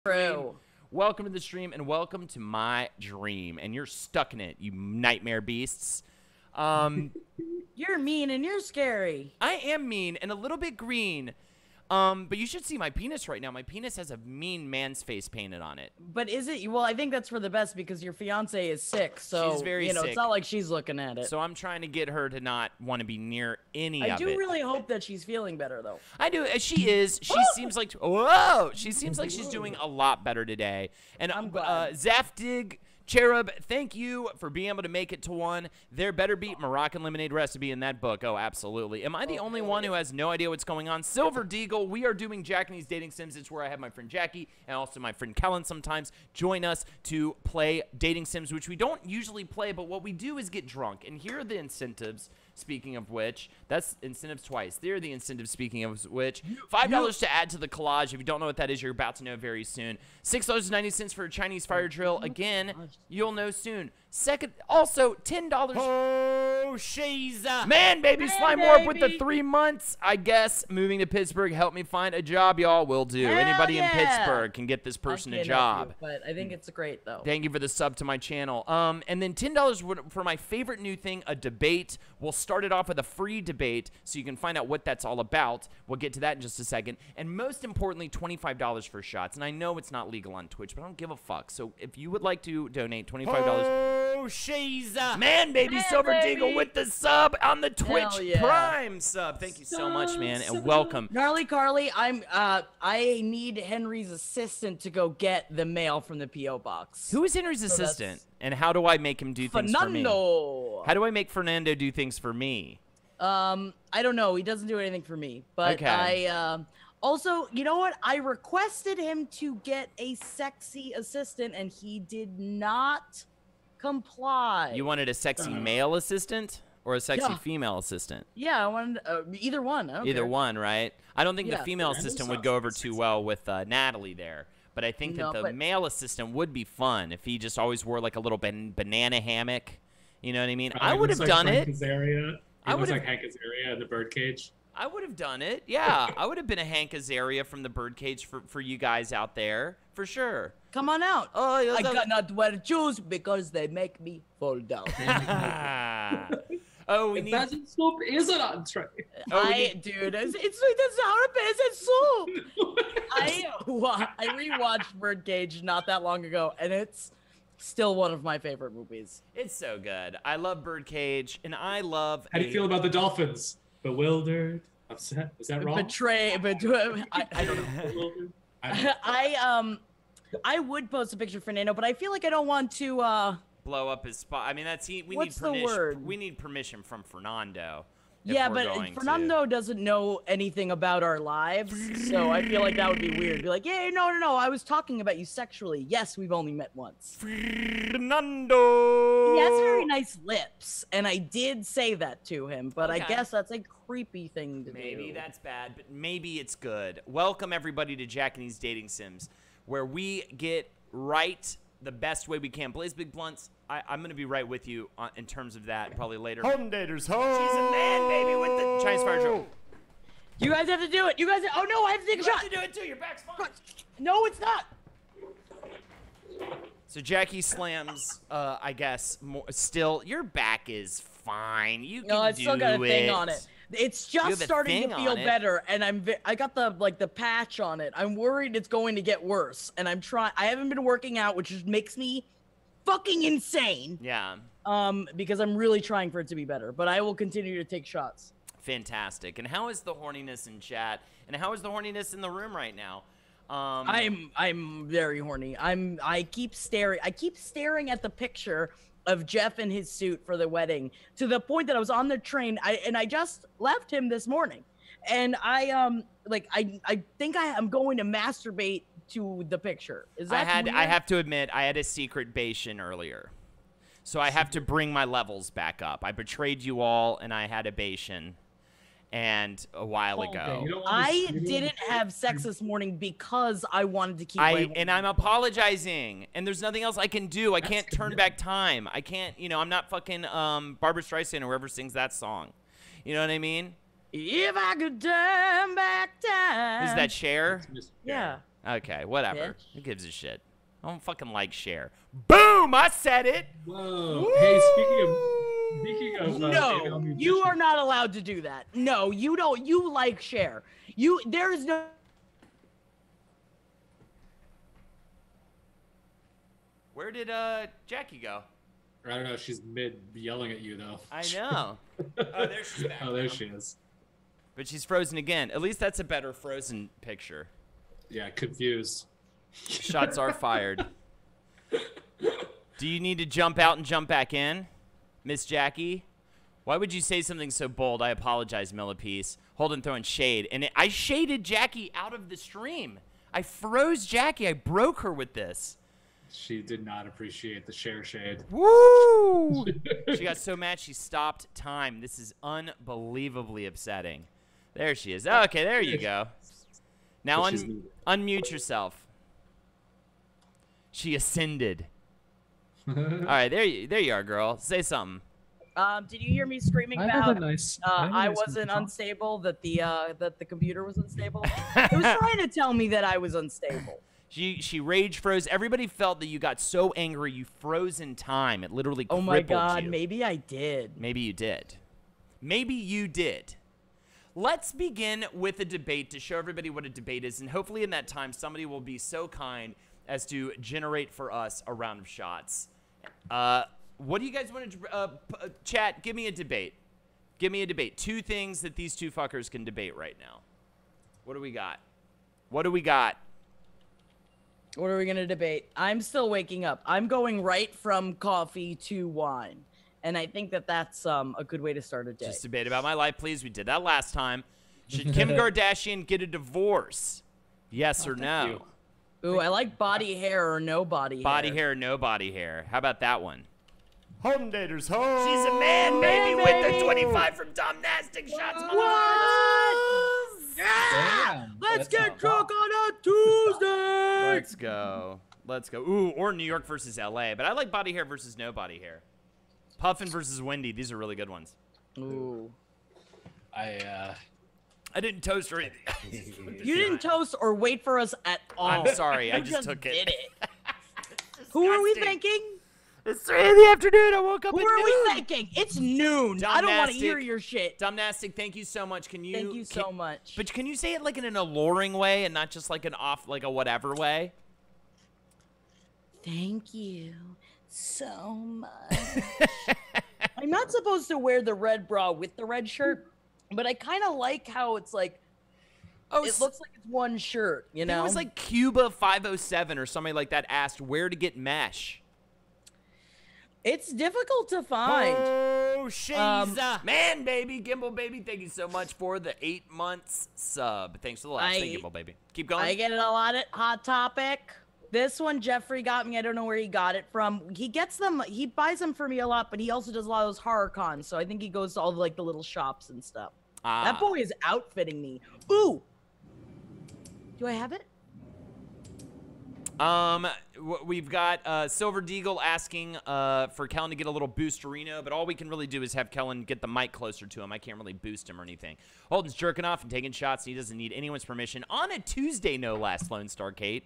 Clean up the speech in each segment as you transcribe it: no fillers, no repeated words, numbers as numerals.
True. Welcome to the stream and welcome to my dream. And you're stuck in it, you nightmare beasts. You're mean and you're scary. I am mean and a little bit green. But you should see my penis right now. My penis has a mean man's face painted on it. But is it? Well, I think that's for the best because your fiance is sick. So, she's very sick. It's not like she's looking at it. So I'm trying to get her to not want to be near any of it. I do really hope that she's feeling better, though. I do. She is. She seems like, whoa! She seems like she's doing a lot better today. And Zaftig Cherub, thank you for being able to make it to one. There better be Moroccan lemonade recipe in that book. Oh, absolutely. Am I the only one who has no idea what's going on? Silver Deagle, we are doing Jackanese Dating Sims. It's where I have my friend Jackie and also my friend Kellen sometimes join us to play dating sims, which we don't usually play, but what we do is get drunk. And here are the incentives. Speaking of which, that's incentives twice. There are the incentives, speaking of which. $5 to add to the collage. If you don't know what that is, you're about to know very soon. $6.90 for a Chinese fire drill. Again, you'll know soon. Second, also, $10. Oh, she's Man, baby, Slime Warp with the 3 months. I guess moving to Pittsburgh helped me find a job, y'all. Will do. Anybody in Pittsburgh can get this person a job. But I think it's great, though. Thank you for the sub to my channel. And then $10 for my favorite new thing, a debate. We'll start it off with a free debate so you can find out what that's all about. We'll get to that in just a second. And most importantly, $25 for shots. And I know it's not legal on Twitch, but I don't give a fuck. So if you would like to donate $25. Oh, she's Man, baby, Silver Deagle with the sub on the Twitch Prime sub. Thank you so much, man, and welcome. Gnarly Carly, I need Henry's assistant to go get the mail from the P.O. box. Who is Henry's assistant? And how do I make him do things for me? How do I make Fernando do things for me? I don't know. He doesn't do anything for me. But also, you know what? I requested him to get a sexy assistant, and he did not comply. You wanted a sexy male assistant or a sexy female assistant? Yeah, I wanted either one. Either one, right? I don't think the female assistant would go over too well with Natalie there. But I think that the male assistant would be fun if he just always wore like a little banana hammock. You know what I mean? I would have done it. I was like Hank Azaria in the birdcage. I would have done it. Yeah, I would have been a Hank Azaria from the birdcage for you guys out there, for sure. Come on out. Oh, I cannot wear shoes because they make me fall down. Oh, we need peasant soup is an entree. Dude, it's not a peasant soup. I rewatched Birdcage not that long ago, and it's still one of my favorite movies. It's so good. I love Birdcage, and I love. How do you feel about the dolphins? Bewildered, upset. Is that wrong? I don't know. I would post a picture of Fernando, but I feel like I don't want to blow up his spot. I mean, we need permission from Fernando. Yeah, but Fernando doesn't know anything about our lives, so I feel like that would be weird. Be like, yeah, no, I was talking about you sexually. Yes, we've only met once. Fernando! He has very nice lips, and I did say that to him, but I guess that's a creepy thing to do. Maybe that's bad, but maybe it's good. Welcome, everybody, to Jackanese Dating Sims, where we get right the best way we can. Blaze Big Blunts, I'm going to be right with you in terms of that probably later. Home daters, home. She's a man, baby, with the Chinese fire drill. You guys have to do it. You guys, oh no, I have to take a shot. You have to do it too. Your back's fine. No, it's not. So Jackie slams, I guess, still, your back is fine. You can do it. No, it's still got a thing on it. It's just starting to feel better, and I got the patch on it. I'm worried it's going to get worse, and I haven't been working out, which just makes me fucking insane. Yeah. Because I'm really trying for it to be better, but I will continue to take shots. Fantastic. And how is the horniness in chat? And how is the horniness in the room right now? I'm very horny. I keep staring at the picture of Jeff in his suit for the wedding to the point that I was on the train. I just left him this morning, and I think I'm going to masturbate to the picture. Is that weird? I have to admit, I had a secret Bayesian earlier, so I have to bring my levels back up. I betrayed you all, and I had a Bayesian. And a while ago, I didn't have sex this morning because I wanted to keep. And I'm apologizing, and there's nothing else I can do. I can't turn back time. I can't, I'm not fucking Barbra Streisand or whoever sings that song. You know what I mean? If I could turn back time. Is that Cher? Yeah. Okay, whatever. Bitch. Who gives a shit? I don't fucking like Cher. Boom! I said it. Whoa. Woo! Hey, speaking of No, female you musicians- are not allowed to do that. No, you don't. You like Cher. There is no. Where did Jackie go? I don't know. She's mid yelling at you though. I know. Oh, there she's back. Oh, there now. she is. But she's frozen again. At least that's a better Frozen picture. Yeah, confused. Shots are fired. Do you need to jump out and jump back in, Miss Jackie? Why would you say something so bold? I apologize, Millipede. Holden throwing shade. And I shaded Jackie out of the stream. I froze Jackie. I broke her with this. She did not appreciate the Cher shade. Woo! She got so mad she stopped time. This is unbelievably upsetting. There she is. Okay, there you go. Now But she's muted. unmute yourself. She ascended. All right, there you are, girl. Say something. Did you hear me screaming I have about? a nice. I wasn't unstable. That the computer was unstable. It was trying to tell me that I was unstable. She rage froze. Everybody felt that you got so angry you froze in time. It literally Oh crippled my God, you. maybe I did. Maybe you did. Maybe you did. Let's begin with a debate to show everybody what a debate is, and hopefully in that time somebody will be so kind as to generate for us a round of shots. What do you guys want to chat? Give me a debate. Give me a debate. Two things that these two fuckers can debate right now. What do we got? What do we got? What are we gonna debate? I'm still waking up. I'm going right from coffee to wine, and I think that that's a good way to start a day. Just debate about my life, please. We did that last time. Should Kim Kardashian get a divorce? Yes or no? Ooh, I like body hair or no body hair. Body hair or no body hair? How about that one? Home daters, home. She's a man, baby, Man, with the baby. 25 from Domnastic shots. What? Damn, Let's that's get not drunk wrong. on a Tuesday. Let's go. Let's go. Ooh, or New York versus LA. But I like body hair versus no body hair. Puffin versus Wendy. These are really good ones. Ooh. I didn't toast or anything. You didn't toast or wait for us at all. I'm sorry. I You just took did it. it. Who are we disgusting. thanking? It's 3 in the afternoon. I woke up Who at are noon. we thanking? It's noon. I don't want to Domnastic. hear your shit. Domnastic, thank you so much. Can you? Thank you so much. But can you say it like in an alluring way and not just like an like a whatever way? Thank you so much. I'm not supposed to wear the red bra with the red shirt, but I kind of like how it's like, Oh, it looks like it's one shirt, you know? It was like Cuba 507 or somebody like that asked where to get mesh. It's difficult to find. Oh, she's Man, baby, Gimbal, baby, thank you so much for the 8 months sub. Thanks for the last thing, Gimbal, baby. Keep going. I get it a lot at Hot Topic. This one, Jeffrey got me. I don't know where he got it from. He gets them. He buys them for me a lot, but he also does a lot of those horror cons. So I think he goes to all the little shops and stuff. That boy is outfitting me. Ooh. Do I have it? We've got Silver Deagle asking for Kellen to get a little boosterino, but all we can really do is have Kellen get the mic closer to him. I can't really boost him or anything. Holden's jerking off and taking shots, and he doesn't need anyone's permission. On a Tuesday, no less, Lone Star Kate.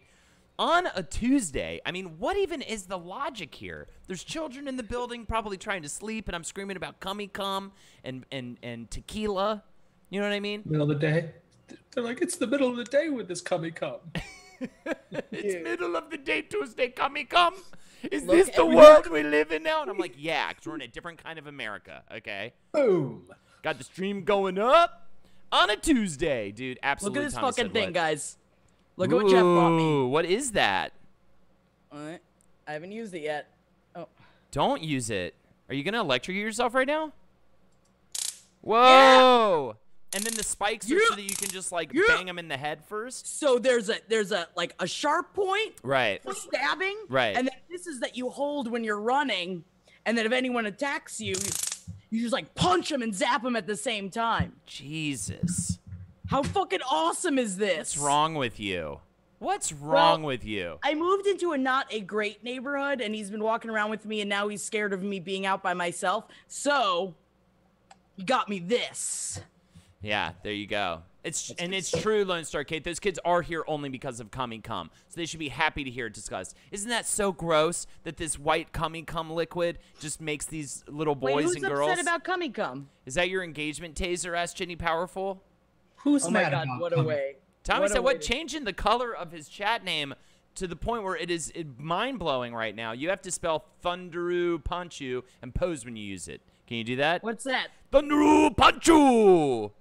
On a Tuesday, I mean, what even is the logic here? There's children in the building probably trying to sleep, and I'm screaming about cummy cum and tequila. You know what I mean? Middle of the day. They're like, it's the middle of the day with this cummy cup. It's middle of the day, Tuesday, cummy cum. Is Look, this the everyone- world we live in now? And I'm like, yeah, because we're in a different kind of America, okay? Boom. Got the stream going up on a Tuesday, dude. Look Absolutely. at this Tommy fucking said thing, what? guys. Look at what Jeff bought me. Ooh, what is that? Alright. I haven't used it yet. Oh. Don't use it. Are you going to electrocute yourself right now? Whoa. And then the spikes are so that you can just, like, bang them in the head first? So there's a like a sharp point Right. for stabbing. Right. And then this is that you hold when you're running, and then if anyone attacks you, you just like punch them and zap them at the same time. Jesus. How fucking awesome is this? What's wrong with you? What's wrong with you? I moved into a not a great neighborhood, and he's been walking around with me, and now he's scared of me being out by myself. So he got me this. Yeah, there you go. It's true, Lone Star Kate. Those kids are here only because of Cummy Cum, so they should be happy to hear it discussed. Isn't that so gross that this white Cummy Cum liquid just makes these little boys and girls? Who's upset about Cummy Cum? Is that your engagement taser? Asked Jenny Powerful. Who's Oh my mad God! about What a Cummy? way. Tommy said, a "What way to- changing the color of his chat name to the point where it is mind blowing right now? You have to spell Thunderu Panchu and pose when you use it. Can you do that? What's that? Thunderu Panchu.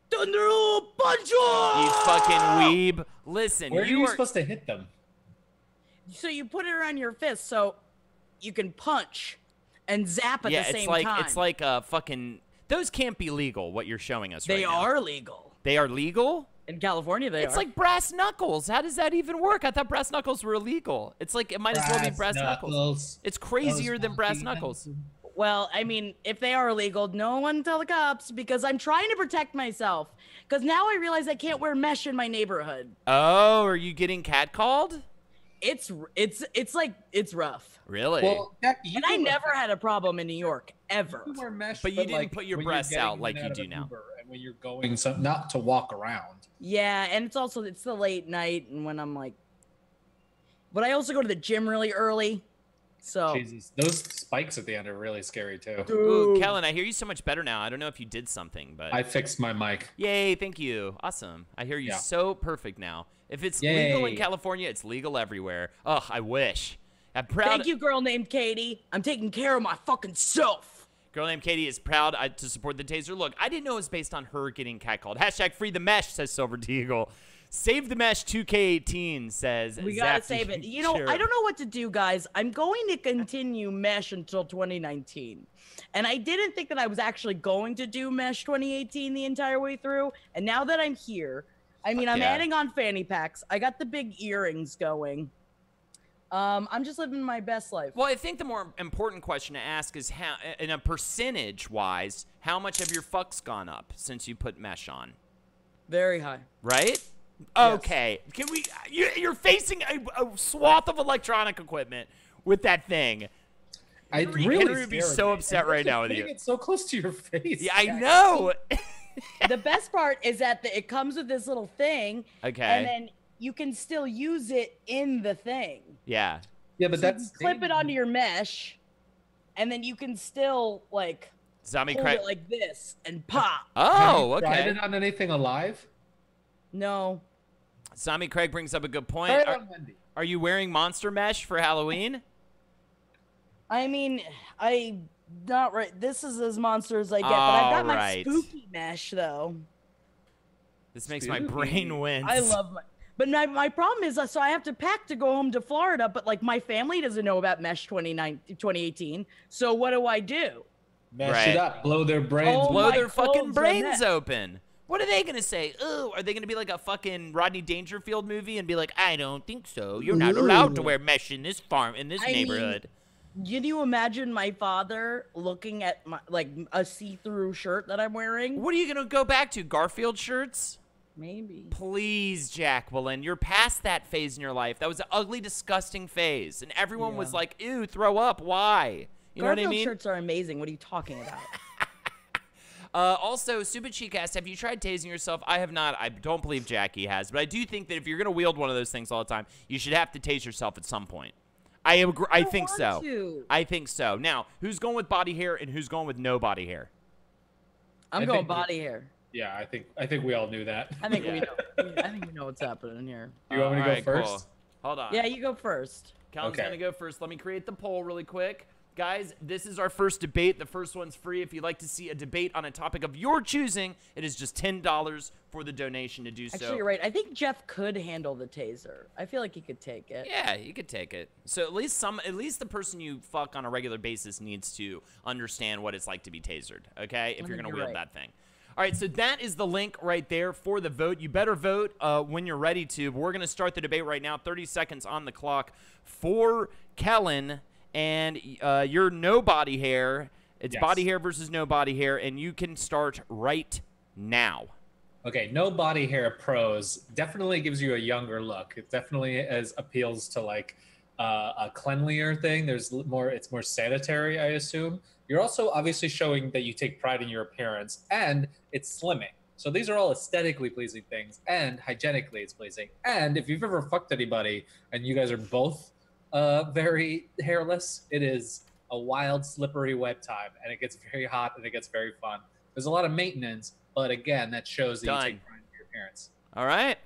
Thunderu Pancho! You fucking weeb. Listen, Where are you are supposed to hit them? So you put it around your fist so you can punch and zap at yeah, the same time. it's like a fucking. Those can't be legal. What you're showing us They right now. are legal. They are legal. In California, they It's are. like brass knuckles. How does that even work? I thought brass knuckles were illegal. It's like it might as well be brass knuckles. It's crazier than brass knuckles. Well, I mean, if they are illegal, no one tell the cops because I'm trying to protect myself. Because now I realize I can't wear mesh in my neighborhood. Oh, are you getting catcalled? It's rough. Really? Well, Jackie, And I never had a problem in New York ever. you wear mesh, But you didn't like, put your when you're breasts getting out like in you and out do of now. Uber and when you're going, not to walk around. Yeah, and it's the late night and when I'm like, but I also go to the gym really early. So Jesus, those spikes at the end are really scary too. Ooh, Kellen, I hear you so much better now. I don't know if you did something, but I fixed my mic. yay, thank you. Awesome. I hear you Yeah. so perfect now. If it's Yay. legal in California, it's legal everywhere. Ugh, I wish. I'm proud. thank you, girl named Katie. I'm taking care of my fucking self. Girl named Katie is proud to support the taser. Look, I didn't know it was based on her getting catcalled. Hashtag free the mesh, says Silver Deagle. Save the mesh 2K18, says We gotta Zafty save it. You know, Cherub. I don't know what to do, guys. I'm going to continue Mesh until 2019. And I didn't think that I was actually going to do Mesh 2018 the entire way through. And now that I'm here, I mean, I'm yeah. adding on fanny packs. I got the big earrings going. I'm just living my best life. Well, I think the more important question to ask is how, in a percentage-wise, how much have your fucks gone up since you put mesh on? Very high. Right? Okay. Can we? You're facing a swath of electronic equipment with that thing. I Henry really would be scared so me. upset And right now you're with you. putting it so close to your face. Yeah, I Jackie. know. The best part is that it comes with this little thing. Okay. And then you can still use it in the thing. Yeah. Yeah, but So you that's can clip it onto your mesh, and then you can still like Zombie hold crack. it like this and pop. Oh, Have you tried okay. it on anything alive? No, Zombie Craig brings up a good point. Try it on Wendy. Are you wearing monster mesh for Halloween? I mean I not right. This is as monster as I get, but I've got my Alright. spooky mesh though. This makes my Spooky. brain wince. I love my. But my problem is, so I have to pack to go home to Florida, but like my family doesn't know about Mesh 2018. So what do I do? Mesh Right. it up, blow their brains. Oh Blow my their fucking clothes are brains mesh. open. What are they gonna say? Oh, are they gonna be like a fucking Rodney Dangerfield movie and be like, I don't think so. You're not allowed to wear mesh in this farm in this I mean, neighborhood. Can you imagine my father looking at my like a see-through shirt that I'm wearing? What are you gonna go back to? Garfield shirts? Maybe. Please, Jacqueline, you're past that phase in your life. That was an ugly, disgusting phase, and everyone was Yeah. like, "Ew, throw up." Why? You know Garfield what I mean? shirts are amazing. What are you talking about? Also, Stupid Chic asked, have you tried tasing yourself? I have not. I don't believe Jackie has, but I do think that if you're gonna wield one of those things all the time, you should have to tase yourself at some point. I agree. I think want so. to. I think so. Now, who's going with body hair and who's going with no body hair? I'm I going think body hair. Yeah, I think we all knew that. I think Yeah. we know. I think we know what's happening here. You want me to go Alright, first? cool. Hold on. Yeah, you go first. Kellen's Okay. gonna go first. Let me create the poll really quick. Guys, this is our first debate. The first one's free. If you'd like to see a debate on a topic of your choosing, it is just $10 for the donation to do so. Actually, you're right. I think Jeff could handle the taser. I feel like he could take it. Yeah, you could take it. So at least the person you fuck on a regular basis needs to understand what it's like to be tasered, okay? If I you're think gonna you're wield right. that thing. All right, so that is the link right there for the vote. You better vote when you're ready to. We're gonna start the debate right now. 30 seconds on the clock for Kellen, and your no body hair. It's Yes. body hair versus no body hair, and you can start right now. Okay, no body hair pros definitely gives you a younger look. It definitely appeals to like a cleanlier thing. It's more sanitary, I assume. You're also obviously showing that you take pride in your appearance, and it's slimming. So these are all aesthetically pleasing things, and hygienically it's pleasing. And if you've ever fucked anybody and you guys are both very hairless, it is a wild, slippery wet time, and it gets very hot and it gets very fun. There's a lot of maintenance, but again, that shows that you take pride in your appearance. All right.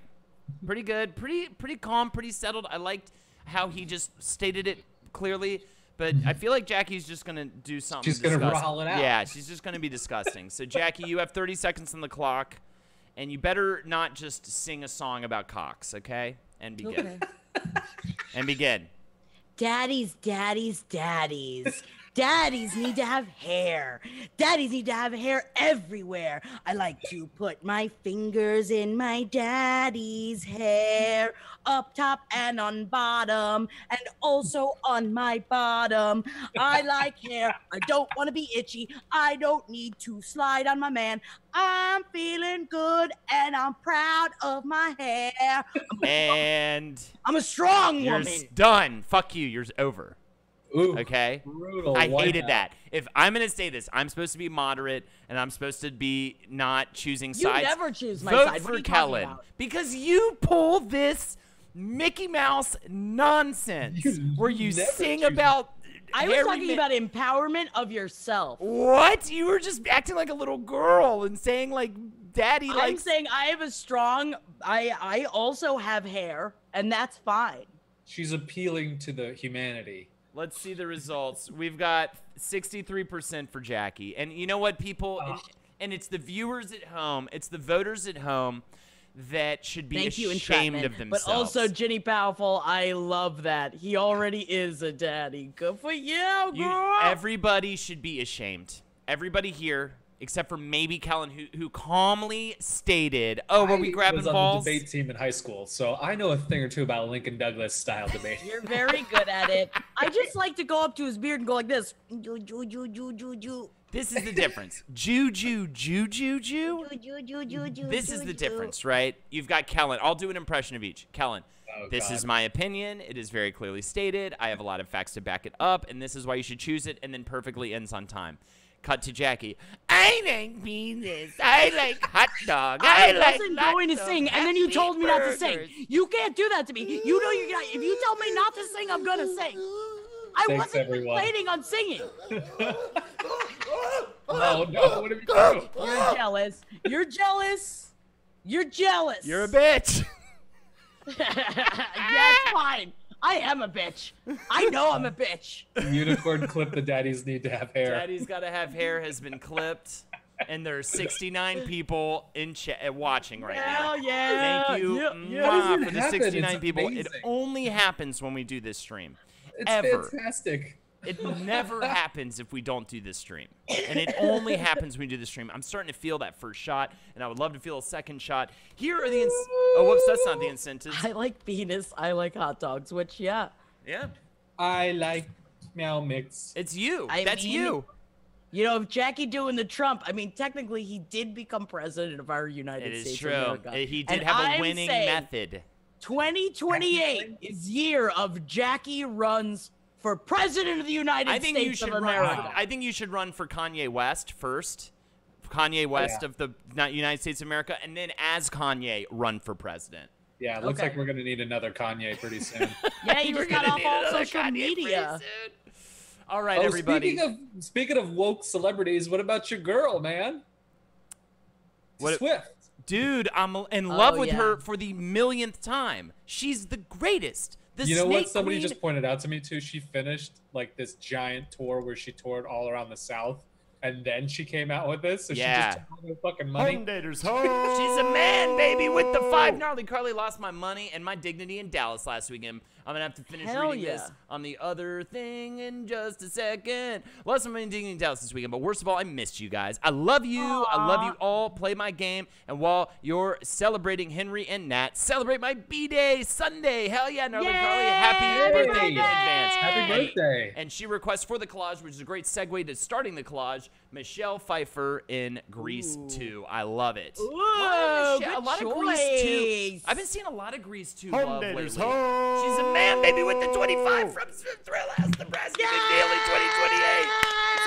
Pretty good. Pretty calm, pretty settled. I liked how he just stated it clearly, but I feel like Jackie's just going to do something She's going to rawl it out. Yeah, she's just going to be disgusting. So, Jackie, you have 30 seconds on the clock, and you better not just sing a song about cocks, okay? And begin. Okay. And begin. Daddies, daddies, daddies. Daddies need to have hair. Daddies need to have hair everywhere. I like to put my fingers in my daddy's hair, up top and on bottom, and also on my bottom. I like hair. I don't want to be itchy. I don't need to slide on my man. I'm feeling good and I'm proud of my hair. I'm a strong you're woman. Done. Fuck you. You're over. Ooh, okay? Brutal. I hated that. If I'm going to say this, I'm supposed to be moderate, and I'm supposed to be not choosing sides. You never choose my Vote side. for Kellen. Because you pull this Mickey Mouse nonsense where you sing about I was talking about empowerment of yourself. What? You were just acting like a little girl and saying, like, daddy, like... I'm saying I have a strong... I also have hair, and that's fine. She's appealing to the humanity. Let's see the results. We've got 63% for Jackie. And you know what, people? And it's the viewers at home. It's the voters at home that should be ashamed of themselves. But also, Ginny Powerful, I love that. He already is a daddy. Good for you, girl. Everybody should be ashamed. Everybody here, except for maybe Kellen, who calmly stated, "Oh, were we grabbing balls?" I was on the debate team in high school, so I know a thing or two about Lincoln Douglas style debate. You're very good at it. I just like to go up to his beard and go like this. This is the difference. Jew. This is the difference, right? You've got Kellen. I'll do an impression of each. Kellen, this is my opinion. It is very clearly stated. I have a lot of facts to back it up, and this is why you should choose it, and then perfectly ends on time. Cut to Jackie. I like penis. I like hot dog. I wasn't going to sing, and then you told me not to sing. You can't do that to me. You know you're not. If you tell me not to sing, I'm gonna sing. I wasn't planning on singing. Oh no! What have you done? You're jealous. You're jealous. You're jealous. You're a bitch. Yeah, it's fine. I am a bitch. I know I'm a bitch. Unicorn clip. The daddies need to have hair. Daddy's gotta have hair has been clipped, and there are 69 people in watching right now. Hell yeah! Thank you for the 69 people. It only happens when we do this stream. It's fantastic. It never happens if we don't do this stream. And it only happens when we do this stream. I'm starting to feel that first shot, and I would love to feel a second shot. Here are the oh, whoops, that's not the incentives. I like penis. I like hot dogs, which, yeah. Yeah. I like meow mix. It's you. That's you. You know, if Jackie doing the Trump, I mean, technically, he did become president of our United States of America. It is true. He did have a winning method. 2028 is year of Jackie runs for president of the United States of America. I think you should run for Kanye West first. Kanye West of the United States of America, and then as Kanye, run for president. Yeah, it looks like we're going to need another Kanye pretty soon. Yeah, you just got off all social media. All right, everybody. Speaking of woke celebrities, what about your girl, man? Swift. Dude, I'm in love with her for the millionth time. She's the greatest. You know what somebody just pointed out to me too? She finished like this giant tour where she toured all around the South, and then she came out with this. So she just took all her fucking money. Home daters home. She's a man, baby, with the 5 gnarly Carly. Lost my money and my dignity in Dallas last weekend. I'm gonna have to finish reading this on the other thing in just a second. Lost my money and dignity in Dallas this weekend, but worst of all, I missed you guys. I love you. I love you all. Play my game, and while you're celebrating Henry and Nat, celebrate my B-Day Sunday. Hell yeah, gnarly Carly! Happy birthday in advance. Happy birthday! And she requests for the collage, which is a great segue to starting the collage. Michelle Pfeiffer in Grease 2. I love it. Ooh, a lot of Grease 2. I've been seeing a lot of Grease 2 love lately. She's a man, baby, with the 25 from Thrillhouse, Nebraska McNeely 2028.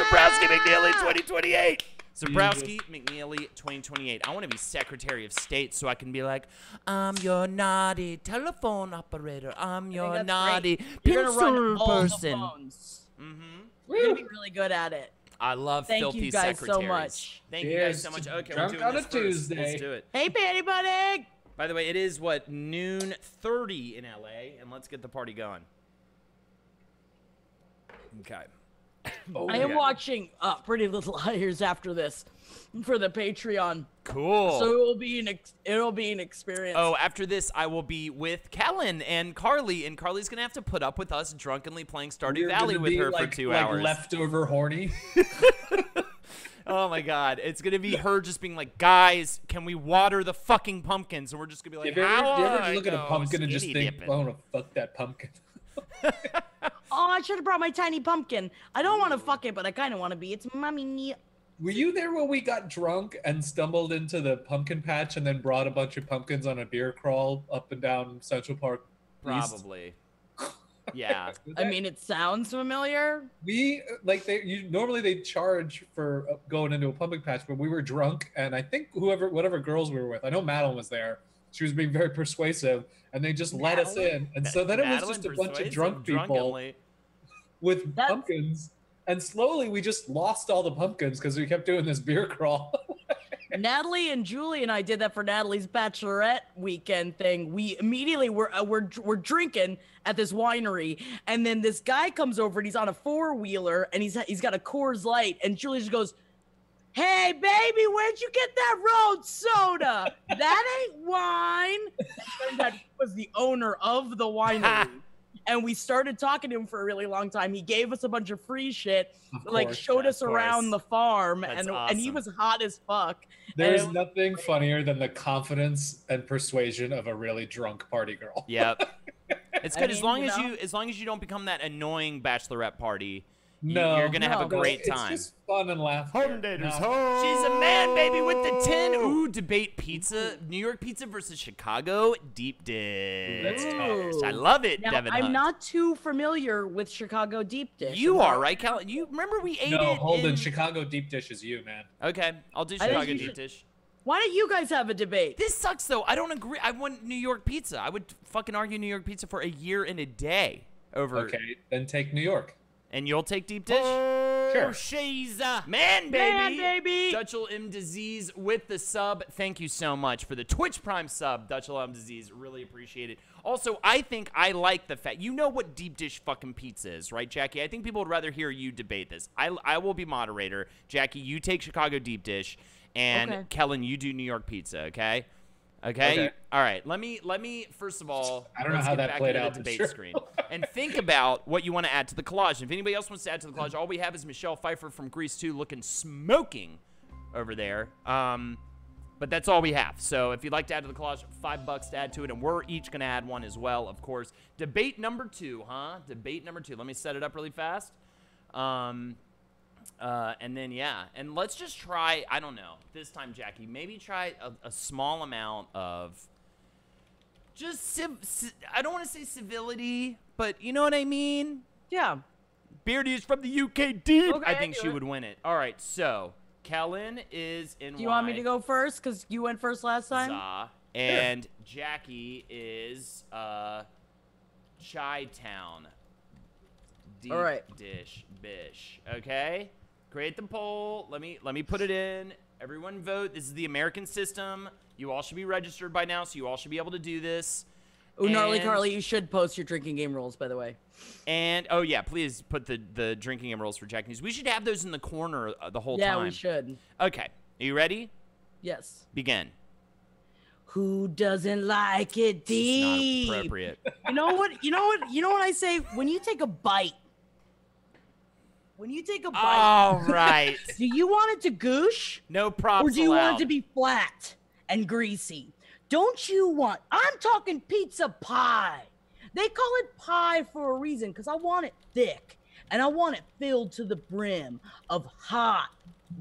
Nebraska McNeely 2028. Zabrowski McNeely 2028. I want to be Secretary of State so I can be like, I'm your naughty telephone operator. I'm your naughty pencil person. You're gonna be really good at it. I love filthy secretaries. Thank you guys so much. Thank you guys so much. Okay, we're doing this first. Let's do it. Hey, Patty Pudding! By the way, it is what, noon 30 in LA, and let's get the party going. Okay. I am watching Pretty Little Liars after this for the Patreon. Cool. So it'll be an experience. Oh, after this, I will be with Kellen and Carly, and Carly's gonna have to put up with us drunkenly playing Stardew Valley with her for 2 hours. Leftover horny. Oh my God, it's gonna be her just being like, guys, can we water the fucking pumpkins? And we're just gonna be like, you ever just look at a pumpkin and just think, I want to fuck that pumpkin. Oh, I should have brought my tiny pumpkin. I don't want to fuck it, but I kind of want to be. It's mommy. Were you there when we got drunk and stumbled into the pumpkin patch and then brought a bunch of pumpkins on a beer crawl up and down Central Park East? Probably. Yeah. I mean, it sounds familiar. We normally they charge for going into a pumpkin patch, but we were drunk, and I think whatever girls we were with, I know Madeline was there. She was being very persuasive, and they just let us in. And so then it was just a bunch of drunk people with pumpkins. And slowly we just lost all the pumpkins because we kept doing this beer crawl. Natalie and Julie and I did that for Natalie's bachelorette weekend thing. We immediately we're drinking at this winery, and then this guy comes over and he's on a 4-wheeler and he's got a Coors Light, and Julie just goes, "Hey baby, where'd you get that road soda? That ain't wine." And that was the owner of the winery. And we started talking to him for a really long time. He gave us a bunch of free shit, showed us around the farm, and he was hot as fuck. There's nothing funnier than the confidence and persuasion of a really drunk party girl. Yep. It's good as long as you don't become that annoying bachelorette party. No, you're gonna have a great time. It's just fun and laughter. Home daters, home. She's a man, baby, with the 10. Ooh, debate pizza. New York pizza versus Chicago deep dish. That's tough. I love it, Now, Devin I'm Hunt. not too familiar with Chicago deep dish. You are, right, Cal? You remember we ate it? No, Holden, Chicago deep dish is you, man. Okay, I'll do Chicago deep dish. Why don't you guys have a debate? This sucks, though. I don't agree. I want New York pizza. I would fucking argue New York pizza for a year and a day over. Okay, then take New York. And you'll take deep dish? Sure. She's a man, baby. Man, baby. Dutchel M. Disease with the sub. Thank you so much for the Twitch Prime sub, Dutchel M. Disease. Really appreciate it. Also, I think I like the fact, you know what deep dish fucking pizza is, right, Jackie? I think people would rather hear you debate this. I will be moderator. Jackie, you take Chicago deep dish. And Kellen, you do New York pizza, okay? Okay. All right. Let me first of all. I don't know how that played out. The debate screen and think about what you want to add to the collage. If anybody else wants to add to the collage, all we have is Michelle Pfeiffer from Grease 2 looking smoking over there. But that's all we have. So if you'd like to add to the collage, $5 to add to it, and we're each gonna add one as well, of course. Debate number 2, huh? Debate number 2. Let me set it up really fast. And then, yeah, and let's just try, I don't know, this time, Jackie, maybe try a small amount of just, I don't want to say civility, but you know what I mean? Yeah. Beardy is from the UK deep. Okay, I think she would win it. All right, so Kellen is in Do you want me to go first? Because you went first last time? And Jackie is Chi-Town. Deep dish bish. Okay? Create the poll. Let me put it in. Everyone vote. This is the American system. You all should be registered by now, so you all should be able to do this. Oh, gnarly Carly, you should post your drinking game rules, by the way. And oh yeah, please put the drinking game rules for Jackanese. We should have those in the corner the whole time. Yeah, we should. Okay, are you ready? Yes. Begin. Who doesn't like it deep? It's not appropriate. You know what? You know what I say? When you take a bite. When you take a bite. All right. Do you want it to goosh? No props Or do you allowed. want it to be flat and greasy? Don't you want... I'm talking pizza pie. They call it pie for a reason, because I want it thick. And I want it filled to the brim of hot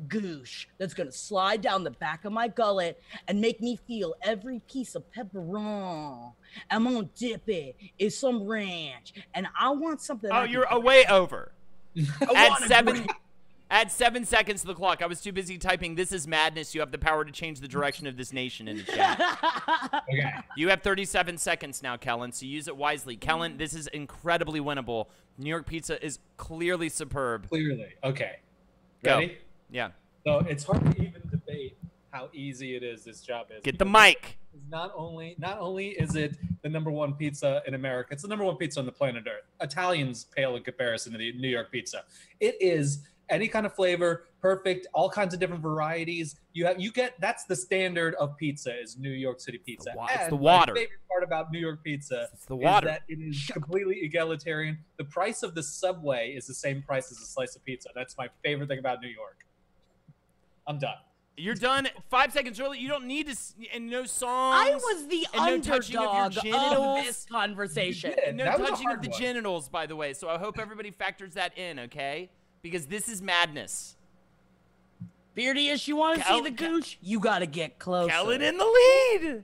goosh that's going to slide down the back of my gullet and make me feel every piece of pepperoni. I'm going to dip it in some ranch. And I want something... Oh, you're way over. At Add 7 seconds to the clock. I was too busy typing, "This is madness. You have the power to change the direction of this nation," in the chat. Okay. You have 37 seconds now, Kellen, so use it wisely. Kellen, this is incredibly winnable. New York pizza is clearly superb. Clearly. Okay. Go. Ready? Yeah. So it's hard to even debate how easy it is. This job is. Get the because mic. Not only is it the #1 pizza in America, it's the #1 pizza on the planet Earth. Italians pale in comparison to the New York pizza. It is any kind of flavor, perfect, all kinds of different varieties. You get that's the standard of pizza is New York City pizza. It's And the water. My favorite part about New York pizza It's the water. is that it is completely egalitarian. The price of the Subway is the same price as a slice of pizza. That's my favorite thing about New York. I'm done. You're done 5 seconds early. You don't need to, and no songs. I was the and no touching of your underdog genitals. of this conversation. Yeah. No That was a touching of hard the one. genitals, by the way. So I hope everybody factors that in, okay? Because this is madness. Beardy-ish, you want to see the gooch? You got to get closer. Kellen in the lead.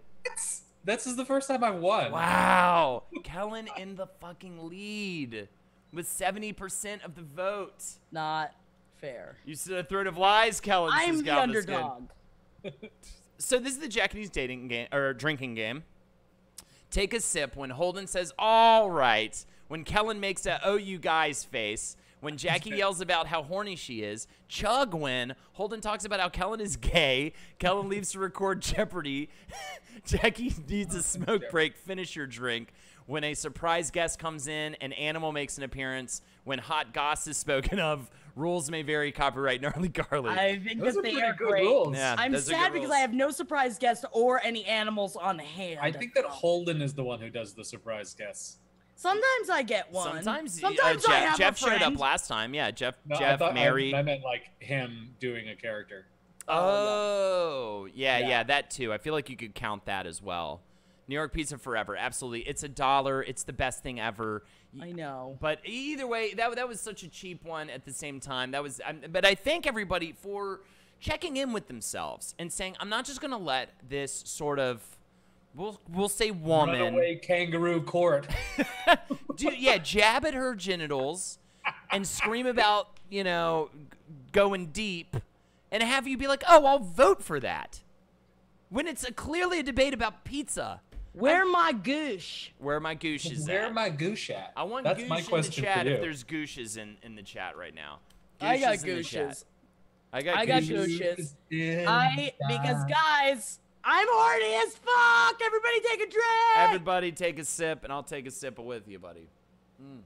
This is the first time I've won. Wow. Kellen in the fucking lead with 70% of the vote. Not fair. You said a thread of lies, Kellen. I'm says the Galveston. underdog. So this is the Jackanese dating game or drinking game. Take a sip when Holden says, "All right." When Kellen makes a "oh you guys" face. When Jackie yells about how horny she is. Chug when Holden talks about how Kellen is gay. Kellen leaves to record Jeopardy. Jackie needs a smoke break. Finish your drink. When a surprise guest comes in, an animal makes an appearance. When hot goss is spoken of, rules may vary. Copyright Gnarly Garlic. I think Those that are they pretty are good great. rules. Yeah, I'm those are sad good because rules. I have no surprise guest or any animals on hand. I think that Holden is the one who does the surprise guests. Sometimes I get one. Sometimes I have Jeff a showed friend. up last time. Yeah, Jeff, No, Mary. I meant like him doing a character. Oh, yeah, Yeah. that too. I feel like you could count that as well. New York pizza forever, absolutely. It's $1. It's the best thing ever. I know. But either way, that was such a cheap one. At the same time, but I thank everybody for checking in with themselves and saying, I'm not just gonna let this sort of, we'll say woman, Runaway kangaroo court. jab at her genitals and scream about going deep, and have you be like, oh, I'll vote for that. When it's clearly a debate about pizza. Where my goosh? Where my goosh is Where at. am I goosh at? I want That's goosh my in the question chat for you. if there's gooshes in the chat right now. I got Gooshes in the chat. gooshes. I got I got gooshes. gooshes. Because guys, I'm horny as fuck. Everybody take a drink. Everybody take a sip, and I'll take a sip with you, buddy. Woo,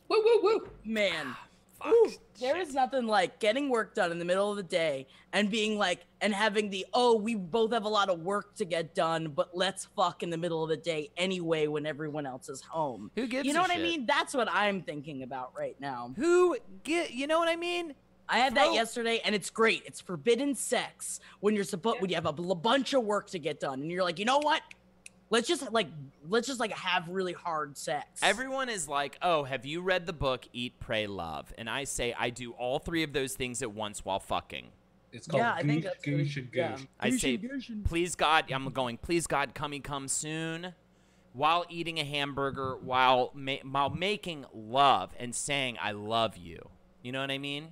woo, woo. Man. Fuck. Ooh, there is nothing like getting work done in the middle of the day and being like, and having we both have a lot of work to get done, but let's fuck in the middle of the day anyway when everyone else is home. Who gives You know a what I shit? mean? That's what I'm thinking about right now. You know what I mean? I had that yesterday, and it's great. It's forbidden sex when when you have a bunch of work to get done, and you're like, you know what? Let's just have really hard sex. Everyone is like, oh, have you read the book Eat, Pray, Love? And I say I do all three of those things at once while fucking. It's called I think goosh, that's goosh, good. and Yeah. goosh. I say, please God, please God, come soon, while eating a hamburger, while making love and saying I love you. You know what I mean?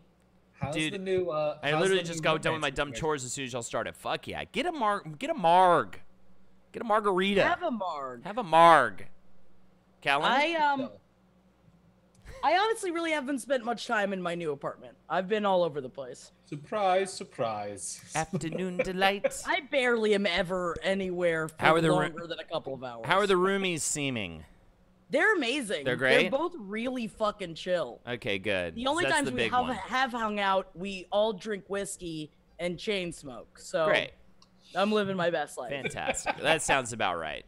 How's Dude, the new? I how's literally the just new go done with my romance dumb situation? chores as soon as y'all started. Fuck yeah, get a marg, get a margarita, Have a marg. have a marg. Kellen, I honestly really haven't spent much time in my new apartment. I've been all over the place. Surprise, surprise. afternoon delight. I barely am ever anywhere How for are the longer than a couple of hours. How are the roomies seeming? They're amazing. They're great? They're both really fucking chill. Okay, good. The only That's times the we big have, one. have hung out, we all drink whiskey and chain smoke. So Great, I'm living my best life. fantastic. That sounds about right.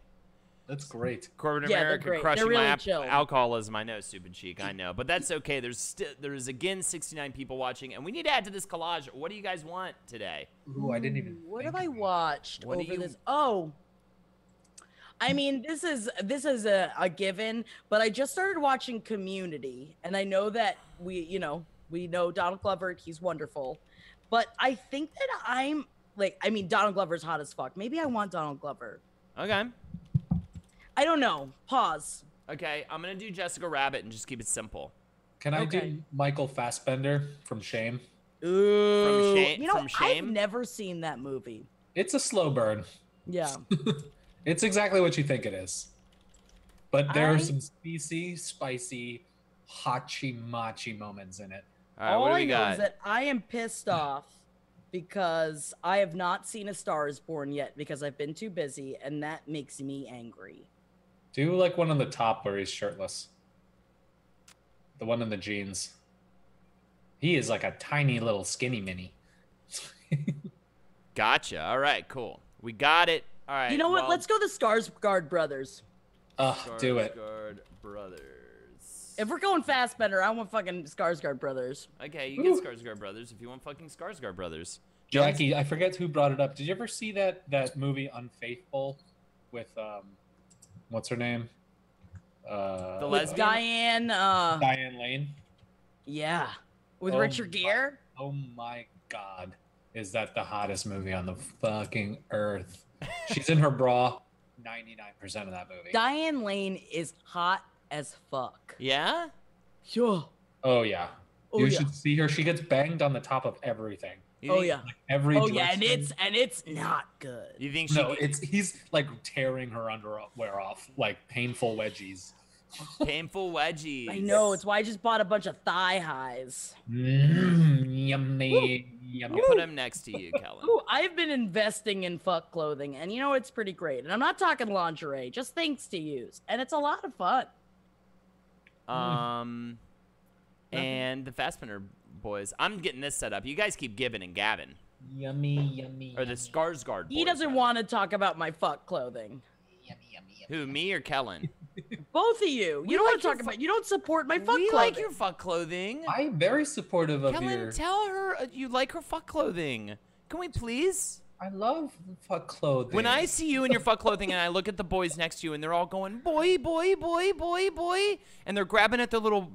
That's great. Corporate Yeah, they're America great. crushing They're really my chill. alcoholism. I know, stupid cheek. I know, but that's okay. There's again 69 people watching, and we need to add to this collage. What do you guys want today? Ooh, I didn't even. What think have I of it. watched What do over you- this? Oh, I mean, this is a given, but I just started watching Community, and I know that we know Donald Glover. He's wonderful, but I think that Donald Glover's hot as fuck. Maybe I want Donald Glover. Okay. I don't know. Pause. Okay, I'm gonna do Jessica Rabbit and just keep it simple. Can I Okay. do Michael Fassbender from Shame? Ooh. Shame- You know, from Shame? I've never seen that movie. It's a slow burn. Yeah. It's exactly what you think it is. But there are I- some spicy, hachi-machi moments in it. All right, All what do I we know got? is that I am pissed off because I have not seen A Star Is Born yet because I've been too busy, and that makes me angry. Do like one on the top where he's shirtless. The one in the jeans. He is like a tiny little skinny mini. Gotcha. All right, cool. We got it. All right. You know what? well, Let's go the Skarsgård brothers. Do it. Skarsgård Brothers. If we're going Fassbender, I want fucking Skarsgård brothers. Okay, you get Skarsgård Brothers if you want fucking Skarsgård Brothers. Jackie, I forget who brought it up. Did you ever see that movie Unfaithful with what's her name? The With lesbian? Diane, Diane Lane. yeah. With Oh Richard my- Gere? Oh my god. Is that the hottest movie on the fucking earth? She's in her bra 99% of that movie. Diane Lane is hot as fuck. Yeah? Sure. Oh yeah. Oh, You yeah. should see her. She gets banged on the top of everything. You Oh think- yeah. Every Oh yeah, dress and it's not good. You think she No, he's like tearing her underwear off, like painful wedgies. painful wedgies? I know, it's why I just bought a bunch of thigh highs. Yummy, yummy. I'll put him next to you, Kellen. Ooh, I've been investing in fuck clothing, and you know it's pretty great. And I'm not talking lingerie, just things to use, and it's a lot of fun. And the Fassbender boys. I'm getting this set up. You guys keep giving and gabbing. Yummy, yummy. Or the Skarsgård boys. He doesn't want to talk about my fuck clothing. Who, me or Kellen? Both of you. We You don't like want to your talk about. You don't support my fuck we clothing. like your fuck clothing. I'm very supportive of Kellen, your. tell her you like her fuck clothing. Can we please? I love fuck clothing. When I see you in your fuck clothing and I look at the boys next to you and they're all going, boy, boy, boy, boy, boy, and they're grabbing at their little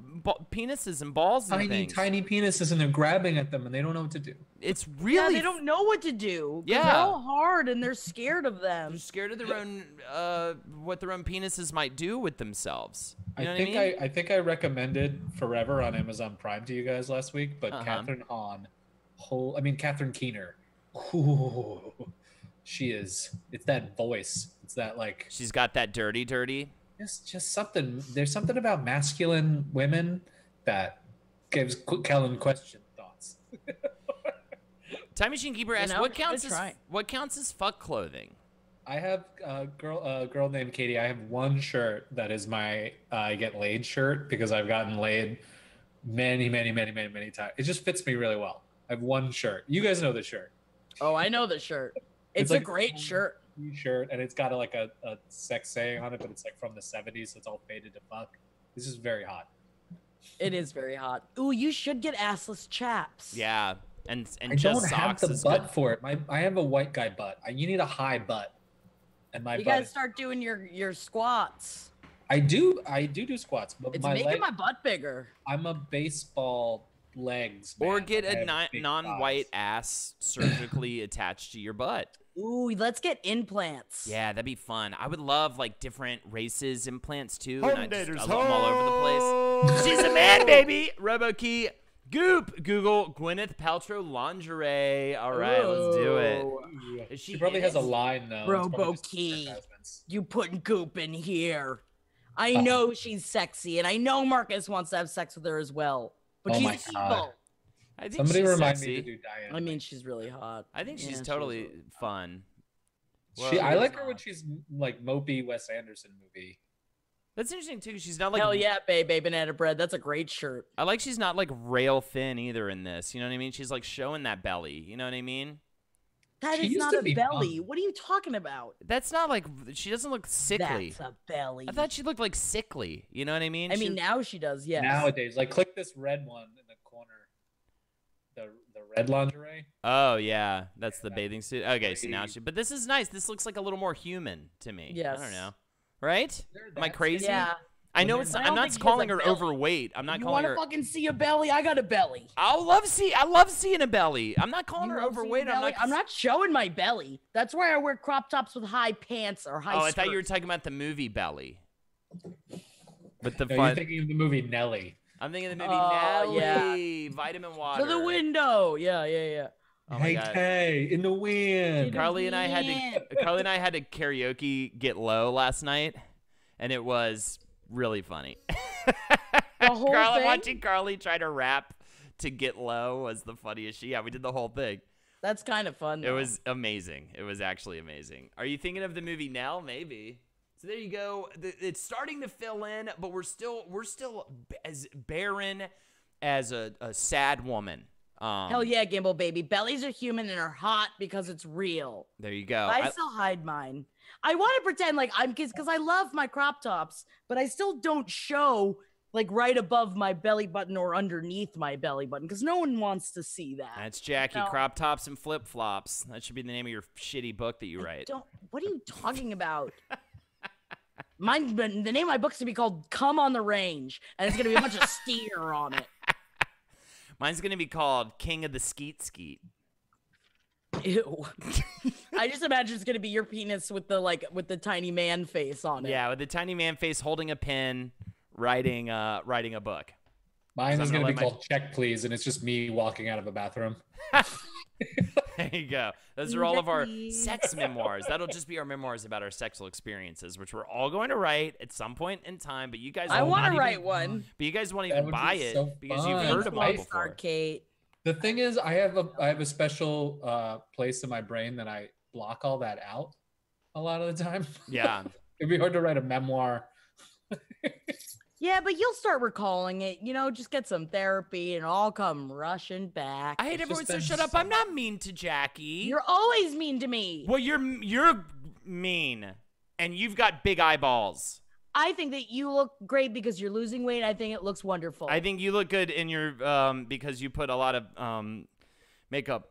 penises and balls and things. tiny penises, and they're grabbing at them, and they don't know what to do. It's Yeah, really they don't know what to do. 'Cause Yeah. they're all hard and they're scared of them. they're scared of their own, what their own penises might do with themselves. You know I what think I mean? I think I recommended Forever on Amazon Prime to you guys last week, but Uh-huh. Catherine Hahn, Catherine Keener, ooh, she is. It's that voice. It's that like She's got that dirty. just something. There's something about masculine women that gives Kellen question thoughts. Time Machine Keeper asks, know, what counts good as try. what counts as fuck clothing? I have a girl named Katie. I have one shirt that is my I get laid shirt because I've gotten laid many times. It just fits me really well. I have one shirt. You guys know the shirt. Oh, I know the shirt. It's a like great shirt. Shirt, and it's got a sex saying on it, but it's like from the 70s, so it's all faded to fuck. This is very hot. It is very hot. Ooh, you should get assless chaps. Yeah, and I just don't have socks the is butt good. for it. I have a white guy butt. You need a high butt, and my You butt. gotta start doing your squats. I do squats, but It's my making leg, my butt bigger. I'm a baseball legs. Or man. get I a have big non-white thighs. ass surgically attached to your butt. Ooh, let's get implants. Yeah, that'd be fun. I would love like different races implants too. Home and I daters, love them all over the place. She's a man, baby. RoboKey. Goop. Google Gwyneth Paltrow lingerie. All right, let's do it. Ooh. Is She probably has a in it? line though. It's probably just RoboKey. advertisements. You putting goop in here. I know she's sexy, and I know Marcus wants to have sex with her as well. But Oh she's my God. evil. I think Somebody she's remind sexy. me to do Diane. I mean, she's really hot. I think she's Yeah, totally really hot. fun. I Well, like her not. when she's like mopey Wes Anderson movie. That's interesting too. 'Cause she's not like Hell yeah, babe, banana bread. That's a great shirt. I like she's not like rail thin either in this. You know what I mean? She's like showing that belly. You know what I mean? That She is used not to a be belly. fun. What are you talking about? That's not like she doesn't look sickly. That's a belly. I thought she looked like sickly. You know what I mean? I mean, She- now she does. Yes. Nowadays, like click this red one in the corner. The red lingerie. Oh yeah, that's the Yeah, bathing suit. Okay, so now great. she. But this is nice. This looks like a little more human to me. I Yes. don't know. Right? Am I crazy? Yeah. I know When it's. you're- I I'm don't not think she has calling a her belly. overweight. I'm not You calling want her. to fucking see a belly? I got a belly. I love seeing a belly. I'm not calling You her love seeing a overweight. belly? I'm not showing my belly. That's why I wear crop tops with high pants or high. Oh, I thought you were skirts. talking about the movie belly. But the No, fun. you're thinking of the movie Nelly. I'm thinking of the movie Oh, Nelly, Vitamin Water. To the window. Yeah. Oh my hey, God. Tay, in the wind. Carly and I had to karaoke Get Low last night, and it was really funny. The whole thing? Watching Carly try to rap to Get Low was the funniest. Yeah, we did the whole thing. That's kind of fun, though. It was amazing. It was actually amazing. Are you thinking of the movie Nell? Maybe. So there you go. It's starting to fill in, but we're still as barren as a sad woman. Hell yeah, Gimbal baby. Bellies are human and are hot because it's real. There you go. I still hide mine. I want to pretend like I'm kids because I love my crop tops, but I still don't show like right above my belly button or underneath my belly button because no one wants to see that. That's Jackie, crop tops and flip flops. That should be the name of your shitty book that you write. What are you talking about? The name of my book's gonna be called "Come on the Range," and it's gonna be a bunch of steer on it. Mine's gonna be called King of the Skeet Skeet. Ew. I just imagine it's gonna be your penis with the tiny man face on it. Yeah, with the tiny man face holding a pen, writing a book. Mine is going to be called Check Please, and it's just me walking out of a bathroom. There you go. Those are all of our sex memoirs. That'll just be our memoirs about our sexual experiences, which we're all going to write at some point in time. But you guys, I want to write one. But you guys won't even buy it because you've Thanks, heard about it before. Kate. The thing is, I have a special place in my brain that I block all that out a lot of the time. Yeah, it'd be hard to write a memoir. Yeah, but you'll start recalling it. Just get some therapy and all come rushing back. I hate everyone so shut up. I'm not mean to Jackie. You're always mean to me. Well, you're mean, and you've got big eyeballs. I think that you look great because you're losing weight. I think it looks wonderful. I think you look good in your because you put a lot of makeup.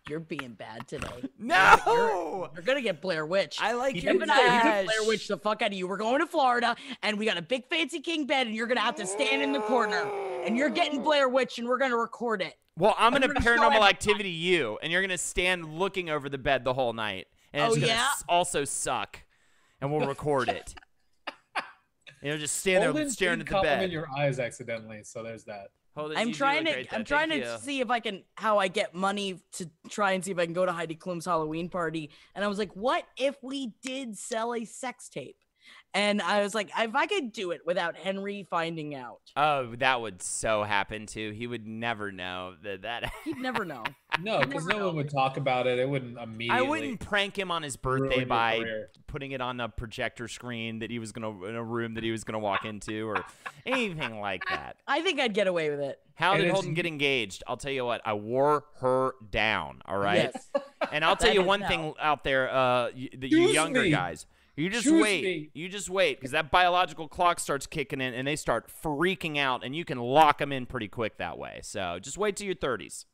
You're being bad today. No! You're gonna get Blair Witch. I like you your Blair Witch the fuck out of you. We're going to Florida, and we got a big fancy king bed, and you're gonna have to stand in the corner, and you're getting Blair Witch, and we're gonna record it. Well, I'm gonna paranormal activity you, and you're gonna stand looking over the bed the whole night, and it's gonna also suck, and we'll record it. Just stand there staring at the bed. In your eyes accidentally, so there's that. I'm trying to see if I can get money to try and see if I can go to Heidi Klum's Halloween party. And I was like, what if we did sell a sex tape? And I was like, if I could do it without Henry finding out. Oh, that would so happen too. He would never know that. He'd never know. No, because no one would talk about it. It wouldn't immediately. I wouldn't prank him on his birthday by putting it on a projector screen that he was in a room that he was gonna walk into or anything like that. I think I'd get away with it. How did Holden get engaged? I'll tell you what. I wore her down. All right. Yes. And I'll tell you one thing out there, you younger guys. You just wait. You just wait because that biological clock starts kicking in and they start freaking out and you can lock them in pretty quick that way. So just wait till your 30s.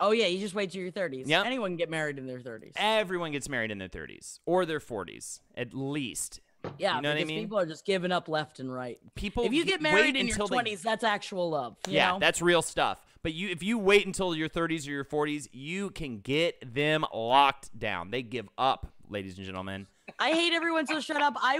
Oh, yeah. You just wait till your 30s. Yep. Anyone can get married in their 30s. Everyone gets married in their 30s or their 40s at least. Yeah, you know what I mean? People are just giving up left and right. People, if you get married in your 20s, that's actual love. You know? That's real stuff. But if you wait until your 30s or your 40s, you can get them locked down. They give up, ladies and gentlemen. I hate everyone, so shut up. I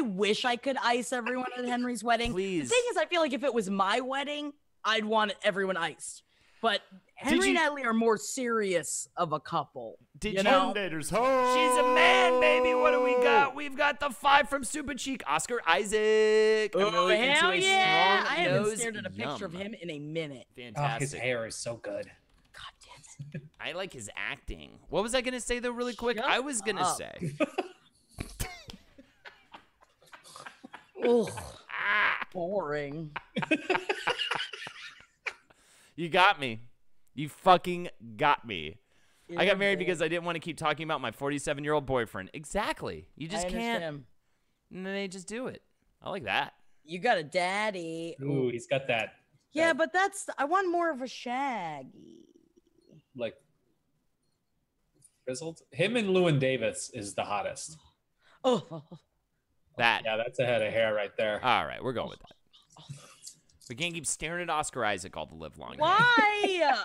wish I could ice everyone at Henry's wedding. Please. The thing is, I feel like if it was my wedding, I'd want everyone iced. But Henry and Natalie are more serious of a couple. She's a man, baby. What do we got? We've got the 5 from Super Cheek, Oscar Isaac. Oh, hell yeah. I haven't stared at a picture of him in a minute. Fantastic. Oh, his hair is so good. God damn it. I like his acting. What was I going to say, though, really quick? I was going to say. Ugh. Boring. You got me. You fucking got me. I got married because I didn't want to keep talking about my 47-year-old boyfriend. Exactly. You just can't. And then they just do it. I like that. You got a daddy. Ooh, he's got that. Yeah, but I want more of a Shaggy. Like, frizzled. Him and Llewyn Davis is the hottest. Oh. That. Yeah, that's a head of hair right there. All right, we're going with that. We can't keep staring at Oscar Isaac all the live long. Why?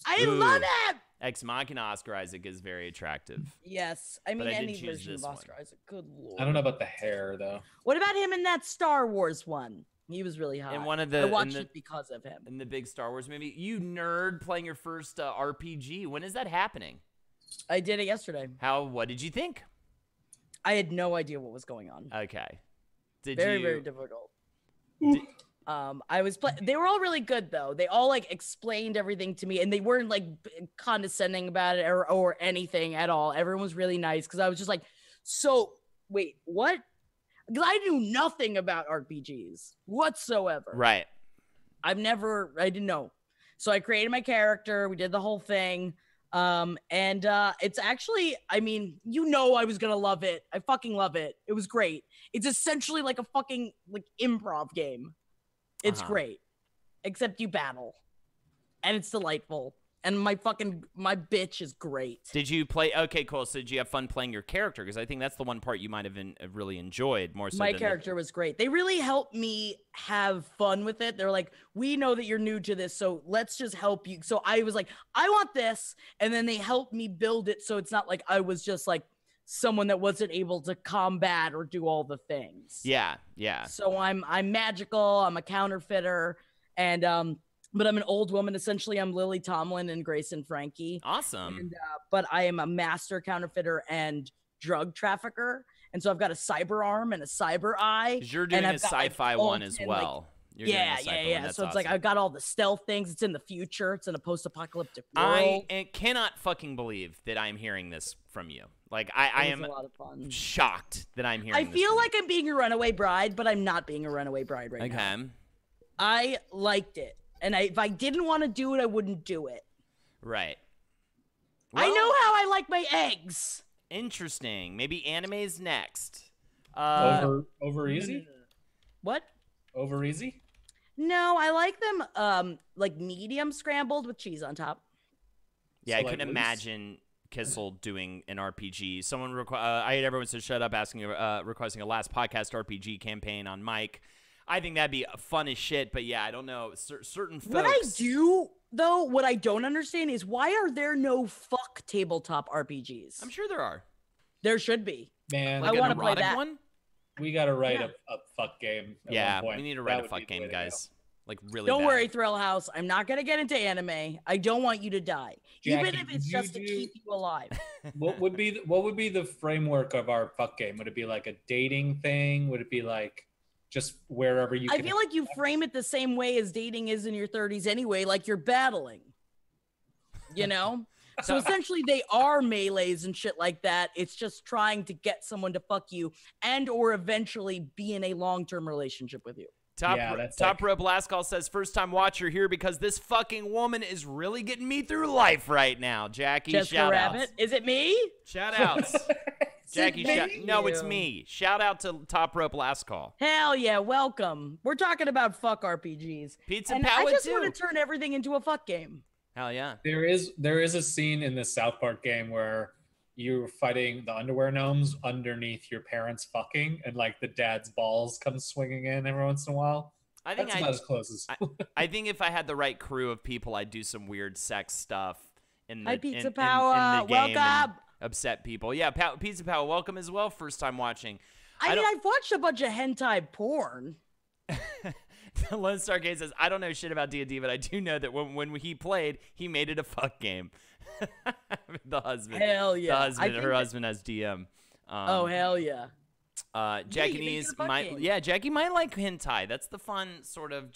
I love it. Ex Machina Oscar Isaac is very attractive. Yes, I mean I did any choose version of this Oscar one. Isaac. Good lord. I don't know about the hair though. What about him in that Star Wars one? He was really hot. In one of the, I watched it because of him. In the big Star Wars movie, you nerd playing your first RPG. When is that happening? I did it yesterday. What did you think? I had no idea what was going on. Okay. Very difficult. They were all really good though. They all like explained everything to me, and they weren't like condescending about it or anything at all. Everyone was really nice because I was just like, so wait, what? Because I knew nothing about RPGs whatsoever. Right. I didn't know. So I created my character. We did the whole thing. And it's actually, I mean, I was gonna love it. I fucking love it. It was great. It's essentially like a fucking like improv game. It's great. Except you battle. And it's delightful. And my bitch is great. Did you play? Okay, cool. So did you have fun playing your character? Because I think that's the one part you might have really enjoyed more so. My character was great. They really helped me have fun with it. They're like, we know that you're new to this, so let's just help you. So I was like, I want this. And then they helped me build it. So it's not like I was just like someone that wasn't able to combat or do all the things. Yeah, yeah. So I'm magical. I'm a counterfeiter. And, but I'm an old woman. Essentially, I'm Lily Tomlin and Grace and Frankie. Awesome. And, but I am a master counterfeiter and drug trafficker. And so I've got a cyber arm and a cyber eye. You're doing a sci-fi one as well. Yeah. So awesome. it's like I've got all the stealth things. It's in the future. It's in a post-apocalyptic world. I cannot fucking believe that I'm hearing this from you. Like I am a lot of fun. Shocked that I'm hearing. I feel like I'm being a runaway bride, but I'm not being a runaway bride right now. Okay. I liked it. And if I didn't want to do it, I wouldn't do it. Right. I know how I like my eggs. Interesting. Maybe anime's next. Over easy? What? Over easy? No, I like them like medium scrambled with cheese on top. Yeah, So I like couldn't loose? imagine Kissel doing an RPG. Someone I had everyone to shut up requesting a last podcast RPG campaign on Mike. I think that'd be fun as shit, but yeah, I don't know. Certain folks. What I do, though, what I don't understand is why are there no fuck tabletop RPGs? I'm sure there are. There should be. Man, I want to play that. One? we gotta write a fuck game. At Yeah, one point. we need to That write a would fuck be the way game, to go. guys. Like really. Don't bad. worry, Thrill House. I'm not gonna get into anime. I don't want you to die, Jackie, even if it's did just to you keep you alive. What would be the framework of our fuck game? Would it be like a dating thing? Would it be like just wherever you? I can feel like you frame it the same way as dating is in your 30s anyway, like you're battling. You know? So essentially they are melees and shit like that. It's just trying to get someone to fuck you and or eventually be in a long-term relationship with you. Top like- Rope Last Call says, first time watcher here because this fucking woman is really getting me through life right now. Jackie, Jessica shout Rabbit? outs. Is it me? Shout outs. Jackie, Thank no, it's you. me. Shout out to Top Rope Last Call. Hell yeah, welcome. We're talking about fuck RPGs. Pizza And Power I just too. want to turn everything into a fuck game. Hell yeah. There is a scene in the South Park game where you're fighting the underwear gnomes underneath your parents fucking, and like the dad's balls come swinging in every once in a while. I think That's about as close as. I think if I had the right crew of people, I'd do some weird sex stuff in the Hi, Pizza in Power. the game and Welcome. upset people. Yeah, Pizza Power, welcome as well. First time watching. I mean, I've watched a bunch of hentai porn. Lone Star Gate says, I don't know shit about D&D, but I do know that when he played, he made it a fuck game. The husband. Hell yeah. The husband, her husband has DM. Oh, hell yeah. Jackanese Jackie might like hentai. That's the fun sort of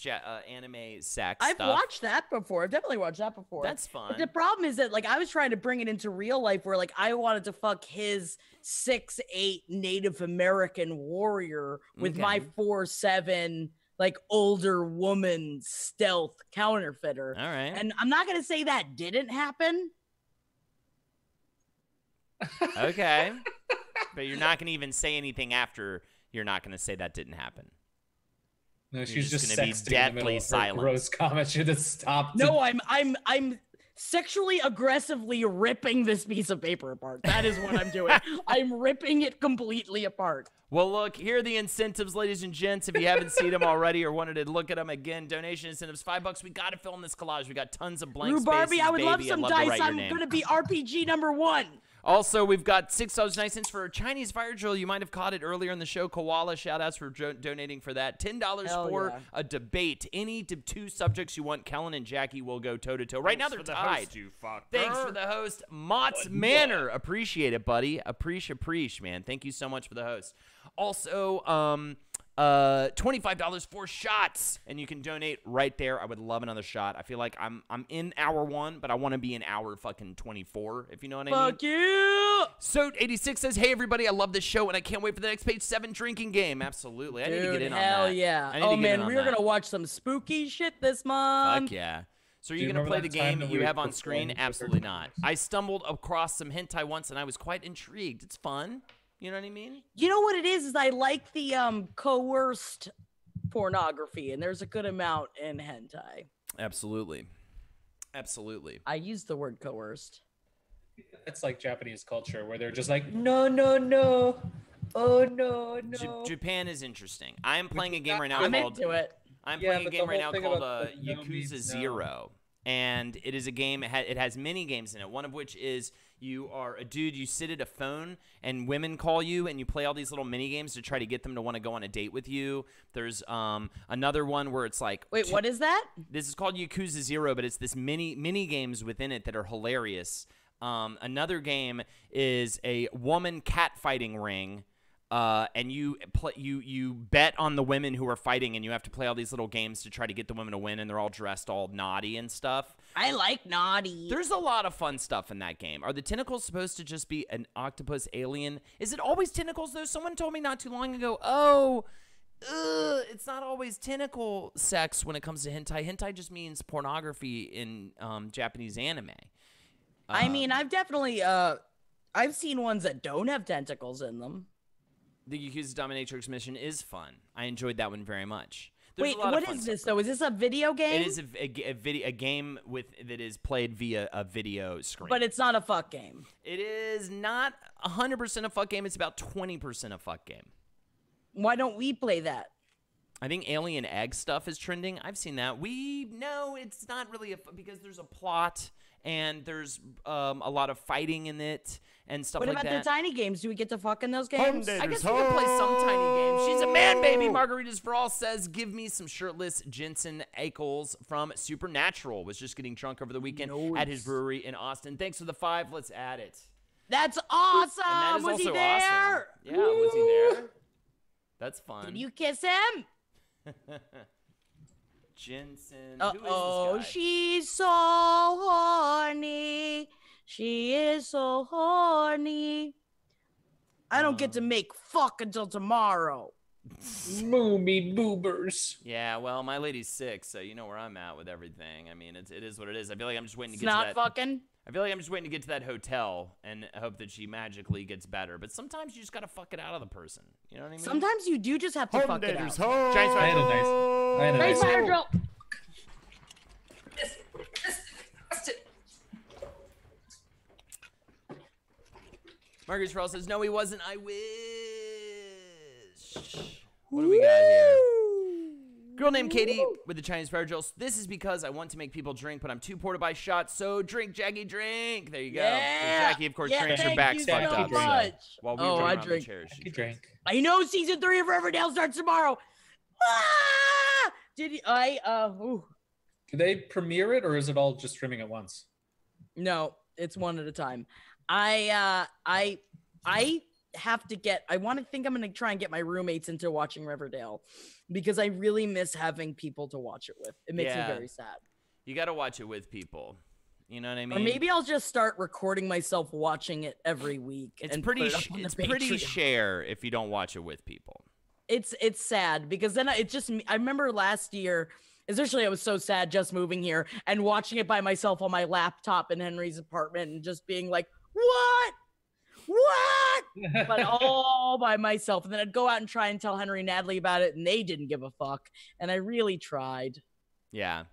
anime sex I've stuff. watched that before. I've definitely watched that before. That's fun. But the problem is that, like, I was trying to bring it into real life where, like, I wanted to fuck his 6'8" Native American warrior with Okay. my 4'7", like, older woman stealth counterfeiter. All right. And I'm not going to say that didn't happen. Okay. But you're not going to even say anything after you're not going to say that didn't happen. No, You're she's just just gonna be sexting in the middle deathly of her silent. gross comment. Should have stopped. No, I'm sexually aggressively ripping this piece of paper apart. That is what I'm doing. I'm ripping it completely apart. Well, look, here are the incentives, ladies and gents. If you haven't seen them already or wanted to look at them again, donation incentives, $5. We got to film this collage. We got tons of blank spaces, Barbie, I would love baby. some I'd love to dice. write your I'm name. going to be RPG number 1. Also, we've got $6.09 for a Chinese fire drill. You might have caught it earlier in the show. Koala, shout-outs for donating for that. $10 for a debate. Any two subjects you want, Kellen and Jackie will go toe-to-toe. Right now, they're tied. Thanks for the host, Mott's Manor. Appreciate it, buddy. Appreciate, man. Thank you so much for the host. Also, $25 for shots, and you can donate right there. I would love another shot. I feel like I'm in hour 1, but I want to be in hour fucking 24, if you know what I mean. Fuck you! Soat86 says, hey, everybody, I love this show, and I can't wait for the next page 7 drinking game. Absolutely. I need to get in on that. Hell yeah. Oh, man, we're going to watch some spooky shit this month. Fuck yeah. So are you going to play the game that you have on screen? Absolutely not. I stumbled across some hentai once, and I was quite intrigued. It's fun. You know what I mean? You know what it is I like the coerced pornography, and there's a good amount in hentai. Absolutely. I use the word coerced. It's like Japanese culture where they're just like, no, no, no. Oh, no, no. Japan is interesting. I am playing a game right now I'm called... into it. I'm playing a game right now called Yakuza 0. And it is a game, it has mini games in it, one of which is you are a dude, you sit at a phone, and women call you, and you play all these little mini games to try to get them to want to go on a date with you. There's another one where it's like... Wait, what is that? This is called Yakuza 0, but it's this mini games within it that are hilarious. Another game is a woman catfighting ring. And you bet on the women who are fighting, and you have to play all these little games to try to get the women to win, and they're all dressed all naughty and stuff. I like naughty. There's a lot of fun stuff in that game. Are the tentacles supposed to just be an octopus alien? Is it always tentacles, though? Someone told me not too long ago, it's not always tentacle sex when it comes to hentai. Hentai just means pornography in Japanese anime. I mean, I've definitely, I've seen ones that don't have tentacles in them. The Yakuza Dominatrix mission is fun. I enjoyed that one very much. There's Wait, what is this, though? Is this a video game? It is a game that is played via a video screen. But it's not a fuck game. It is not 100% a fuck game. It's about 20% a fuck game. Why don't we play that? I think alien egg stuff is trending. I've seen that. No, it's not really because there's a plot and there's a lot of fighting in it and stuff like that. What about the tiny games? Do we get to fuck in those games? I guess we can play some tiny games. She's a man, baby. Margaritas for All says, give me some shirtless Jensen Ackles from Supernatural. Was just getting drunk over the weekend at his brewery in Austin. Thanks for the 5. Let's add it. That's awesome. And that is was also he there? awesome. Yeah, was he there? That's fun. Did you kiss him? Jensen. Uh-oh, she's so horny. She is so horny. I don't get to make fuck until tomorrow. Moomy boobers. Yeah, well, my lady's sick, so you know where I'm at with everything. I mean, it is what it is. I feel like I'm just waiting to It's get to not that. fucking. I feel like I'm just waiting to get to that hotel and hope that she magically gets better. But sometimes you just gotta fuck it out of the person. You know what I mean? Sometimes you do just have to fuck it out. Giants I had a nice fire drill. Marcus Ross says, no, he wasn't. I wish. What do we got here? Girl named Katie with the Chinese fire drills. This is because I want to make people drink, but I'm too poor to buy shots. So drink, Jackie, drink. There you go. Yeah. Jackie, of course, Yeah, drinks. Her thank back's you fucked so up. much. While we Oh, were I around the drink. chairs, You drink. I know season 3 of Riverdale starts tomorrow. Ah! Did you, Do they premiere it, or is it all just streaming at once? No, it's one at a time. I have to get, I'm going to try and get my roommates into watching Riverdale because I really miss having people to watch it with. It makes me very sad. You got to watch it with people. You know what I mean? Or maybe I'll just start recording myself watching it every week. It's and pretty, put it up on the it's pretty Patreon. share if you don't watch it with people. It's sad because then I remember last year, especially I was so sad just moving here and watching it by myself on my laptop in Henry's apartment and just being like, what? But all by myself. And then I'd go out and try and tell Henry and Natalie about it, and they didn't give a fuck. And I really tried. Yeah.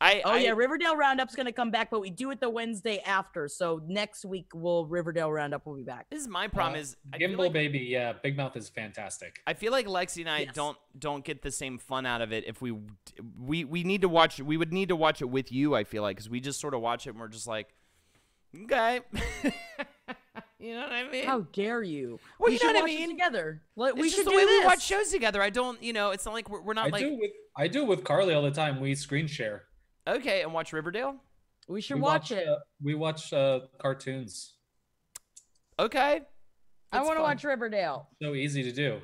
Yeah, Riverdale Roundup's gonna come back, but we do it the Wednesday after. So next week, Riverdale Roundup will be back. This is my problem. Is Gimbal Baby? Yeah, Big Mouth is fantastic. I feel like Lexi and I don't get the same fun out of it if we need to watch. We would need to watch it with you. I feel like because we just sort of watch it and we're just like, okay. You know what I mean? How dare you? Well, we you know should what I watch it mean? Together. We should do the way we watch shows together. I don't, it's not like we're not I do it with Carly all the time. We screen share. Okay, and watch Riverdale? We should watch it. We watch cartoons. Okay. I want to watch Riverdale. So easy to do.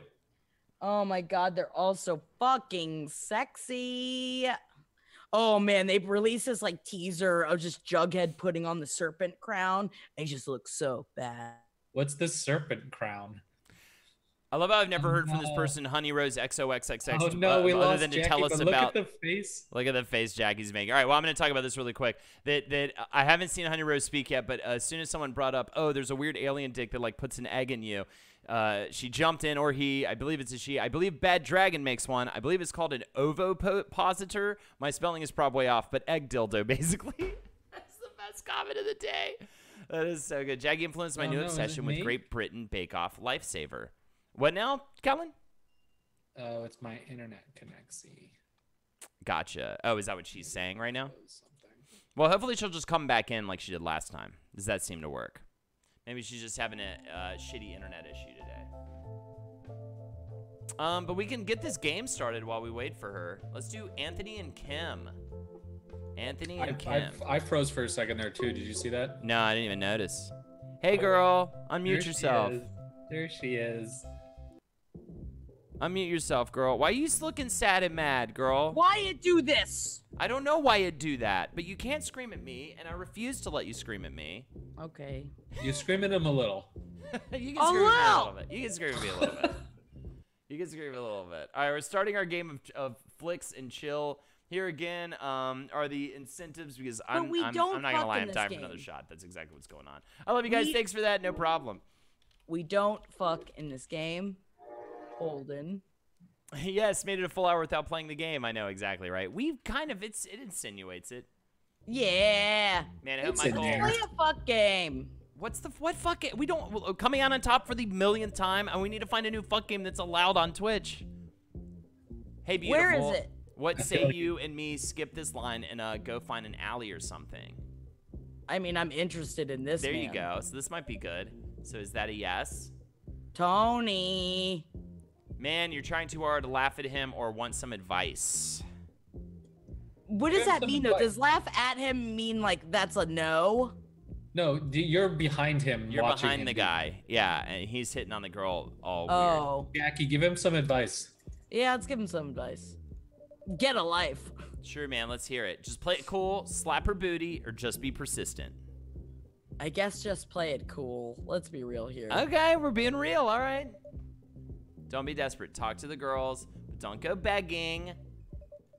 Oh my god, they're all so fucking sexy. Oh man, they've released this like teaser of just Jughead putting on the serpent crown. And he just looks so bad. What's the serpent crown? I love how I've never heard from this person, Honey Rose XOXXX. Oh no, we lost than to Jackie, tell us but about. Look at the face. Look at the face Jackie's making. All right, well, I'm going to talk about this really quick. That I haven't seen Honey Rose speak yet, but as soon as someone brought up, oh, there's a weird alien dick that like puts an egg in you, she jumped in, or he, I believe it's a she. I believe Bad Dragon makes one. I believe it's called an ovipositor. My spelling is probably off, but egg dildo, basically. That's the best comment of the day. That is so good. Jackie influenced my new obsession with Great Britain Bake Off Lifesaver. What now, Kellen? Oh, it's my internet connection. Gotcha. Oh, is that what she's saying right now? Well, hopefully she'll just come back in like she did last time. Does that seem to work? Maybe she's just having a shitty internet issue today. But we can get this game started while we wait for her. Let's do Anthony and Kim. Anthony and Kim. I froze for a second there too. Did you see that? No, I didn't even notice. Hey, girl. Unmute yourself. There she is. Unmute yourself, girl. Why are you looking sad and mad, girl? Why you do this? I don't know why you do that, but you can't scream at me, and I refuse to let you scream at me. Okay. You scream at him a little. You can scream at me a little bit. You can scream at me a little bit. You can scream a little bit. All right, we're starting our game of Flix and Chill. Here again are the incentives because I'm not gonna lie, I'm tired for another shot. That's exactly what's going on. I love you guys. Thanks for that. No problem. We don't fuck in this game. Holden. Yes, made it a full hour without playing the game. I know exactly, right? We kind of it insinuates it. Yeah. Man, I hope Play a fuck game. What fuck game? We don't coming out on top for the millionth time, and we need to find a new fuck game that's allowed on Twitch. Hey, beautiful. Where is it? What say you and me skip this line and go find an alley or something? I mean, I'm interested in this. There you go. So this might be good. So is that a yes? Tony. Man, you're trying too hard to laugh at him or want some advice. What does that mean, though? Does laugh at him mean, like, that's a no? No, you're behind him. You're behind the guy. Yeah, and he's hitting on the girl all weird. Jackie, give him some advice. Yeah, let's give him some advice. Get a life. Sure, man. Let's hear it. Just play it cool, slap her booty, or just be persistent. I guess just play it cool. Let's be real here. Okay, we're being real. All right. Don't be desperate. Talk to the girls, but don't go begging.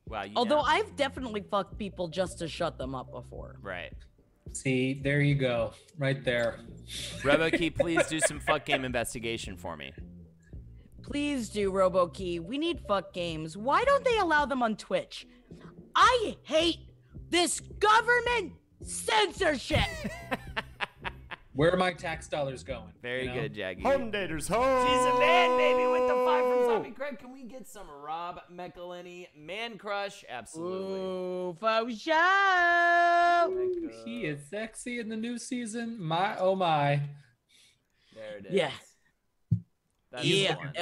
Wow. Although I've definitely fucked people just to shut them up before. Right. See, there you go. Right there. RoboKey, please do some fuck game investigation for me. Please do, RoboKey. We need fuck games. Why don't they allow them on Twitch? I hate this government censorship. Where are my tax dollars going? Very good, Jackie. Home daters, home. She's a man, baby, with the 5 from Zombie Craig. Can we get some Rob McElhenney man crush? Absolutely. Ooh, faux show. He is sexy in the new season. My, oh my. There it is. Yeah. That's the one.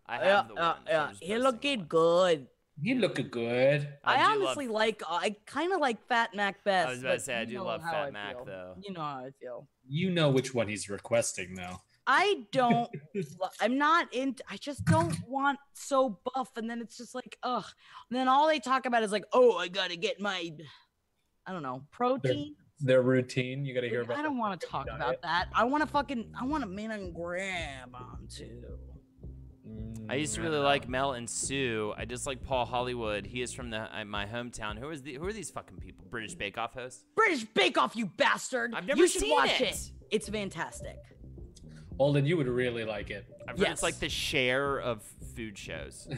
I have the one. So he looking good. He looking good. I honestly I kind of like Fat Mac best. I was about to say, I do love Fat Mac, though. You know how I feel. You know which one he's requesting, though. I don't, I just don't want so buff. And then it's just like, ugh. And then all they talk about is like, oh, I got to get my, I don't know, protein. Their routine. You got to hear about I don't want to talk about that. I want to man and grab on too. I used to really like Mel and Sue. I just like Paul Hollywood. He is from my hometown. Who are these fucking people? British Bake Off hosts? British Bake Off, you bastard! I've never you should seen watch it. It's fantastic. Holden, you would really like it. I've heard it's like the Share of food shows.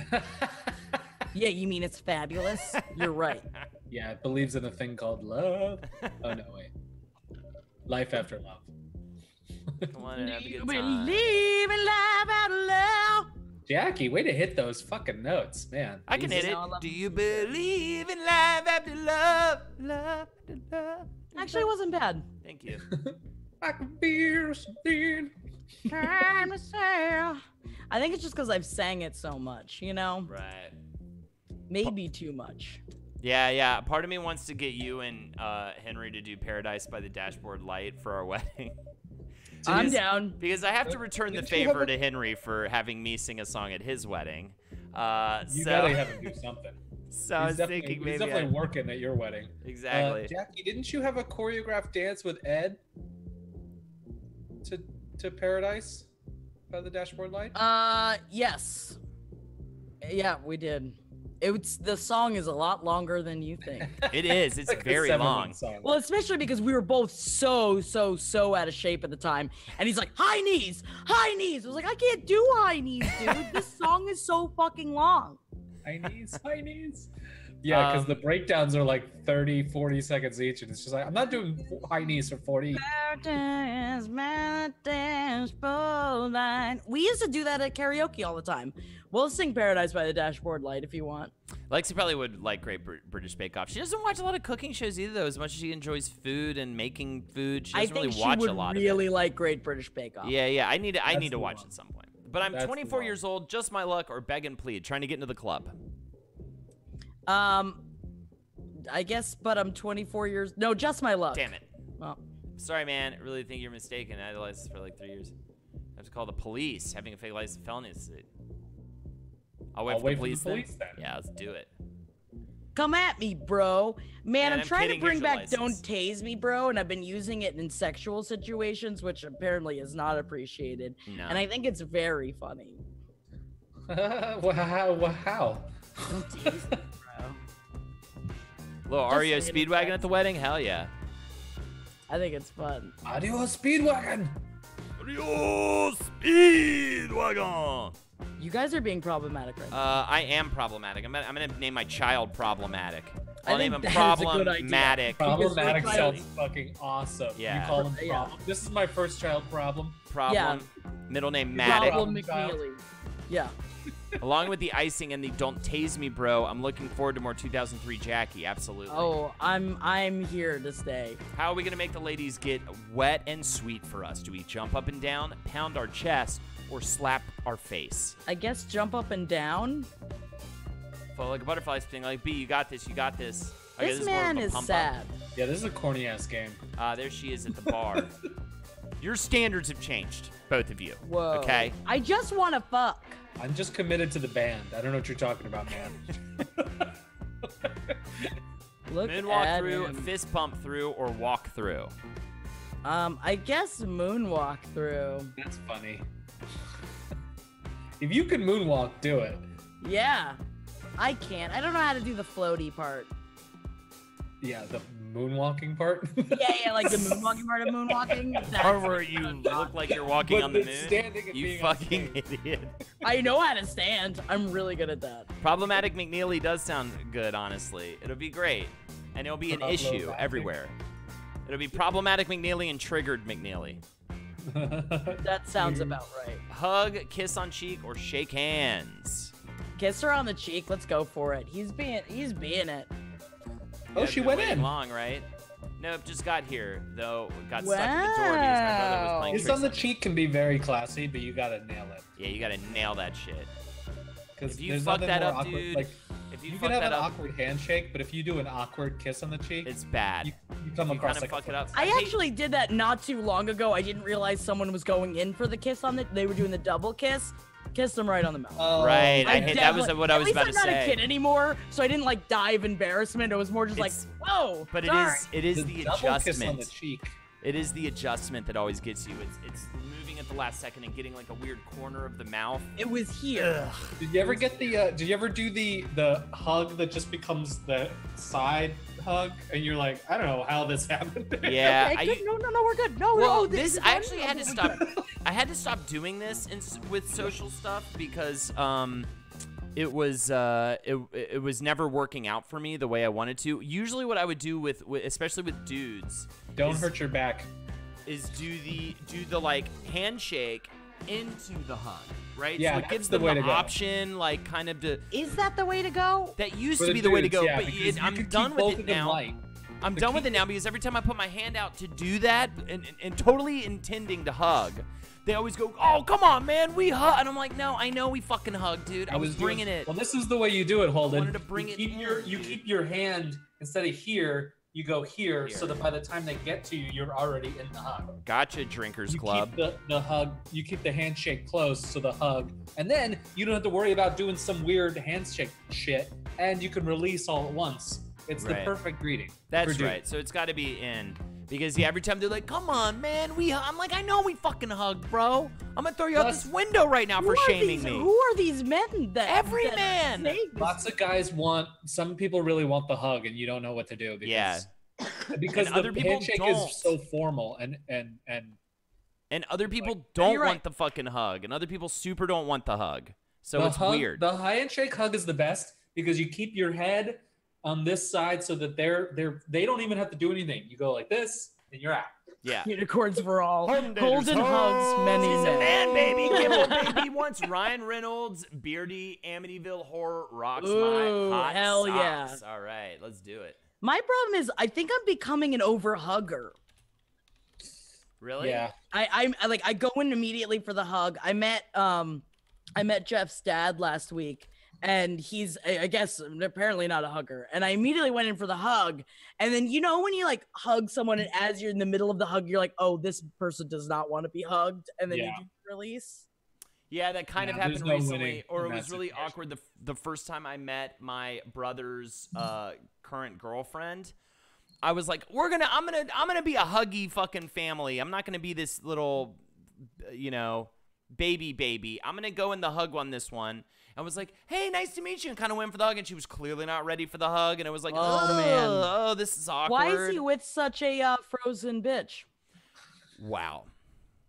Yeah, you mean it's fabulous? You're right. Yeah, it believes in a thing called love. Oh no, wait. Life after love. Come on and have a You good time. believe in life out of love. Jackie, way to hit those fucking notes, man. I can Jesus. hit it. No, I love Do it. you believe in life after love? Love after love. Actually, it wasn't bad. Thank you. I can feel something. Time to sail. I think it's just because I've sang it so much, you know? Right. Maybe too much. Yeah. Part of me wants to get you and Henry to do Paradise by the Dashboard Light for our wedding. I'm down. Because I have to return the Didn't you have favor a- to Henry for having me sing a song at his wedding. You So, gotta have him do something. so I was thinking He's maybe definitely working at your wedding. exactly. Jackie, didn't you have a choreographed dance with Ed to Paradise by the Dashboard Light? Yes. Yeah, we did. The song is a lot longer than you think. It is. It's Like a very 7-minute long. song. Well, especially because we were both so out of shape at the time. And he's like, high knees. I was like, I can't do high knees, dude. This song is so fucking long. High knees. Yeah, because the breakdowns are like 30, 40 seconds each, and it's just like, I'm not doing high knees for 40. We used to do that at karaoke all the time. We'll sing Paradise by the Dashboard Light if you want. Lexi probably would like Great British Bake Off. She doesn't watch a lot of cooking shows either, though. As much as she enjoys food and making food, she I doesn't think really she watch would a lot really of like Great British Bake Off. it. Yeah. I need That's to the watch one. at some point. But I'm That's the 24 one. years old, just my luck, or beg and plead, trying to get into the club. I guess, but I'm 24 years. No, just my luck. Damn it. Well, Sorry, man. I really think you're mistaken. I had a license for like 3 years. I have to call the police. Having a fake license felony is. I'll wait for the police then. then. Yeah, let's do it. come at me, bro. Man, I'm trying to kidding, bring here's your back Don't license. Tase Me, bro, and I've been using it in sexual situations, which apparently is not appreciated. No. And I think it's very funny. Wow. Don't tase me, bro. Little Just REO saying. Speedwagon at the wedding? Hell yeah. I think it's fun. Adios, Speedwagon. REO Speedwagon! You guys are being problematic right now. I am problematic. I'm gonna name my child Problematic. I I'll name think him that is a good idea. Problematic. Problematic Because sounds we're fucking awesome. Yeah. You call him Yeah. problem. This is my first child problem. Problem. Middle name Matic. Problem Child. McNeely. Yeah. Along with the icing and the Don't Tase Me, bro, I'm looking forward to more 2003 Jackie. Absolutely. Oh, I'm here to stay. How are we gonna make the ladies get wet and sweet for us? Do we jump up and down, pound our chest, or slap our face? I guess jump up and down. Well, like a butterfly thing, like B, you got this, you got this. Okay, This is more of man a is pump up. sad. Yeah, this is a corny ass game. There she is at the bar. Your standards have changed, both of you. Whoa. Okay. I just want to fuck. I'm just committed to the band. I don't know what you're talking about, man. Look Moonwalk at through, him. fist pump through, or walk through. I guess moonwalk through. That's funny. If you can moonwalk, do it. Yeah. I can't. I don't know how to do the floaty part. Yeah, the moonwalking part. Yeah, like the moonwalking part of moonwalking. Or where you look like you're walking But on the it's moon. standing and You being on fucking idiot. I know how to stand. I'm really good at that. Problematic McNeely does sound good, honestly. It'll be great. And it'll be an issue Problematic. everywhere. It'll be Problematic McNeely and Triggered McNeely. That sounds about right. Hug, kiss on cheek, or shake hands. Kiss her on the cheek. Let's go for it. He's being it. Oh, Yeah, she been went waiting in. long, right? Nope, just got here, though. Got stuck at the door because my brother was playing Kiss tricks on the on me. cheek can be very classy, but you gotta nail it. Yeah, you gotta nail that shit. Because If you fuck that up, dude, Like, If you you fuck can have that an up, awkward handshake, but if you do an awkward kiss on the cheek, it's bad. you come You across kind of like fuck a it up. I hate- actually did that not too long ago. I didn't realize someone was going in for the kiss on the. They were doing the double kiss. Kissed him right on the mouth. Oh, Right, I I hate that was definitely- what I was about to At least I'm not say. a kid anymore, so I didn't like die of embarrassment. It was more just It's- like, whoa. But sorry. it is the double kiss on the adjustment. cheek. It is the adjustment that always gets you. It's moving at the last second and getting like a weird corner of the mouth. It was here. Did you ever get the? Did you ever do the hug that just becomes the side hug, and you're like, I don't know how this happened. Yeah, Okay, good. No, we're good. No, Well, no. this is I fun. actually had to stop. I had to stop doing this with social stuff because it was never working out for me the way I wanted to. Usually, what I would do with especially with dudes, Don't hurt your back. is do the like handshake into the hug, right? Yeah, so it that's gives the them way the to go. option, like kind of to. Is that the way to go? That used For to be the way to dudes, go, yeah, but because you I'm can done keep with both it of them now. light. I'm The done with key- it now because every time I put my hand out to do that and totally intending to hug, they always go, "Oh, come on, man, we hug," and I'm like, "No, I know we fucking hug, dude. I was bringing it." Well, this is the way you do it, Holden. wanted to bring it in. You keep your hand instead of here. You go here, so that by the time they get to you, you're already in the hug. Gotcha, Drinkers You Club. keep the hug. You keep the handshake close to the hug, and then you don't have to worry about doing some weird handshake shit, and you can release all at once. It's the Right. perfect greeting. That's for dudes. right. So it's got to be in. Because every time they're like, "Come on, man, I'm like, "I know we fucking hug, bro. I'm gonna throw you out Plus- this window right now for shaming me." Who are these men that Every that man! say this? Lots of guys want. Some people really want the hug, and you don't know what to do. Because, Yeah. because And the other people handshake don't. is so formal, and And other people you're don't right. want the fucking hug, and other people super don't want the hug. So the it's hug, weird. The handshake hug is the best because you keep your head on this side so that they don't even have to do anything. You go like this, and you're out. Yeah. Unicorns for all. Holden Holden hugs many He's a men. man, baby. Gimble baby wants Ryan Reynolds, Beardy, Amityville Horror rocks Ooh, my hot hell yeah. socks. All right, let's do it. My problem is I think I'm becoming an overhugger. Really? Yeah. I go in immediately for the hug. I met Jeff's dad last week, and he's I guess apparently not a hugger. And I immediately went in for the hug. And then you know when you like hug someone and as you're in the middle of the hug, you're like, oh, this person does not want to be hugged, and then you do the release. Yeah, that kind of Yeah, there's happened no recently, winning or in it was that really situation. awkward the first time I met my brother's current girlfriend. I was like, I'm gonna be a huggy fucking family. I'm not gonna be this little, baby. I'm gonna go in the hug on this one. I was like, hey, nice to meet you, and kind of went for the hug, and she was clearly not ready for the hug, and it was like, Oh, man. oh, this is awkward. Why is he with such a frozen bitch? Wow.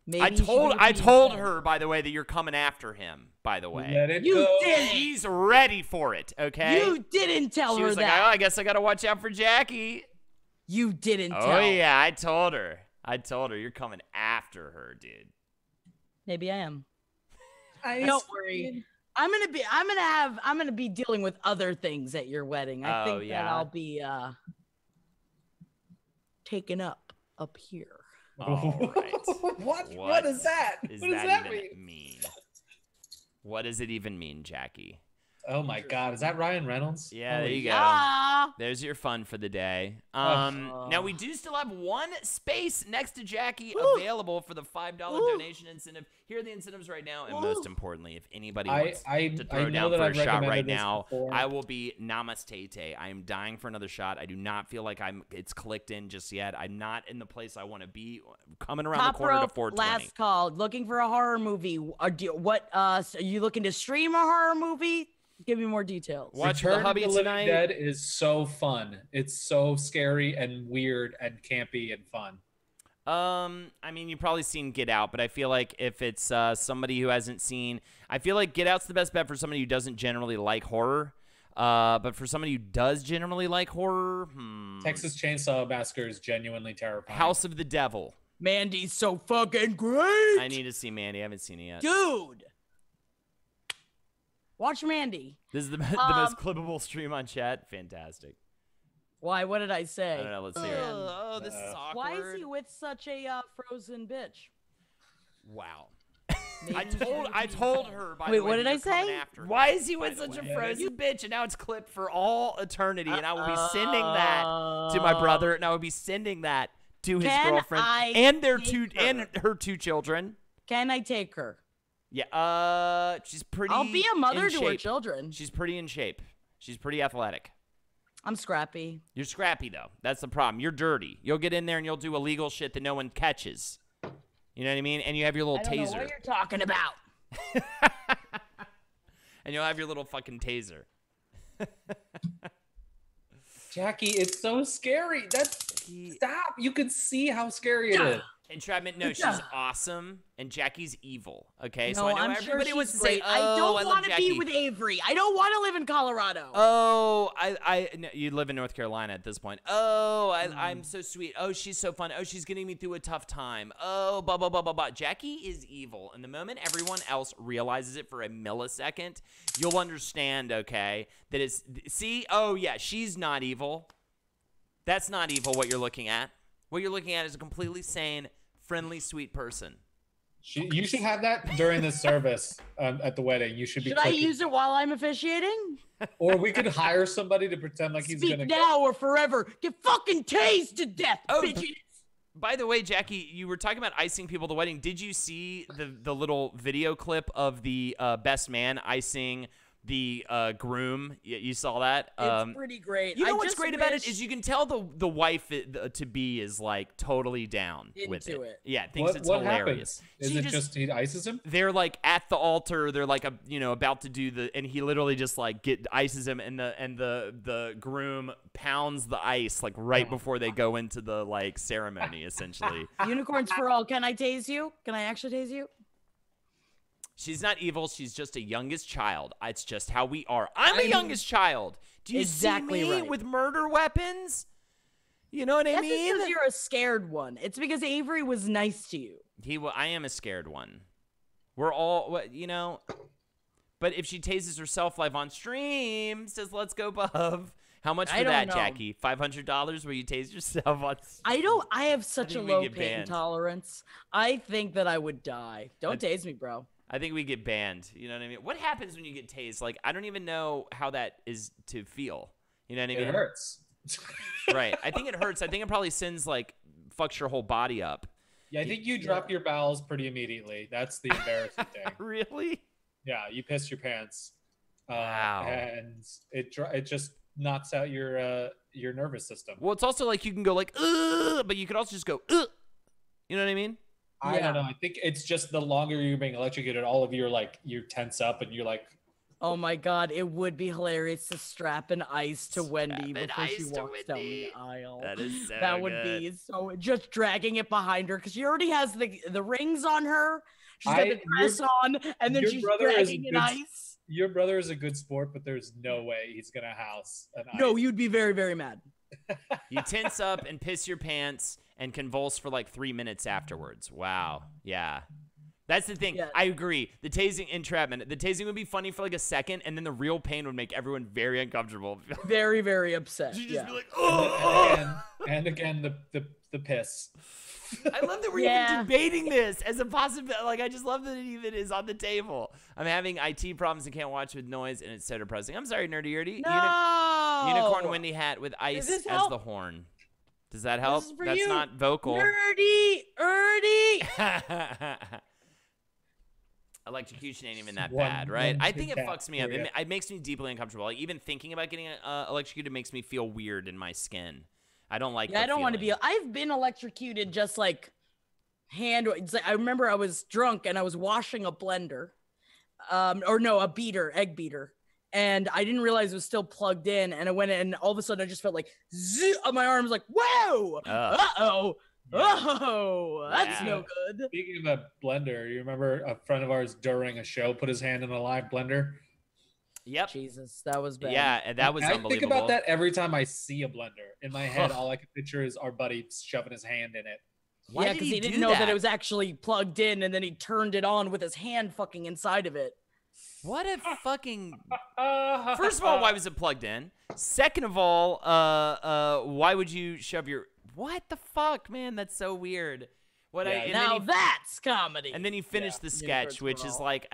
Maybe I he should told be- her, by the way, that you're coming after him, by the way. Let it You go. did. He's ready for it, okay? You didn't tell She her was like, that. oh, I guess I gotta watch out for Jackie. You didn't Oh, tell. yeah, I told her. You're coming after her, dude. Maybe I am. I Don't worry. I'm gonna be dealing with other things at your wedding. I Oh, think that yeah? I'll be taken up here. All right. What is that? Is What does that that even mean? What does it even mean, Jackie? Oh my God, is that Ryan Reynolds? Yeah, there Holy you go. Ah, There's your fun for the day. Oh. Now we do still have one space next to Jackie Woo. available for the $5 Woo. donation incentive. Here are the incentives right now, and Woo. most importantly, if anybody I- wants I- to I throw know down that for a I've shot recommended right this now, before. I will be namaste. I am dying for another shot. I do not feel like it's clicked in just yet. I'm not in the place I want to be. Coming around top the corner to rope, 420. last call. Looking for a horror movie. Are you looking to stream a horror movie? Give me more details. Watch Return the hubby of the Living tonight. Dead is so fun. It's so scary and weird and campy and fun. I mean, you've probably seen Get Out, but I feel like if it's somebody who hasn't seen, I feel like Get Out's the best bet for somebody who doesn't generally like horror. But for somebody who does generally like horror, Texas Chainsaw Massacre is genuinely terrifying. House of the Devil. Mandy's so fucking great. I need to see Mandy. I haven't seen it yet. Dude. Watch Mandy. This is the most clippable stream on chat. Fantastic. Why? What did I say? I don't know. Let's hear it. Oh, this is awkward. Why is he with such a frozen bitch? Wow. Maybe I told her. By Wait, the way, what did that I you're coming say? after her, Why is he by with the such a way. frozen bitch? And now it's clipped for all eternity, and I will be sending that to my brother, and I will be sending that to his Can girlfriend I and their take her? and her two children. Can I take her? Yeah, she's pretty. I'll be a mother in to her shape. children. She's pretty in shape. She's pretty athletic. I'm scrappy. You're scrappy though. That's the problem. You're dirty. You'll get in there and you'll do illegal shit that no one catches. You know what I mean? And you have your little I don't know taser. what you're talking about. And you'll have your little fucking taser. Jackie, it's so scary. Stop. You can see how scary it is. Entrapment, no, she's awesome, and Jackie's evil. Okay, so No, I know I'm everybody sure wants she's to say, great. "Oh, I don't love want to Jackie." be with Avery. I don't want to live in Colorado. Oh, no, you live in North Carolina at this point. Oh, I'm so sweet. Oh, she's so fun. Oh, she's getting me through a tough time. Oh, blah, blah, blah, blah, blah. Jackie is evil. And the moment everyone else realizes it for a millisecond, you'll understand, okay, that it's, see? Oh, yeah, she's not evil. That's not evil, what you're looking at. What you're looking at is a completely sane, friendly, sweet person. You should have that during the service at the wedding. You should be. Should I use it while I'm officiating? Or we could hire somebody to pretend like he's Speak gonna. now or forever. Get fucking tased to death, bitches. By the way, Jackie, you were talking about icing people at the wedding. Did you see the little video clip of the best man icing the groom? You saw that? It's pretty great. You know I what's just great about it wish- is you can tell the wife to be is like totally down with Into it. it. Yeah, thinks it's hilarious. Is it just he ices him? They're like at the altar. They're like about to do the, and he literally just like ices him, and the groom pounds the ice like right before they go into the like ceremony, essentially. Unicorns for all. Can I tase you? Can I actually tase you? She's not evil. She's just a youngest child. It's just how we are. I'm a youngest child. Do you Exactly see me right. with murder weapons? You know what I That's mean? because you're a scared one. It's because Avery was nice to you. I am a scared one. We're all, But if she tases herself live on stream, says let's go, Bub. How much for I don't that, know. Jackie? $500 where you tase yourself on I have such a think we low get pain banned. tolerance. I think that I would die. Don't tase me, bro. I think we get banned. You know what I mean? What happens when you get tased? Like, I don't even know how that is to feel. You know what I mean? It hurts. Right. I think it hurts. I think it probably sends, like, fucks your whole body up. Yeah, I think you drop your bowels pretty immediately. That's the embarrassing thing. Really? Yeah, you piss your pants. Wow. And it just knocks out your nervous system. Well, it's also like you can go like, ugh, but you could also just go, ugh. You know what I mean? I don't know. I think it's just the longer you're being electrocuted, all of your you tense up and you're like, Oh my god, it would be hilarious to strap an ice to Wendy before she ice to walks down Wendy. the aisle. That is so That would good. be so just dragging it behind her because she already has the rings on her. She's got the dress on, and then your she's brother is dragging an good- ice. your brother is a good sport, but there's no way he's gonna house an ice. No, you'd be very, very mad. You tense up and piss your pants and convulse for like 3 minutes afterwards. Wow. Yeah. That's the thing. Yeah. I agree. The tasing entrapment. The tasing would be funny for like a second, and then the real pain would make everyone very uncomfortable. Very, very upset. She'd Yeah. just be like, oh. and again the piss. I love that we're even debating this as a possibility. Like, I just love that it even is on the table. I'm having IT problems and can't watch with noise, and it's so depressing. I'm sorry, Nerdy Yerdy. No! Unicorn Wendy hat with ice this as help? the horn. Does that help? This is for That's you. not vocal. Nerdy! Electrocution ain't even that One- bad, right? one I think it tic-tac fucks me up. for ya. It makes me deeply uncomfortable. Like, even thinking about getting electrocuted makes me feel weird in my skin. I don't like. Yeah, the I don't want to be. feeling. I've been electrocuted just like it's like, I remember I was drunk and I was washing a blender, or no, a beater, egg beater, and I didn't realize it was still plugged in. And I went in, and all of a sudden I just felt like on my arm. I was like, whoa, uh-oh, oh, that's Yeah. no good. Speaking of a blender, you remember a friend of ours during a show put his hand in a live blender? Yep. Jesus, that was bad. Yeah, and that was I unbelievable. think about that every time I see a blender. In my head, all I can picture is our buddy shoving his hand in it. Why yeah, did because he do didn't know that it was actually plugged in, and then he turned it on with his hand fucking inside of it. What a fucking. First of all, why was it plugged in? Second of all, why would you shove your? What the fuck, man? That's so weird. And Now then he, that's comedy. and then he finished the sketch, Unicorns which for is all. like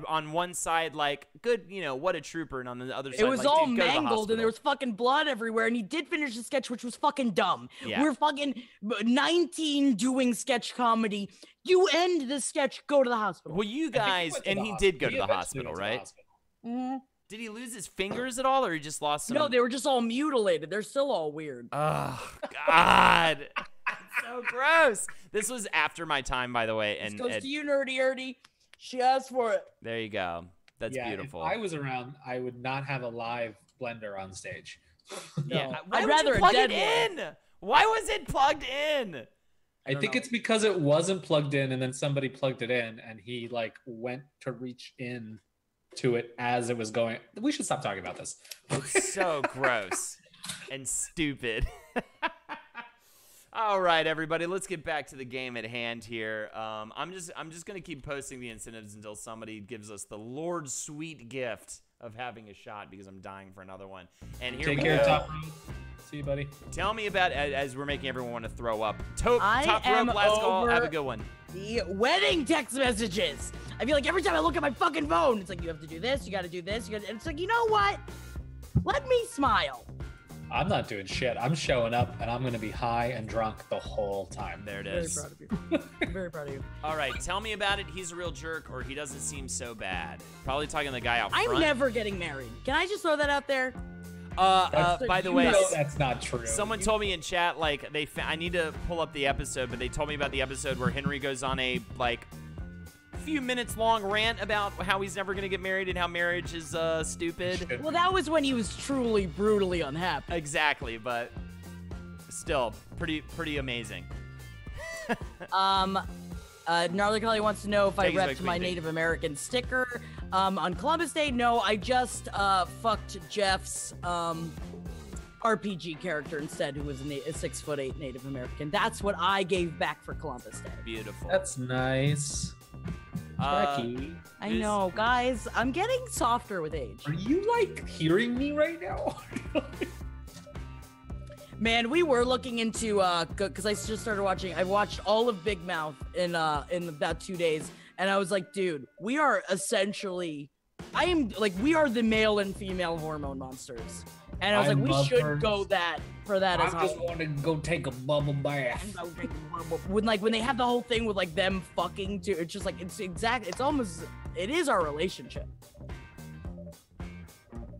on one side, like good, what a trooper, and on the other side, It was like, all dude, go to the mangled and there hospital. was fucking blood everywhere, and he did finish the sketch, which was fucking dumb. Yeah. We're fucking 19 doing sketch comedy. You end the sketch, go to the hospital. Well, you I think guys, went to and the he hospital. did go to the eventually hospital, went to the right? hospital. Mhm. Did he lose his fingers at all, or he just lost some? No, they were just all mutilated. They're still all weird. Oh God, it's so gross. This was after my time, by the way, This and goes to you, Nerdy Erdy. She asked for it. there you go. That's Yeah, beautiful. If I was around, I would not have a live blender on stage. Yeah, No. why I'd would rather you a plug dead it in? Why was it plugged in? I think it's because it wasn't plugged in, and then somebody plugged it in, and he like went to reach in to it as it was going. We should stop talking about this. It's so gross and stupid. All right, everybody, let's get back to the game at hand here. I'm just gonna keep posting the incentives until somebody gives us the Lord's sweet gift of having a shot, because I'm dying for another one. And here Take we care, go. Top Rope. See you, buddy. Tell me about, as we're making everyone want to throw up. Top am rope, last call. over Have a good one. The wedding text messages. I feel like every time I look at my fucking phone, it's like, you have to do this, you got to do this, and it's like, you know what? Let me smile. I'm not doing shit. I'm showing up, and I'm gonna be high and drunk the whole time. There it Very is. proud of you. I'm very proud of you. All right, tell me about it. He's a real jerk, or he doesn't seem so bad. Probably talking to the guy out front. I'm never getting married. Can I just throw that out there? By the way, No, that's not true. someone told me in chat, like, I need to pull up the episode, but they told me about the episode where Henry goes on a, like, few minutes long rant about how he's never going to get married and how marriage is stupid. Well, that was when he was truly, brutally unhappy. Exactly, but still, pretty amazing. Gnarly Collie wants to know if I Thank you, repped Spike my Queen. Native American sticker. On Columbus Day, no, I just fucked Jeff's RPG character instead, who was a 6'8" Native American. That's what I gave back for Columbus Day. Beautiful. That's nice. Jackie, I know, guys. I'm getting softer with age. are you like hearing me right now? Man, we were looking into because I just started watching. I watched all of Big Mouth in about 2 days, and I was like, dude, we are essentially, we are the male and female hormone monsters, and I was I like, we love should her. go for that I as just Halloween. want to go take a bubble bath. When they have the whole thing with like them fucking too, it's just like it is our relationship.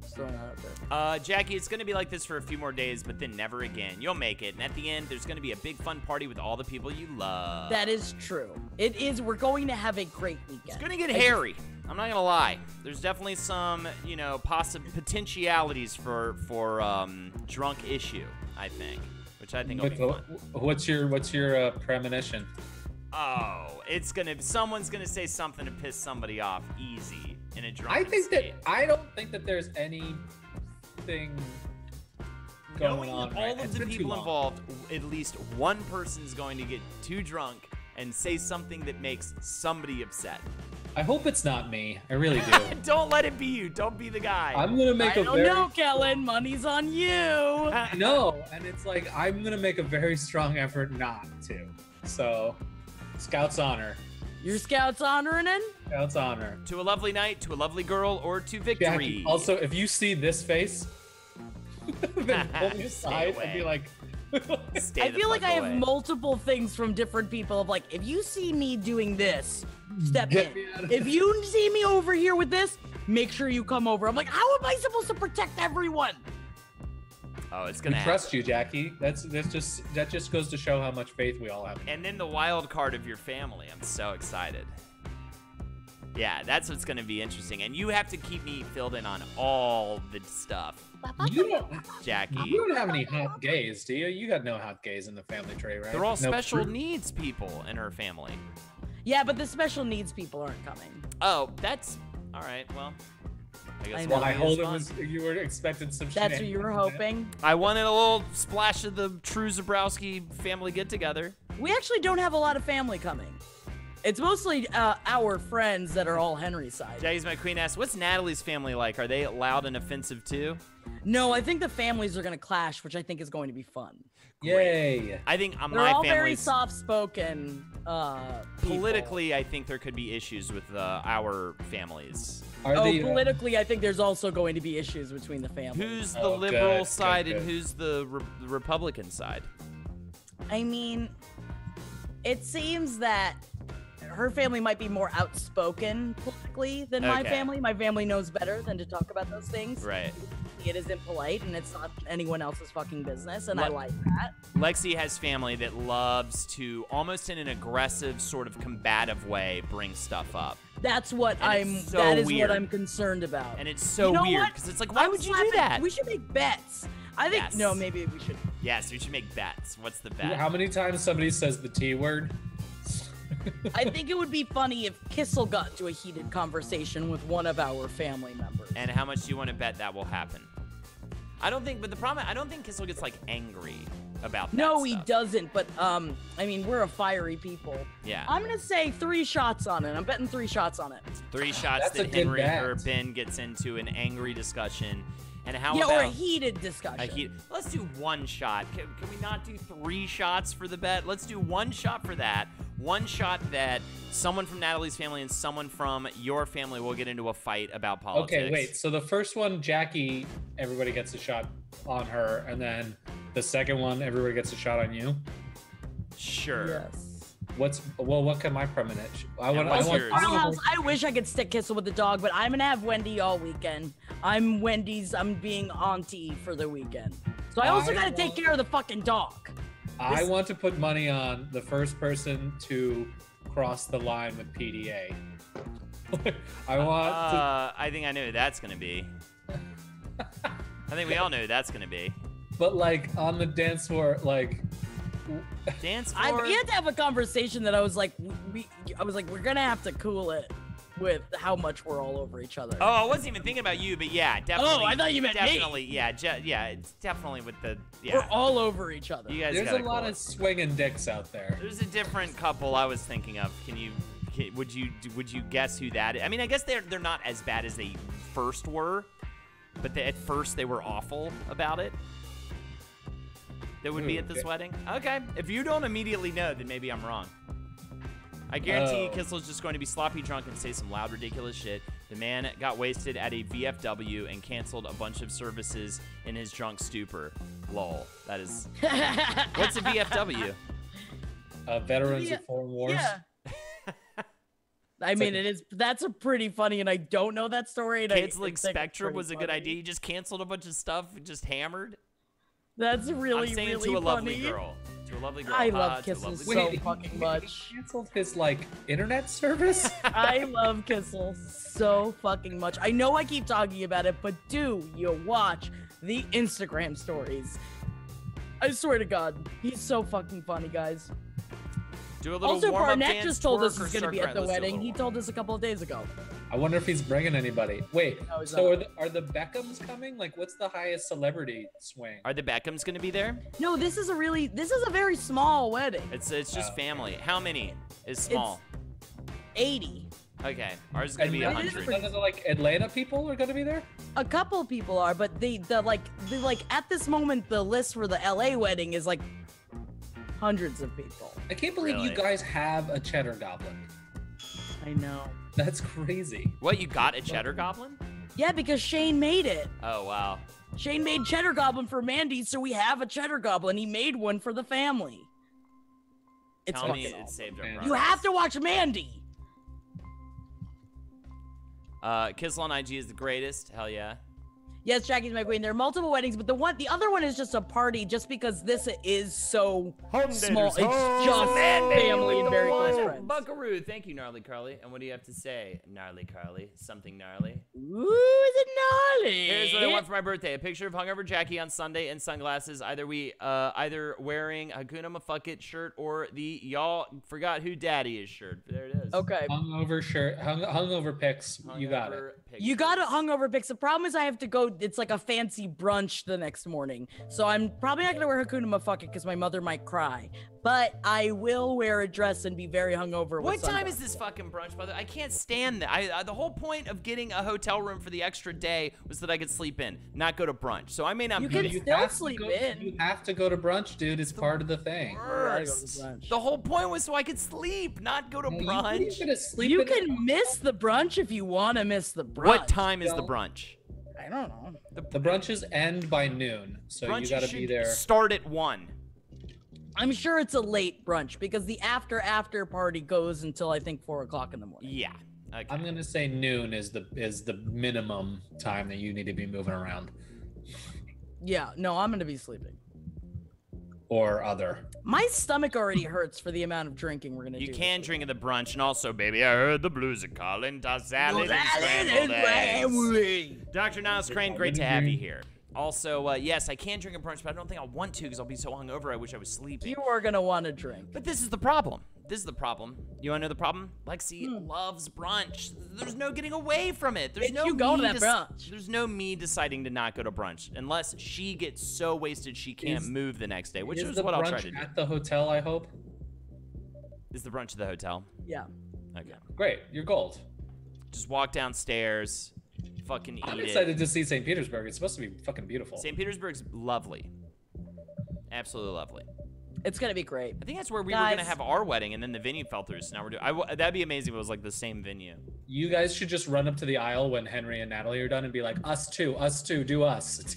Just throwing that out there. Jackie, it's going to be like this for a few more days, but then never again. You'll make it. And at the end, there's going to be a big fun party with all the people you love. That is true. It is. We're going to have a great weekend. It's going to get hairy. I'm not going to lie. There's definitely some, potentialities for drunk issue, I think, which I think will be fun. What's your premonition? Oh, someone's going to say something to piss somebody off easy in a drunken state. I don't think that there's anything going Knowing on. all of the people involved, at least one person's going to get too drunk and say something that makes somebody upset. I hope it's not me. I really do. Don't let it be you. Don't be the guy. I'm gonna make I don't know, Kellen. Money's on you. No, and it's like I'm gonna make a very strong effort not to. So, Scout's honor. Your Scout's honoring it? Scout's honor. To a lovely night, to a lovely girl, or to victory. Jackie, also, if you see this face, then pull me Stay aside and be away. like, Stay I the feel like fuck I away. have multiple things from different people of like, if you see me doing this, step Get me out in. of If you see me over here with this, make sure you come over. I'm like, how am I supposed to protect everyone? Oh, it's we gonna happen. trust you, Jackie. That just goes to show how much faith we all have. And then the wild card of your family. I'm so excited. Yeah, that's what's gonna be interesting. And you have to keep me filled in on all the stuff, You Jackie. don't have any hot gays, do you? You got no hot gays in the family tree, right? They're all No special fruit. needs people in her family. Yeah, but the special needs people aren't coming. Oh, that's all right. Well, I guess I we'll know. Well, I be hold as it fun. was you were expecting some. That's what you were shenanigans. hoping. I wanted a little splash of the True Zabrowski family get together. We actually don't have a lot of family coming. It's mostly our friends that are all Henry's side. Jaggie's my queen asks, what's Natalie's family like? Are they loud and offensive too? No, I think the families are going to clash, which I think is going to be fun. Yay! I think They're my all very family's soft-spoken people. politically. I think there could be issues with our families. Are Oh, the politically, I think there's also going to be issues between the families. Who's the Oh, liberal good, side good, and good. who's the Republican side? I mean, it seems that her family might be more outspoken politically than my Okay. family. My family knows better than to talk about those things. Right. It isn't polite, and it's not anyone else's fucking business, and I Le- like that. Lexi has family that loves to, almost in an aggressive, sort of combative way, bring stuff up. That's what And it's so that is weird. what I'm concerned about. And it's so You know weird what? because it's like, why I'm would you do slapping- that? We should make bets. I think Yes. no, maybe we should. Yes, we should make bets. What's the bet? How many times somebody says the T word? I think it would be funny if Kissel got into a heated conversation with one of our family members. And how much do you want to bet that will happen? I don't think, but the problem, I don't think Kissel gets like angry about that No, he stuff. doesn't, but I mean, we're a fiery people. Yeah. I'm gonna say 3 shots on it. I'm betting 3 shots on it. 3 shots That's a that good Henry bet. or Ben gets into an angry discussion. And how Yeah, about or a heated discussion. Let's do 1 shot. Can we not do 3 shots for the bet? Let's do 1 shot for that. 1 shot that someone from Natalie's family and someone from your family will get into a fight about politics. Okay, wait. So the first one, Jackie, everybody gets a shot on her, and then the second one, everybody gets a shot on you. Sure. Yes. What can my permanent? I want. what's I want. yours? Our house, I wish I could stick Kissel with the dog, but I'm gonna have Wendy all weekend. I'm being auntie for the weekend. So I also gotta take care of the fucking dog. I want to put money on the first person to cross the line with PDA. I want. I think I know who that's gonna be. I think we all know who that's gonna be. But like on the dance floor, like. Dance We floor. had to have a conversation that I was like, we're gonna have to cool it with how much we're all over each other. Oh, I wasn't even thinking about you, but yeah, definitely. Oh, I thought you meant me. definitely, yeah, yeah, it's definitely with the We're yeah. all over each other. You guys There's gotta a lot cool of it. swinging dicks out there. There's a different couple I was thinking of. Would you guess who that is? I mean, I guess they're not as bad as they first were, but at first they were awful about it. That would be at this wedding? Okay. If you don't immediately know, then maybe I'm wrong. I guarantee Kissel's just going to be sloppy drunk and say some loud, ridiculous shit. The man got wasted at a VFW and canceled a bunch of services in his drunk stupor. Lol. That is... What's a VFW? Veterans Yeah, of Foreign Wars. Yeah. I mean, that's a pretty funny, and I don't know that story. And Canceling I think it's Spectrum was a pretty good funny. idea. You just canceled a bunch of stuff, just hammered. That's really, I'm saying really to a funny. lovely girl. To a lovely girl. I love to a Kissel lovely so girl. fucking much. He canceled his like internet service. I love Kissel so fucking much. I know I keep talking about it, but do you watch the Instagram stories? I swear to God, he's so fucking funny, guys. Do a little Also, warm-up Barnett dance, just told us twerk, or he's going to start be at crying? the Let's do a wedding. little He told us a couple of days ago. I wonder if he's bringing anybody. Wait, No, he's so not. are the Beckhams coming? Like, what's the highest celebrity swing? Are the Beckhams going to be there? No, this is a very small wedding. It's just family. How many is small? 80. Okay, ours is going to be And 100. none of the like Atlanta people are gonna be there. A couple people are, but the at this moment the list for the LA wedding is like hundreds of people. I can't believe Really? you guys have a cheddar goblin. I know. That's crazy. What, you got a cheddar goblin? Yeah, because Shane made it. Oh, wow. Shane made cheddar goblin for Mandy, so we have a cheddar goblin. He made one for the family. It's Tell me fucking it awesome. saved our Man. progress. You have to watch Mandy. Kissel on IG is the greatest. Hell yeah. Yes, Jackie's my queen. There are multiple weddings, but the other one is just a party, just because this is so small. It's just family and very close friends. Buckaroo. Thank you, Gnarly Carly. And what do you have to say, Gnarly Carly? Something gnarly? Ooh, is it gnarly? Here's what I want for my birthday: a picture of hungover Jackie on Sunday and sunglasses. Either wearing Hakuna Mafuckit shirt or the y'all forgot who daddy is shirt. There it is. Okay. Hungover shirt, hungover pics. You got it. Hungover You got a pictures. hungover pics. The problem is I have to go. It's like a fancy brunch the next morning, so I'm probably not gonna wear Hakuna Mafuckit because my mother might cry. But I will wear a dress and be very hungover. What with time is sunglasses. this fucking brunch, brother? I can't stand that. The whole point of getting a hotel room for the extra day was that I could sleep in, not go to brunch. So I may not You be can there. still have to sleep go- in. You have to go to brunch, dude. It's part of the thing. gotta go to Worst. brunch. The whole point was so I could sleep, not go to You brunch. gonna sleep You in can miss the brunch if you want to miss the brunch. What time is the Don't. brunch? I don't know. The brunches end by noon, so Brunch you gotta should be there. Start at 1. I'm sure it's a late brunch because the after party goes until I think 4 o'clock in the morning. Yeah. Okay. I'm gonna say noon is the minimum time that you need to be moving around, Yeah, no, I'm gonna be sleeping. or other. My stomach already hurts for the amount of drinking we're gonna do. You can drink at the brunch, and also, baby, I heard the blues are calling. Toss salad and scrambled eggs. Dr. Niles Crane, great to have you here. Also, yes, I can drink a brunch, but I don't think I want to because I'll be so hungover. I wish I was sleeping. You are gonna want to drink. But this is the problem. This is the problem. You want to know the problem? Lexi loves brunch. There's no getting away from it. There's no you go to that brunch. There's no me deciding to not go to brunch unless she gets so wasted she can't move the next day, which is what I'll try to do. At the hotel, I hope. Is the brunch at the hotel? Yeah. Okay. Great, you're gold. Just walk downstairs, fucking eat I'm it. excited to see St. Petersburg. It's supposed to be fucking beautiful. St. Petersburg's lovely. Absolutely lovely. It's gonna be great. I think that's where we were gonna have our wedding, and then the venue fell through. So now we're doing. That'd be amazing if it was like the same venue. You guys should just run up to the aisle when Henry and Natalie are done and be like, us too, do us.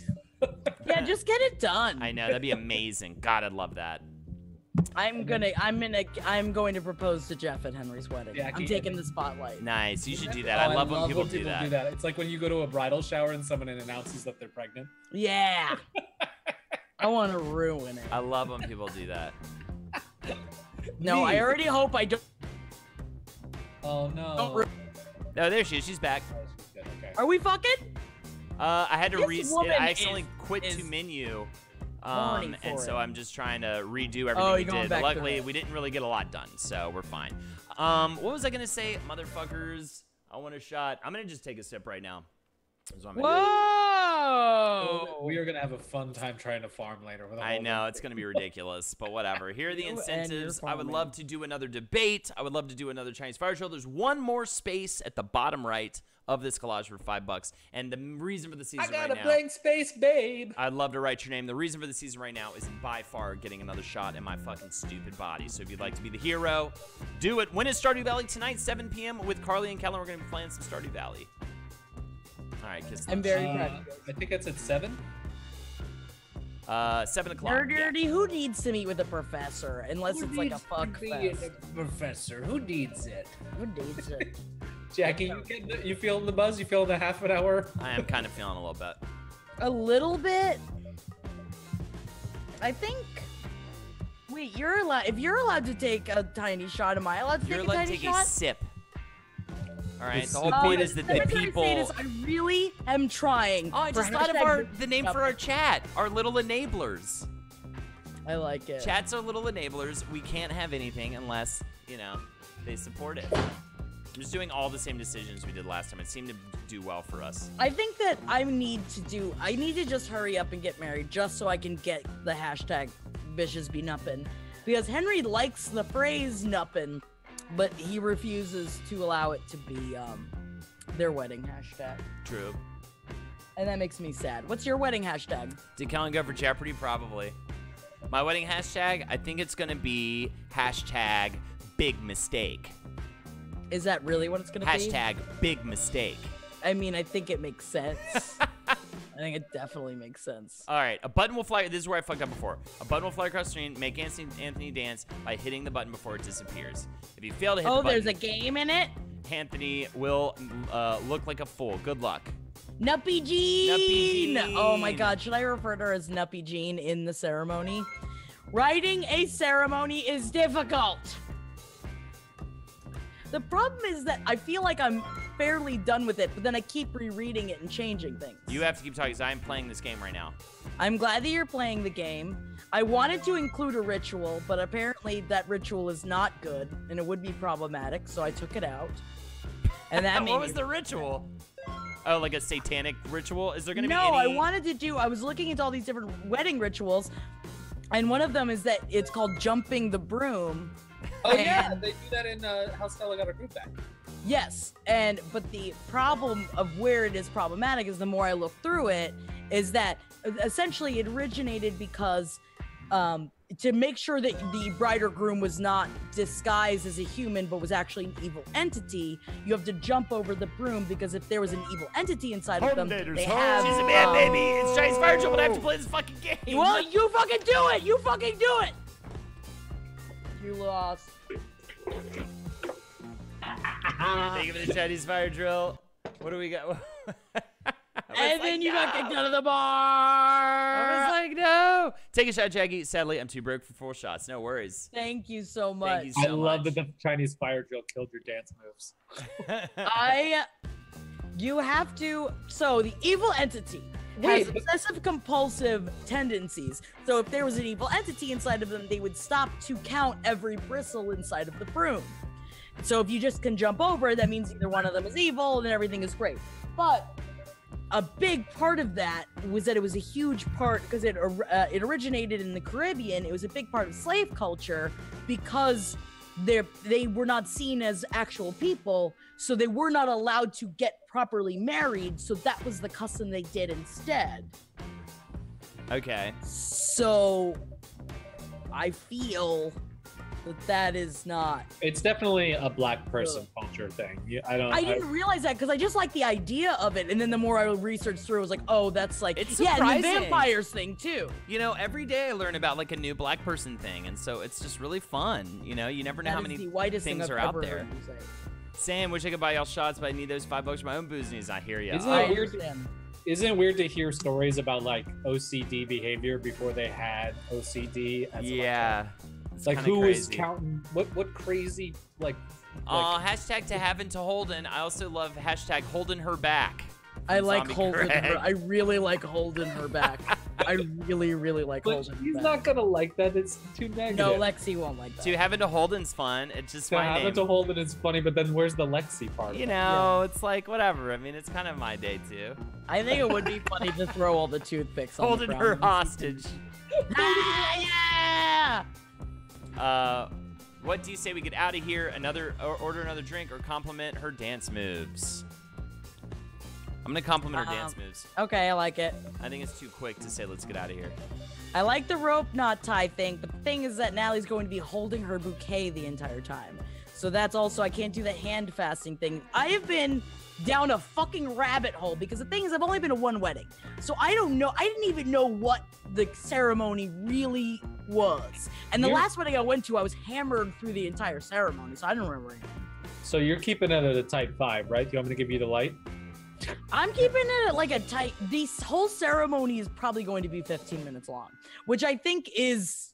Yeah, just get it done. I know that'd be amazing. God, I'd love that. I'm going to propose to Jeff at Henry's wedding. Yeah, I'm taking the spotlight. Nice. You should do that. I love when people do that. It's like when you go to a bridal shower and someone announces that they're pregnant. Yeah. I want to ruin it. I love when people do that. No, I already hope I don't. Oh no. No, there she is. She's back. Oh, she's good. Okay. Are we fucking? I had to This woman I accidentally quit is to menu. horny And for so it. I'm just trying to redo everything Oh, we you're going did. back But through luckily, it. we didn't really get a lot done, so we're fine. What was I gonna say, motherfuckers? I want a shot. I'm gonna just take a sip right now. That's what I'm gonna do. Whoa! We are gonna have a fun time trying to farm later. With I know it's gonna be ridiculous, but whatever. Here are the You and your incentives. I would farming. love to do another debate. I would love to do another Chinese fire drill. There's one more space at the bottom right of this collage for $5, and the reason for the season I got right a now. blank space, babe. I'd love to write your name. The reason for the season right now is by far getting another shot in my fucking stupid body. So if you'd like to be the hero, do it. When is Stardew Valley? Tonight, 7 p.m. with Carly and Kellen. We're going to be playing some Stardew Valley. All right, kiss. I'm very proud. I think it's at 7. 7 o'clock. Yeah. Nerdy, who needs to meet with a professor unless it's like a fuck fest? Professor, who needs it? Who needs it? Jackie, you feeling the buzz? You feeling the half an hour? I am kind of feeling a little bit. A little bit. I think. Wait, you're allowed. If you're allowed to take a tiny shot, am I allowed to You're take a allowed to tiny take shot? a sip. All right. The The whole sip. point is that the what I'm trying to people. say is I really am trying. Oh, I for just thought of hashtag the name for our chat. Our little enablers. I like it. Chats are little enablers. We can't have anything unless, you know, they support it. I'm just doing all the same decisions we did last time. It seemed to do well for us. I think that I need to just hurry up and get married just so I can get the hashtag bitches be nuppin'. Because Henry likes the phrase nuppin', but he refuses to allow it to be their wedding hashtag. True. And that makes me sad. What's your wedding hashtag? Did Kellen go for Jeopardy? Probably. My wedding hashtag, I think it's going to be hashtag big mistake. Is that really what it's gonna be? Hashtag big mistake. I mean, I think it makes sense. I think it definitely makes sense. All right, a button will fly. This is where I fucked up before. A button will fly across the screen. Make Anthony dance by hitting the button before it disappears. If you fail to hit the button, There's a game in it? Anthony will look like a fool. Good luck. Nuppy Jean! Nuppy Jean. Oh my god, should I refer to her as Nuppy Jean in the ceremony? Writing a ceremony is difficult. The problem is that I feel like I'm fairly done with it, but then I keep rereading it and changing things. You have to keep talking because I am playing this game right now. I'm glad that you're playing the game. I wanted to include a ritual, but apparently that ritual is not good, and it would be problematic, so I took it out. And that made What me was the ritual? Oh, like a satanic ritual? Is there going to be No, any... I was looking into all these different wedding rituals, and one of them is that it's called jumping the broom. Oh yeah, And- they do that in How Stella Got Her Groove Back. Yes, but the problem of where it is problematic is the more I look through it, is that essentially it originated because to make sure that the bride or groom was not disguised as a human but was actually an evil entity, you have to jump over the broom, because if there was an evil entity inside of them, they have... She's a bad baby. It's Chinese fire drill, but I have to play this fucking game. Well, you fucking do it! You fucking do it! You lost. Thank you for the Chinese fire drill. What do we got? And then you got kicked out of the bar! I was like, no. Take a shot, Jackie. Sadly, I'm too broke for 4 shots. No worries. Thank you so much. Thank you so I love much. that the Chinese fire drill killed your dance moves. You have to. So the evil entity has obsessive compulsive tendencies. So if there was an evil entity inside of them, they would stop to count every bristle inside of the broom. So if you just can jump over it, that means either one of them is evil and everything is great. But a big part of that was that it was a huge part because it originated in the Caribbean. It was a big part of slave culture because they were not seen as actual people, so they were not allowed to get properly married. So that was the custom they did instead. Okay. So I feel that is not. It's definitely a black person culture thing. I didn't realize that because I just like the idea of it, and then the more I researched through, I was like, oh, that's like It's and the surprising. vampires thing too. You know, every day I learn about like a new black person thing, and so it's just really fun. You know, you never know That how is many the whitest thing things I've are out ever there. heard you say. Sam, wish I could buy y'all shots, but I need those $5 for my own booze. And he's not here yet. Isn't I it weird? understand. Isn't it weird to hear stories about like OCD behavior before they had OCD? As Yeah. It's like who was counting? What crazy like? Hashtag to Having to Holden. I also love hashtag holding her back. I like Zombie holding Greg. her. I really like holding her back. I really, really like But holding her he's back. not gonna like that. It's too negative. No, Lexi won't like that. To Having to Holden's fun. It's just To my have name. it to hold it is funny, but then where's the Lexi part? You know, it's like whatever. I mean, it's kind of my day too. I think it would be funny to throw all the toothpicks on Holding the her ground. hostage. Ah, yeah! What do you say we get out of here? Order another drink or compliment her dance moves? I'm gonna compliment her dance moves. Okay, I like it. I think it's too quick to say let's get out of here. I like the rope knot tie thing, but the thing is that Natalie's going to be holding her bouquet the entire time. So that's also, I can't do the hand fasting thing. I have been down a fucking rabbit hole because the thing is I've only been to one wedding. So I don't know, I didn't even know what the ceremony really was. And the last wedding I went to, I was hammered through the entire ceremony, so I don't remember anything. So you're keeping it at a type 5, right? You want me to give you the light? I'm keeping it at like a tight. This whole ceremony is probably going to be 15 minutes long, which I think is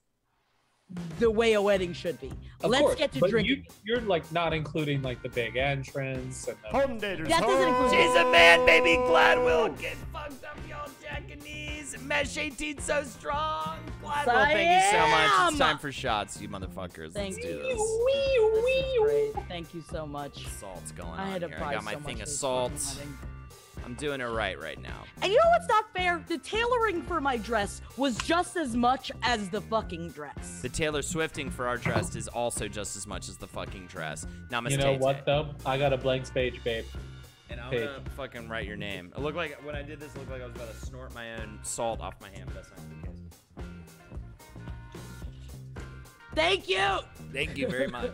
the way a wedding should be. Of Let's course, get to but drinking. You're like not including like the big entrance and the... That doesn't include. She's a man, baby. Gladwell. Get fucked up, y'all Jackanese. Mesh 18 so strong. Gladwell, thank you so much. It's time for shots, you motherfuckers. Thank Let's do you. this. This is great. Thank you so much. Salt's going I on had to here. buy I got my so thing much of this salt. fucking wedding. I'm doing it right now. And you know what's not fair? The tailoring for my dress was just as much as the fucking dress. The Taylor Swifting for our dress is also just as much as the fucking dress. Namaste. You know what though? I got a blank page, babe. And I'm gonna fucking write your name. It looked like when I did this, it looked like I was about to snort my own salt off my hand, but that's not the case. Thank you. Thank you very much.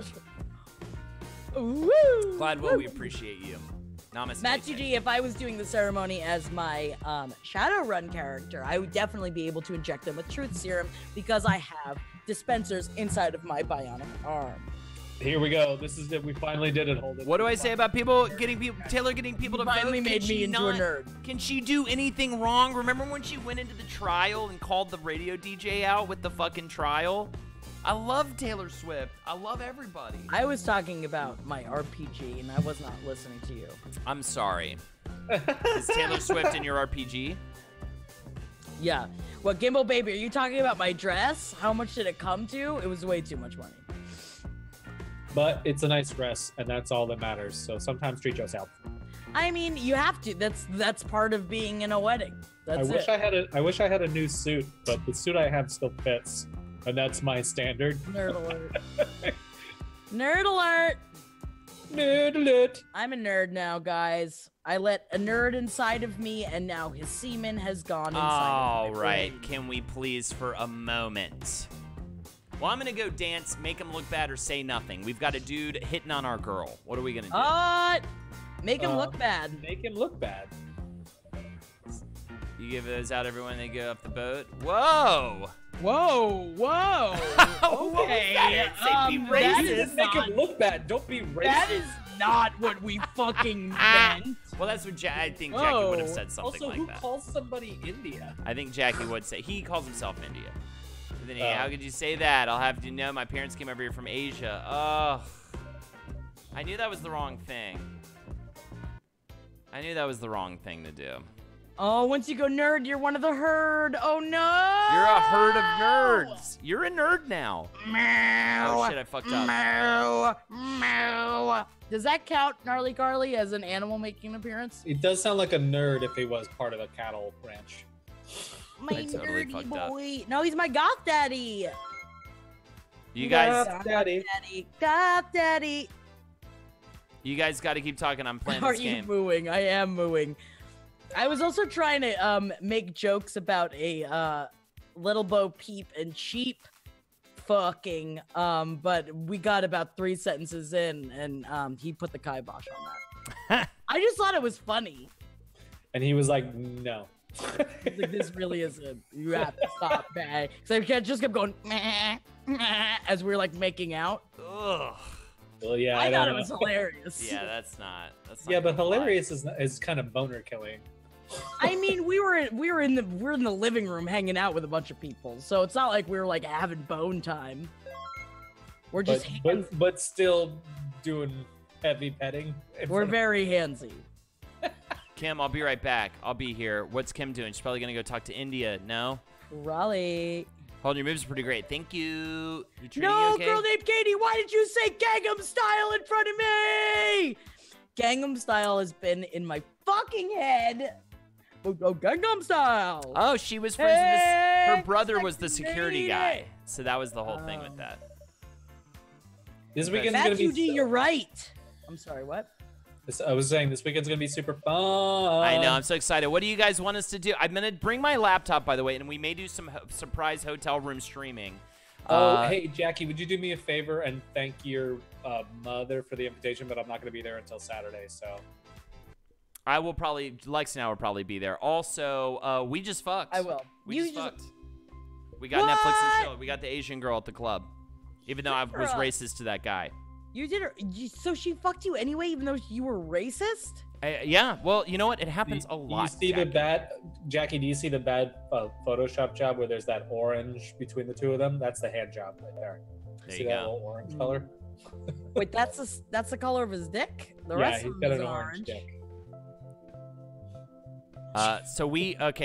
Woo. Gladwell, we appreciate you. Namaste. Matthew G, if I was doing the ceremony as my Shadowrun character, I would definitely be able to inject them with truth serum because I have dispensers inside of my bionic arm. Here we go. This is it. We finally did it. Hold it. What do I say about Taylor getting people to vote? Finally made Can me she into a nerd. Can she do anything wrong? Remember when she went into the trial and called the radio DJ out with the fucking trial? I love Taylor Swift. I love everybody. I was talking about my RPG and I was not listening to you. I'm sorry. Is Taylor Swift in your RPG? Yeah. What, Gimbal Baby, are you talking about my dress? How much did it come to? It was way too much money. But it's a nice dress, and that's all that matters. So sometimes treat yourself. I mean, you have to. That's part of being in a wedding. That's it. I wish I had a new suit, but the suit I have still fits, and that's my standard. Nerd alert. Nerd alert. Nerd alert. I'm a nerd now, guys. I let a nerd inside of me, and now his semen has gone inside. All of my right. brain. Can we please for a moment? Well, I'm going to go dance, make him look bad, or say nothing. We've got a dude hitting on our girl. What are we going to do? Make him look bad. Make him look bad. You give those out everyone they go off the boat? Whoa! Whoa, whoa. Okay. Say be that racist. is Make not- him look bad. Don't be racist. That is not what we fucking meant. Well, that's what I think Jackie would have said something Also, like who that. calls somebody India? I think Jackie would say he calls himself India. And then, Oh. how could you say that? I'll have you know my parents came over here from Asia. Oh, I knew that was the wrong thing. I knew that was the wrong thing to do. Oh, once you go nerd, you're one of the herd. Oh no! You're a herd of nerds. You're a nerd now. Oh shit, I fucked up. Does that count, Gnarly Garly, as an animal making an appearance? It does sound like a nerd if he was part of the cattle ranch. My I totally nerdy fucked up. boy. No, he's my goth daddy. You guys, Goth daddy. you guys got to keep talking. I'm playing Are this you game. mooing? I am mooing. I was also trying to make jokes about a Little Bo Peep and Cheap fucking, but we got about 3 sentences in, and he put the kibosh on that. I just thought it was funny. And he was like, no. Like, this really isn't. You have to stop, man. So I just kept going meh, meh, as we were like making out. Ugh. Well, yeah, I I thought don't it was know. hilarious. Yeah, that's not. Yeah, but gonna fly. hilarious is kind of boner killing. I mean, we were in the living room hanging out with a bunch of people, so it's not like we were like having bone time. We're just But still doing heavy petting. we're very handsy. Kim, I'll be right back. I'll be here. What's Kim doing? She's probably gonna go talk to India. No. Raleigh. Hold on, your moves are pretty great. Thank you. You treating No, you okay? girl named Katie, why did you say Gangnam Style in front of me? Gangnam Style has been in my fucking head. Oh, Gangnam Style. Oh, she was friends with this. Her Hey, brother was the sexy security lady. guy, so that was the whole thing with that. This weekend's gonna That's be. UD, you're right. I'm sorry, what? I was saying this weekend's gonna be super fun. I know. I'm so excited. What do you guys want us to do? I'm gonna bring my laptop, by the way, and we may do some surprise hotel room streaming. Hey Jackie, would you do me a favor and thank your mother for the invitation? But I'm not gonna be there until Saturday, so. I will probably. Lex and I will probably be there. Also, we just fucked. I will. We You just just- fucked. We got Netflix and What? chill. We got the Asian girl at the club, even though I Good for was us. racist to that guy. You did her. So she fucked you anyway, even though you were racist? Yeah. Well, you know what? It happens a Do lot. you see Jackie. the bad, Jackie? Do you see the bad Photoshop job where there's that orange between the two of them? That's the hand job right there. There See you that go. little orange color? Wait, that's the color of his dick? The Yeah, rest he's of got him is an orange dick.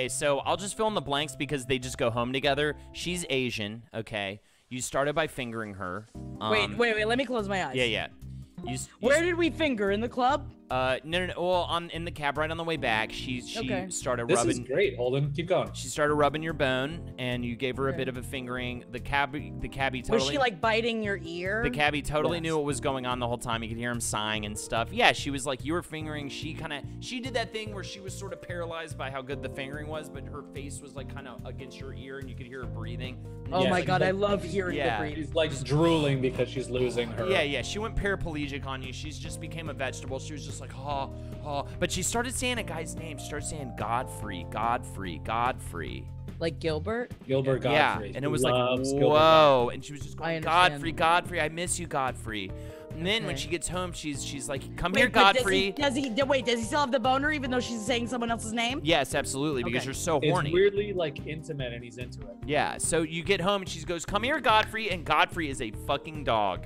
So I'll just fill in the blanks because they just go home together. She's Asian, okay? You started by fingering her. Wait, let me close my eyes. Yeah. Where did we finger? In the club? No. Well, in the cab right on the way back, she Okay. started This rubbing. is great, Holden. Keep going. She started rubbing your bone, and you gave her a Okay. bit of a fingering. The cabbie totally. Was she like biting your ear? The cabbie totally Yes. knew what was going on the whole time. You could hear him sighing and stuff. Yeah, she was like, you were fingering. She did that thing where she was sort of paralyzed by how good the fingering was, but her face was like kind of against your ear, and you could hear her breathing. Oh Yeah, my like- god, I love hearing Yeah. the breathing. She's like drooling because she's losing her. Yeah. She went paraplegic on you. She's just became a vegetable. She was just like, But she started saying a guy's name. She started saying Godfrey. Like Gilbert? Gilbert Godfrey. Yeah, and it was She like, loves Gilbert whoa. And she was just I going, understand. Godfrey, I miss you, Godfrey. And then when Okay. she gets home, she's like, come here, Wait, but Godfrey. does he still have the boner even though she's saying someone else's name? Yes, absolutely, because Okay. you're so It's horny. weirdly like intimate, and he's into it. Yeah, so you get home and she goes, come here, Godfrey. And Godfrey is a fucking dog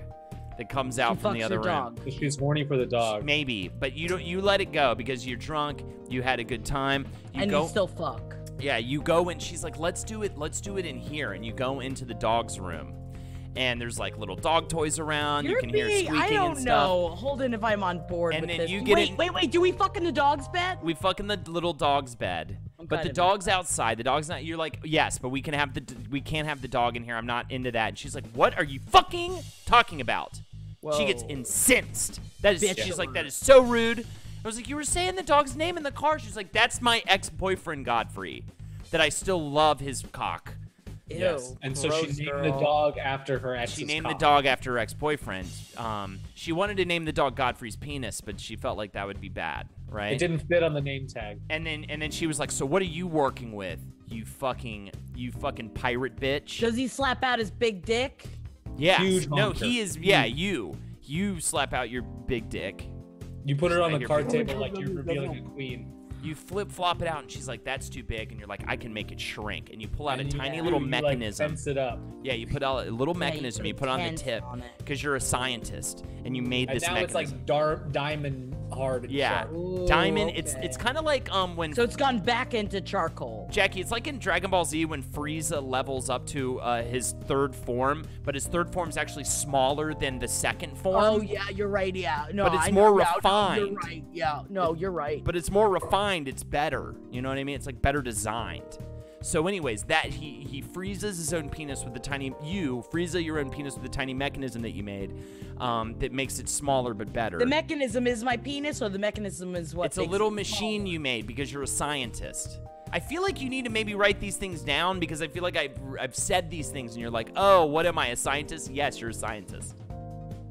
that comes out She from fucks the other your room. dog. She's horny for the dog. Maybe, but you let it go because you're drunk. You had a good time. And you still fuck. Yeah, you go and she's like, let's do it in here. And you go into the dog's room. And there's like little dog toys around. You can hear squeaking I don't and stuff. know. Holden, if I'm on board And with then this. you get in- Wait, do we fuck in the dog's bed? We fuck in the little dog's bed. But the dog's outside. The dog's not. You're like, yes, but we can't have the dog in here. I'm not into that. And she's like, what are you fucking talking about? She gets Whoa. incensed. That is, Bitch. she's like, that is so rude. I was like, you were saying the dog's name in the car. She's like, that's my ex-boyfriend Godfrey, that I still love his cock. Ew, Yes. And so she gross, named girl. the dog after her ex's She named the cock. dog after her ex-boyfriend. She wanted to name the dog Godfrey's penis, but she felt like that would be bad, right? It didn't fit on the name tag. And then she was like, so what are you working with? You fucking pirate bitch. Does he slap out his big dick? Yeah. Huge No, honker. he is. Yeah, you slap out your big dick. You put her on Right the here. card table like you're revealing a queen. You flip-flop it out, and she's like, that's too big. And you're like, I can make it shrink. And you pull out And a you tiny do, little you, like, mechanism. fence it up. Yeah, you put out a little Yeah, mechanism. You put on the tent tip on it. because you're a scientist, and you made And this now mechanism. it's like dark diamond hard and Yeah, sharp. Ooh, diamond. okay. It's kind of like when So it's gone back into charcoal. Jackie, it's like in Dragon Ball Z when Frieza levels up to his third form, but his third form is actually smaller than the second form. Oh yeah, you're right. Yeah, no, But it's I more know, yeah, no, refined. you're right. Yeah, no, you're right. But it's more refined. It's better. You know what I mean? It's like better designed. So, anyways, that he freezes his own penis with the tiny Frieza your own penis with the tiny mechanism that you made, that makes it smaller but better. The mechanism is my penis, or the mechanism is what? It's a little machine you made because you're a scientist. I feel like you need to maybe write these things down because I feel like I've said these things and you're like, oh, what am I, a scientist? Yes, you're a scientist.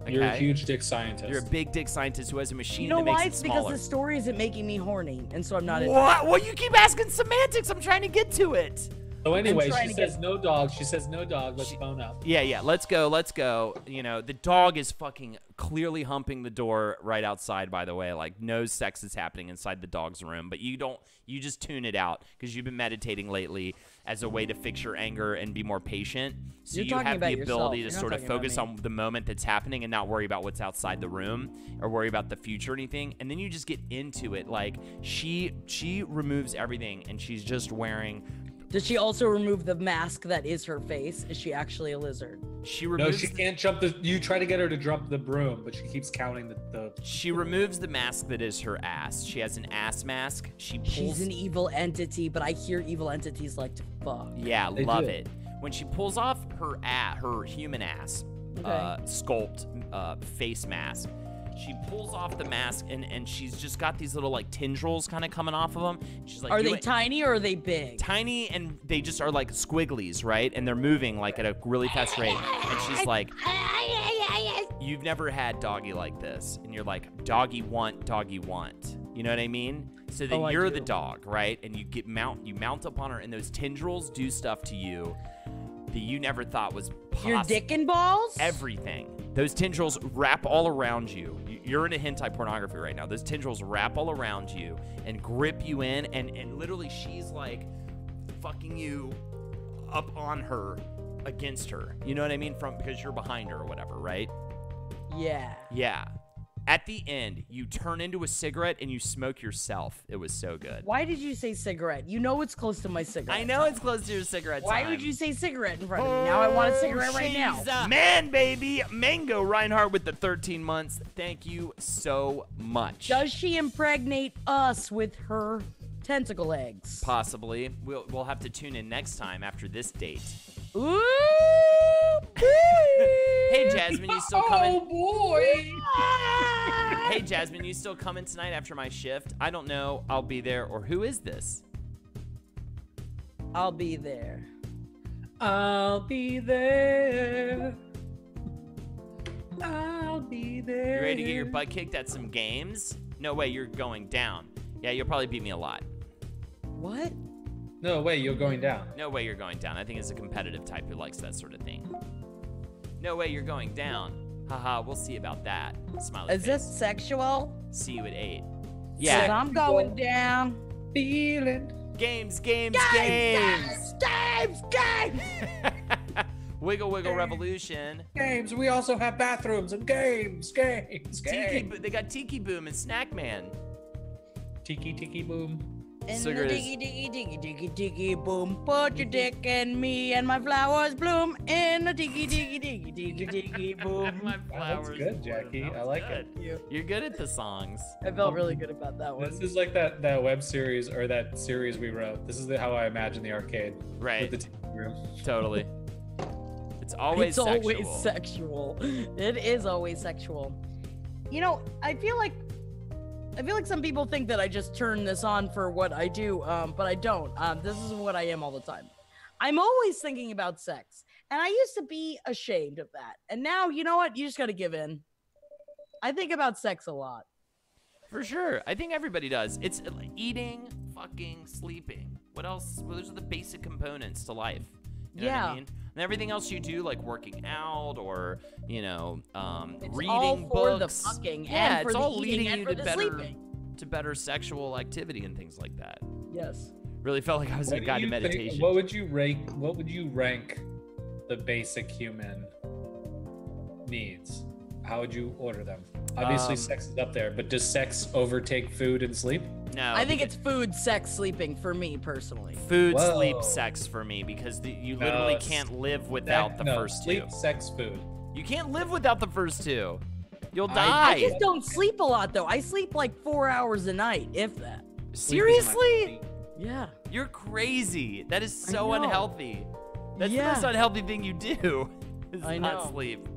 Okay? You're a huge dick scientist. You're a big dick scientist who has a machine You know that makes why? it It's smaller. because the story isn't making me horny, and so I'm not. What? Well, you keep asking semantics. I'm trying to get to it. So anyway, trying she to says no dog. She says no dog. Let's bone up. Yeah, let's go. You know, the dog is fucking clearly humping the door right outside, by the way. Like, no sex is happening inside the dog's room, but you just tune it out because you've been meditating lately as a way to fix your anger and be more patient. So You're you talking have the about ability yourself. to You're sort not of talking about focus me. on the moment that's happening and not worry about what's outside the room or worry about the future or anything. And then you just get into it. Like, she removes everything and she's just wearing. Does she also remove the mask that is her face? Is she actually a lizard? She No, removes she can't jump the. You try to get her to jump the broom, but she keeps counting the. She removes the mask that is her ass. She has an ass mask. She pulls. She's an evil entity, but I hear evil entities like to fuck. Yeah, They love do. it. When she pulls off her human ass Okay. sculpt face mask, she pulls off the mask and she's just got these little like tendrils kind of coming off of them. She's like, Are they doing- tiny or are they big? tiny and they just are like squigglies, right? And they're moving like at a really fast rate. And she's like, you've never had doggy like this. And you're like, doggy want. You know what I mean? So then Oh, I you're do. the dog, right? And you mount up on her and those tendrils do stuff to you that you never thought was possible. Your dick and balls? Everything. Those tendrils wrap all around you. You're into hentai pornography right now. Those tendrils wrap all around you and grip you in, and literally she's like fucking you up on her, against her. You know what I mean? Because you're behind her or whatever, right? Yeah. Yeah. At the end, you turn into a cigarette and you smoke yourself. It was so good. Why did you say cigarette? You know it's close to my cigarette. I know it's close to your cigarette Why time. would you say cigarette in front of me? Now I want a cigarette right now. she's a man, baby. Mango Reinhardt with the 13 months. Thank you so much. Does she impregnate us with her tentacle eggs? Possibly. We'll have to tune in next time after this date. Ooh! Hey, Jasmine, you still coming? boy! Hey, Jasmine, you still coming tonight after my shift? I don't know. I'll be there. Or who is this? I'll be there. I'll be there. I'll be there. You ready to get your butt kicked at some games? No way, you're going down. Yeah, you'll probably beat me a lot. What? No way, you're going down. No way you're going down. I think it's a competitive type who likes that sort of thing. No way you're going down. Haha, we'll see about that. Smiley Is face. this sexual? See you at 8. 'Cause Yeah. I'm going down. Feeling. Games. Games! Wiggle Wiggle Revolution. Games. We also have bathrooms and games. They got Tiki Boom and Snack Man. Tiki boom. In Cigarette the is- diggy boom, put your dick in me and my flowers bloom in the diggy boom. My That's good, Jackie. That I was like good. it. You're good at the songs. I felt really good about that one. This is like that web series or that series we wrote. This is how I imagine the arcade. Right. With the TV room. Totally. It's always It's sexual. always sexual. It is always sexual. You know, I feel like some people think that I just turn this on for what I do, but I don't. This is what I am all the time. I'm always thinking about sex, and I used to be ashamed of that. And now, you know what? You just got to give in. I think about sex a lot. For sure. I think everybody does. It's eating, fucking, sleeping. What else? Well, those are the basic components to life. You know what I Yeah. mean? And everything else you do, like working out or, It's reading all for books. the fucking yeah, and for it's the all eating leading and you for to the better, sleeping. sexual activity and things like that. Yes. Really felt like I was in a What do guided you think- meditation. What would you rank the basic human needs? how would you order them? Obviously, sex is up there, but does sex overtake food and sleep? No. I think it's food, sex, sleeping for me personally. food, Whoa. sleep, sex for me because you literally can't live without the first sleep, two. sex, food. You can't live without the first two. You'll I die. I just don't sleep a lot though. I sleep like 4 hours a night, if that. Seriously? Yeah. You're crazy. That is so know. unhealthy. That's the Yeah. most unhealthy thing you do. Is I not know. sleep.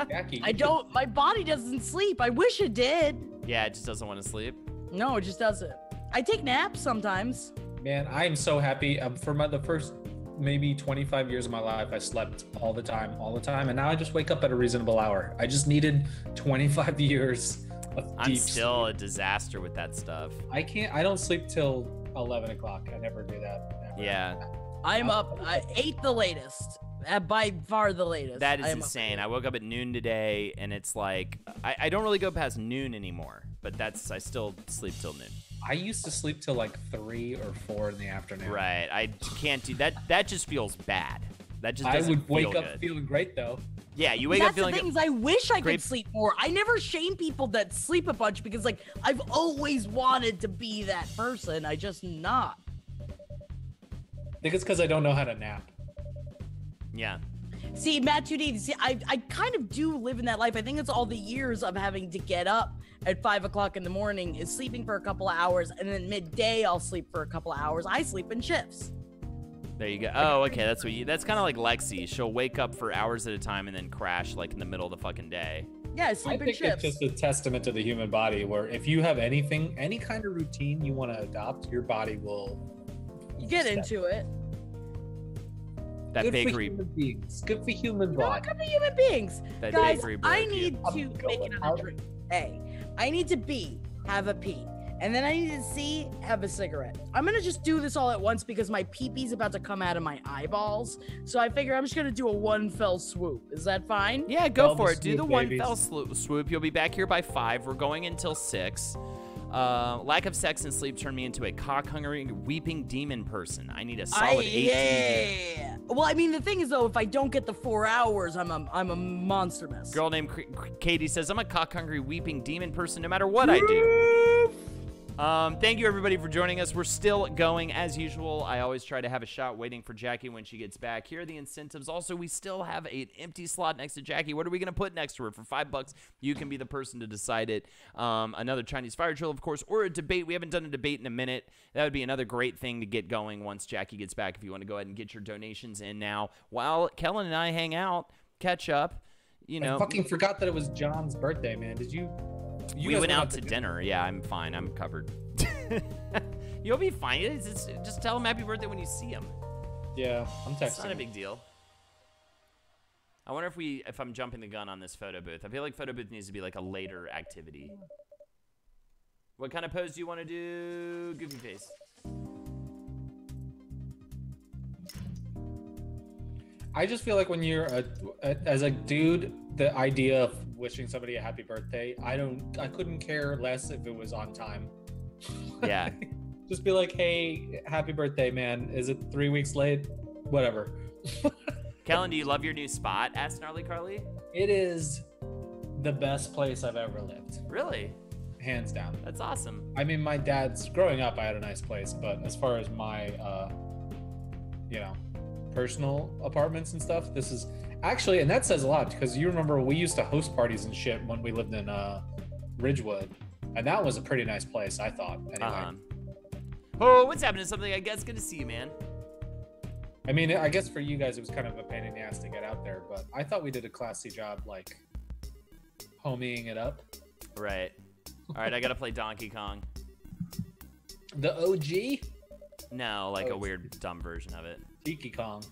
Jackie, I don't. My body doesn't sleep. I wish it did. Yeah, it just doesn't want to sleep. No, it just doesn't. I take naps sometimes. Man, I am so happy. For the first maybe 25 years of my life, I slept all the time, and now I just wake up at a reasonable hour. I just needed 25 years of I'm deep still sleep. a disaster with that stuff. I don't sleep till 11 o'clock. I never do that. Never. Yeah, I'm up 8 the latest. By far the latest. that is I am up insane. at I woke up at noon today, and it's like I don't really go past noon anymore. But I still sleep till noon. I used to sleep till like 3 or 4 in the afternoon. Right. I can't do that. That just feels bad. That just I doesn't would wake feel up good. feeling great though. Yeah, you wake That's up feeling the thing good. is I wish I Great. could sleep more. I never shame people that sleep a bunch because like I've always wanted to be that person. I just not. I think it's because I don't know how to nap. Yeah. See, Matt 2D, see, I kind of do live in that life. I think it's all the years of having to get up at 5 o'clock in the morning, is sleeping for a couple of hours, and then midday I'll sleep for a couple of hours. I sleep in shifts. There you go. Oh, okay. That's kind of like Lexi. She'll wake up for hours at a time and then crash like in the middle of the fucking day. Yeah, I I sleep in think it's shifts. just a testament to the human body where if you have any kind of routine you want to adopt, your body will Get into it. That Good bakery. for human beings. Good for human You're body. not human beings. That Guys, bakery I broke you. need to I'm make going another out. drink. A. I need to B. Have a pee. And then I need to C. Have a cigarette. I'm gonna just do this all at once because my pee-pee's about to come out of my eyeballs. So I figure I'm just gonna do a one fell swoop. Is that fine? Yeah, go Well, for the it. Do the swoop, one babies. fell swoop. You'll be back here by 5. We're going until 6. Lack of sex and sleep turned me into a cock-hungry, weeping demon person. I need a solid 18 here. Yeah. Well, I mean, the thing is, though, if I don't get the 4 hours, I'm a monster mess. Girl named Katie says, I'm a cock-hungry, weeping demon person no matter what I do. Thank you, everybody, for joining us. We're still going as usual. I always try to have a shot waiting for Jackie when she gets back. Here are the incentives. Also, we still have an empty slot next to Jackie. What are we going to put next to her? For $5, you can be the person to decide it. Another Chinese fire drill, of course, or a debate. We haven't done a debate in a minute. That would be another great thing to get going once Jackie gets back if you want to go ahead and get your donations in now. While Kellen and I hang out, catch up, you know. I fucking forgot that it was John's birthday, man. Did you? We guys went out to dinner. Yeah, I'm fine. I'm covered. You'll be fine. Just tell him happy birthday when you see him. Yeah, I'm texting. It's not a big deal. I wonder if I'm jumping the gun on this photo booth. I feel like photo booth needs to be like a later activity. What kind of pose do you want to do? Goofy face. I just feel like when you're as a dude, the idea of wishing somebody a happy birthday, I couldn't care less if it was on time. Yeah. Just be like, hey, happy birthday, man. Is it 3 weeks late? Whatever. Kellen, do you love your new spot? Asked Gnarly Carly. It is the best place I've ever lived, Really? hands down. That's awesome. I mean, my dad's growing up, I had a nice place, but as far as my, personal apartments and stuff, this is actually, and that says a lot because you remember we used to host parties and shit when we lived in Ridgewood, and that was a pretty nice place, I thought. Anyway, Oh, what's happening? Something I guess. Good to see you, man. I mean, I guess for you guys it was kind of a pain in the ass to get out there, but I thought we did a classy job, like homieing it up. Right. All right, I gotta play Donkey Kong. The OG No, like a Oh. weird, dumb version of it. Tiki Kong.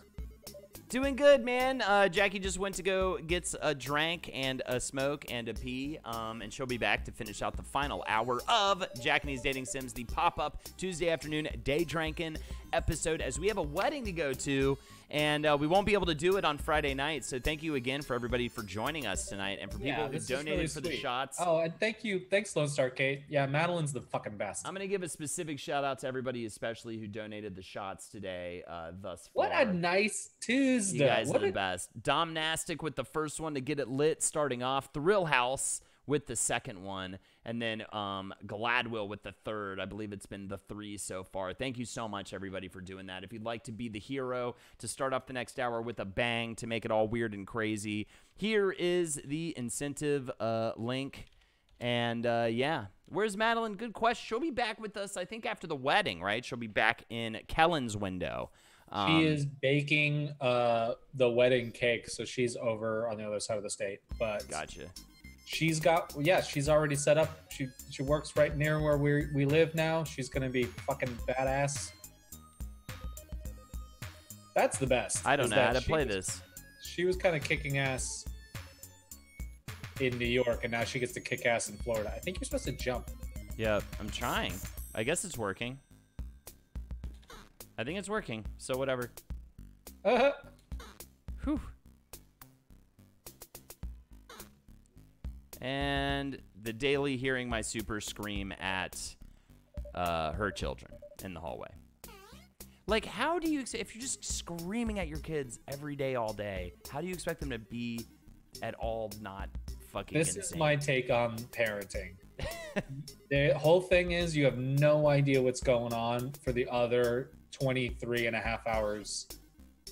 Doing good, man. Jackie just went to go get a drink and a smoke and a pee, and she'll be back to finish out the final hour of Jackanese Dating Sims, the pop-up Tuesday afternoon day drinking episode as we have a wedding to go to, and we won't be able to do it on Friday night. So thank you again for everybody for joining us tonight and for people who donated really for the sweet. shots. Oh, and thanks Lone Star Kate. Yeah, Madeline's the fucking best. I'm going to give a specific shout out to everybody, especially who donated the shots today thus What far. a nice Tuesday. You guys are the best. Domnastic with the first one to get it lit starting off. Thrill House with the second one. And then Gladwill with the third. I believe it's been the 3 so far. Thank you so much, everybody, for doing that. If you'd like to be the hero to start off the next hour with a bang to make it all weird and crazy, here is the incentive link. And, yeah. Where's Madeline? Good question. She'll be back with us, I think, after the wedding, right? She'll be back in Kellen's window. She is baking the wedding cake, so she's over on the other side of the state. But gotcha. She's already set up. She works right near where we live now. She's gonna be fucking badass. That's the best. I don't know how to play this. She was kind of kicking ass in New York, and now she gets to kick ass in Florida. I think you're supposed to jump. Yeah, I'm trying. I guess it's working. I think it's working, so whatever. Whew. And the daily hearing my super scream at her children in the hallway. Like, how do you, if you're just screaming at your kids every day, all day, how do you expect them to be at all not fucking This insane? is my take on parenting. The whole thing is you have no idea what's going on for the other 23 and a half hours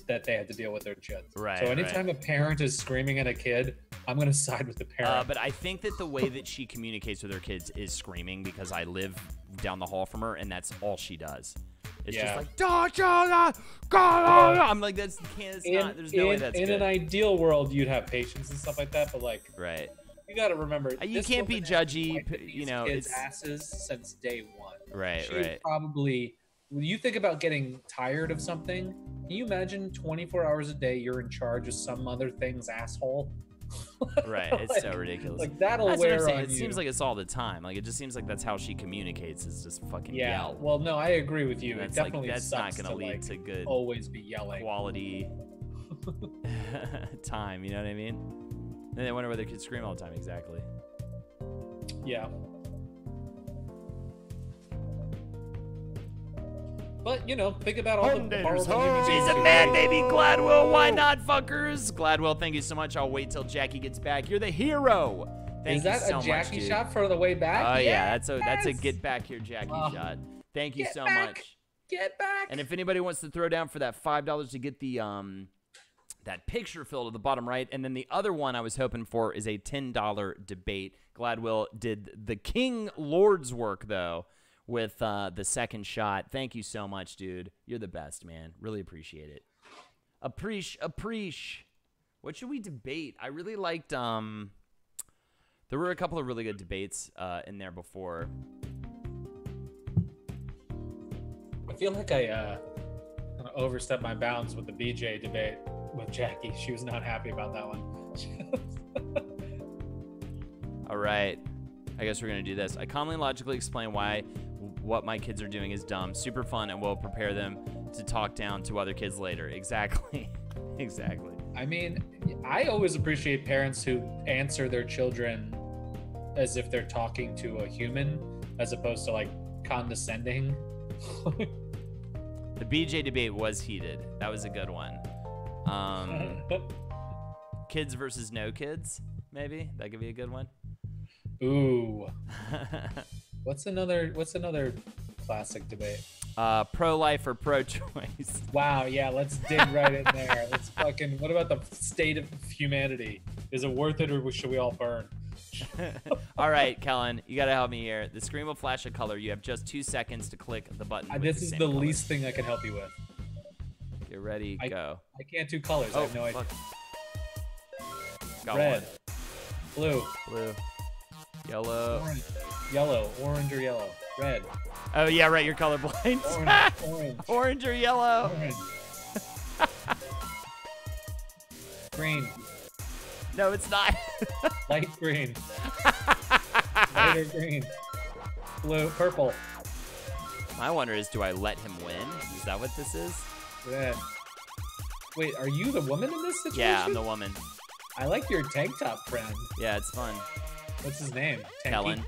that they had to deal with their kids. Right. So anytime a parent is screaming at a kid, I'm going to side with the parent. But I think that the way that she communicates with her kids is screaming, because I live down the hall from her, and that's all she does. It's just like, I'm like, there's no way that's in good. an ideal world, you'd have patience and stuff like that, but like, right. You got to remember, You this can't be woman has judgy, wiped you these know, kids' it's asses since day one. right, She right. probably, when you think about getting tired of something, can you imagine 24 hours a day you're in charge of some other thing's asshole? Right, it's so ridiculous. Like, that'll That's what I'm wear saying. on It you. seems like it's all the time. Like, it just seems like that's how she communicates, is just fucking yell. Well, no, I agree with you. That's It definitely that's not sucks going to lead to good always be yelling. quality time, you know what I mean? Then they wonder why their kids scream all the time. Exactly. Yeah. But, you know, think about all the horrible human beings. She's a man, baby. Gladwell, why not, fuckers? Gladwell, thank you so much. I'll wait till Jackie gets back. You're the hero. Thank Is that you so a Jackie much, dude. shot for the way back? Oh, yeah. Yes! That's a get back here, Jackie shot. Thank you Get so back. much. Get back. And if anybody wants to throw down for that $5 to get the that picture filled at the bottom right, and then the other one I was hoping for is a $10 debate. Gladwell did the King Lord's work, though, with the second shot. Thank you so much, dude. You're the best, man. Really appreciate it. Appreciate. What should we debate? I really liked, there were a couple of really good debates in there before. I feel like I kind of overstepped my bounds with the BJ debate with Jackie. She was not happy about that one. All right. I guess we're going to do this. I calmly and logically explain why what my kids are doing is dumb, super fun, and will prepare them to talk down to other kids later. Exactly. Exactly. I mean, I always appreciate parents who answer their children as if they're talking to a human, as opposed to like condescending. The BJ debate was heated. That was a good one. Kids versus no kids, maybe that could be a good one. Ooh. What's another classic debate? Pro-life or pro-choice? Wow, yeah, let's dig right in there. Let's fucking, what about the state of humanity? Is it worth it, or should we all burn? All right, Kellen, you got to help me here. The screen will flash a color. You have just 2 seconds to click the button. This is the color. least thing I can help you with. Get ready, go. I can't do colors. I have no idea. Fuck. Got Red, one. blue, Yellow. orange, yellow, orange or yellow, red, Oh, yeah, right. You're colorblind. orange, Orange or yellow. orange, green, No, it's not. light green, lighter green, blue, purple. My wonder is, do I let him win? Is Is that what this is? Yeah. Wait, are you the woman in this situation? Yeah, I'm the woman. I like your tank top friend. Yeah, it's fun. What's his name? Tanky? Kellen.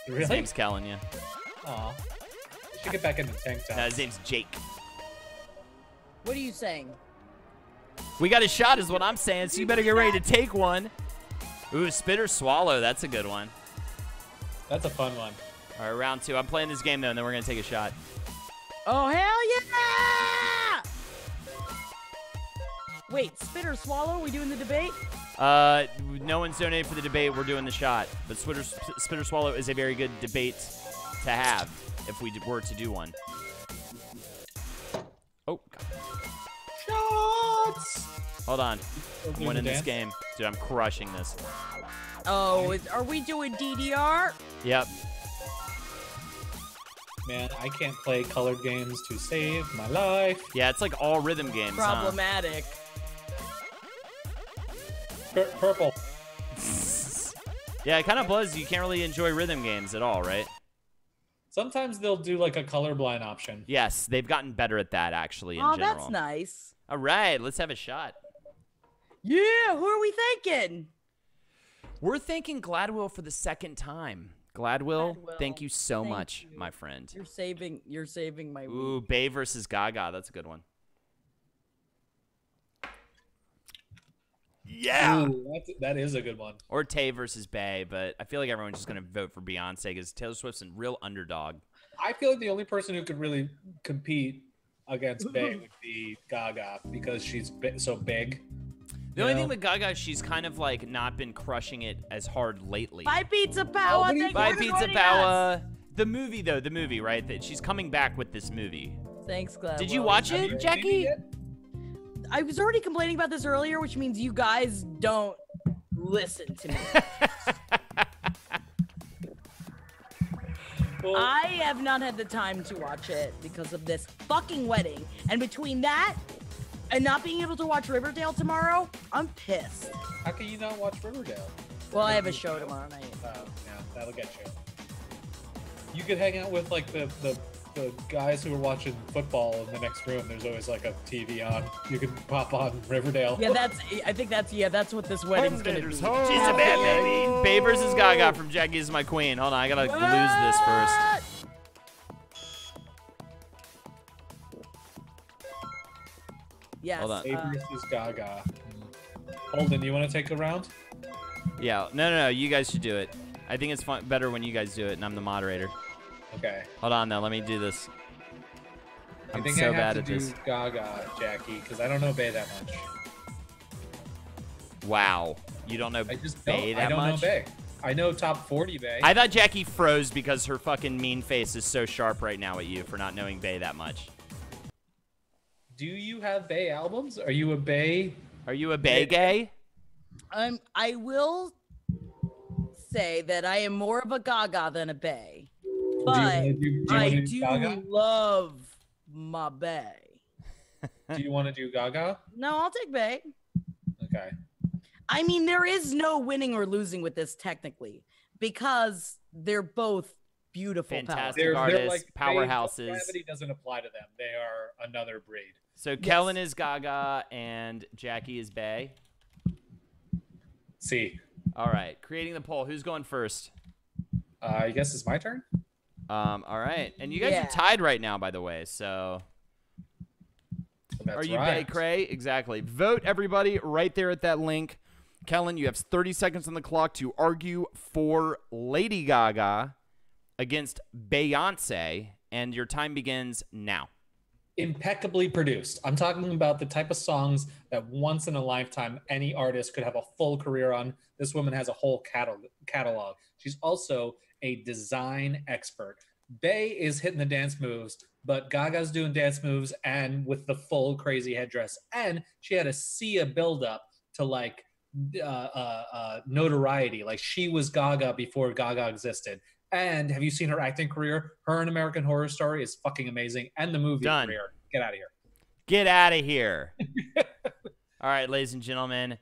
Really? His name's Kellen, yeah. Aw. Should get back into tank top. No, his name's Jake. What are you saying? We got a shot is what I'm saying, so you better get ready to take one. Ooh, spit or swallow. That's a good one. That's a fun one. All right, round 2. I'm playing this game, though, and then we're going to take a shot. Oh, hell yeah! Wait, spit or swallow? Are we doing the debate? No one's donated for the debate. We're doing the shot. But spit or swallow is a very good debate to have if we were to do one. Oh, God. Shots! Hold on. Doing I'm winning the this dance? game. Dude, I'm crushing this. Oh, are we doing DDR? Yep. Man, I can't play colored games to save my life. Yeah, it's like all rhythm games, Problematic. Purple. Yeah, it kind of blows. You can't really enjoy rhythm games at all, right? Sometimes they'll do like a colorblind option. Yes, they've gotten better at that, actually, in Oh, general. that's nice. All right, let's have a shot. Yeah, who are we thinking? We're thanking Gladwill for the second time. Gladwill, Gladwill, thank you so thank much, you. my friend. You're saving my Ooh, week. Bay versus Gaga. That's a good one. Yeah. Ooh, that is a good one. Or Tay versus Bay, but I feel like everyone's just going to vote for Beyonce because Taylor Swift's a real underdog. I feel like the only person who could really compete against Bey would be Gaga because she's so big. The only thing with Gaga is she's kind of like not been crushing it as hard lately. Bye, Pizza Power. Thank you Bye, for Pizza joining us. Power. The movie, though, right? That she's coming back with this movie. Thanks, Gladwell. Did you watch Have it, you Jackie? seen it yet? I was already complaining about this earlier, which means you guys don't listen to me. Well, I have not had the time to watch it because of this fucking wedding. And between that and not being able to watch Riverdale tomorrow, I'm pissed. how can you not watch Riverdale? Well, I have a show tomorrow night. Yeah, that'll get you. You could hang out with like the guys who are watching football in the next room. There's always like a TV on. You can pop on Riverdale. Yeah, that's what this wedding's gonna be. She's a bad baby. Bay versus Gaga from Jackie is my queen. Hold on, I gotta lose this first. Yes. Hold on. Bey versus Gaga. Holden, you want to take a round? Yeah, no, you guys should do it. I think it's better when you guys do it, and I'm the moderator. Okay. Hold on, though. Let me do this. I I'm think so I bad have at to do this. Gaga, Jackie, because I don't know Bey that much. Wow, you don't know I just Bay don't. that I don't much? know Bey. I know top 40 Bey. I thought Jackie froze because her fucking mean face is so sharp right now at you for not knowing Bay that much. Do you have Bey albums? Are you a Bey? Are you a Bay gay? I will say that I am more of a Gaga than a Bay, but I do Gaga? love my Bay. Do you want to do Gaga? No, I'll take Bay. Okay. I mean, there is no winning or losing with this technically because they're both beautiful. Fantastic powers. artists, like powerhouses. Gravity doesn't apply to them. They are another breed. So Kellen is Gaga and Jackie is Bay. See. All right, creating the poll. Who's going first? I guess it's my turn. All right, and you guys Yeah. are tied right now, by the way. So That's are you right. Bay Cray? Exactly. Vote everybody right there at that link. Kellen, you have 30 seconds on the clock to argue for Lady Gaga against Beyonce, and your time begins now. Impeccably produced. I'm talking about the type of songs that once in a lifetime any artist could have a full career on. This woman has a whole catalog. She's also a design expert. Bey is hitting the dance moves, but Gaga's doing dance moves and with the full crazy headdress. And she had a Sia buildup to like notoriety. Like she was Gaga before Gaga existed. And have you seen her acting career? Her in American Horror Story is fucking amazing. And the movie Done. career. Get out of here. Get out of here. All right, ladies and gentlemen.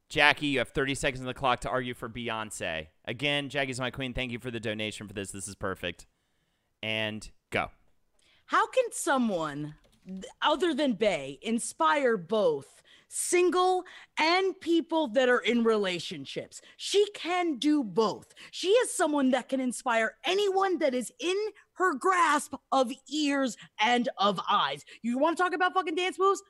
Jackie, you have 30 seconds on the clock to argue for Beyonce. Again, Jackie's my queen. Thank you for the donation for this. This is perfect. And go. How can someone other than Bey inspire both single and people that are in relationships? She can do both. She is someone that can inspire anyone that is in her grasp of ears and of eyes. You want to talk about fucking dance moves?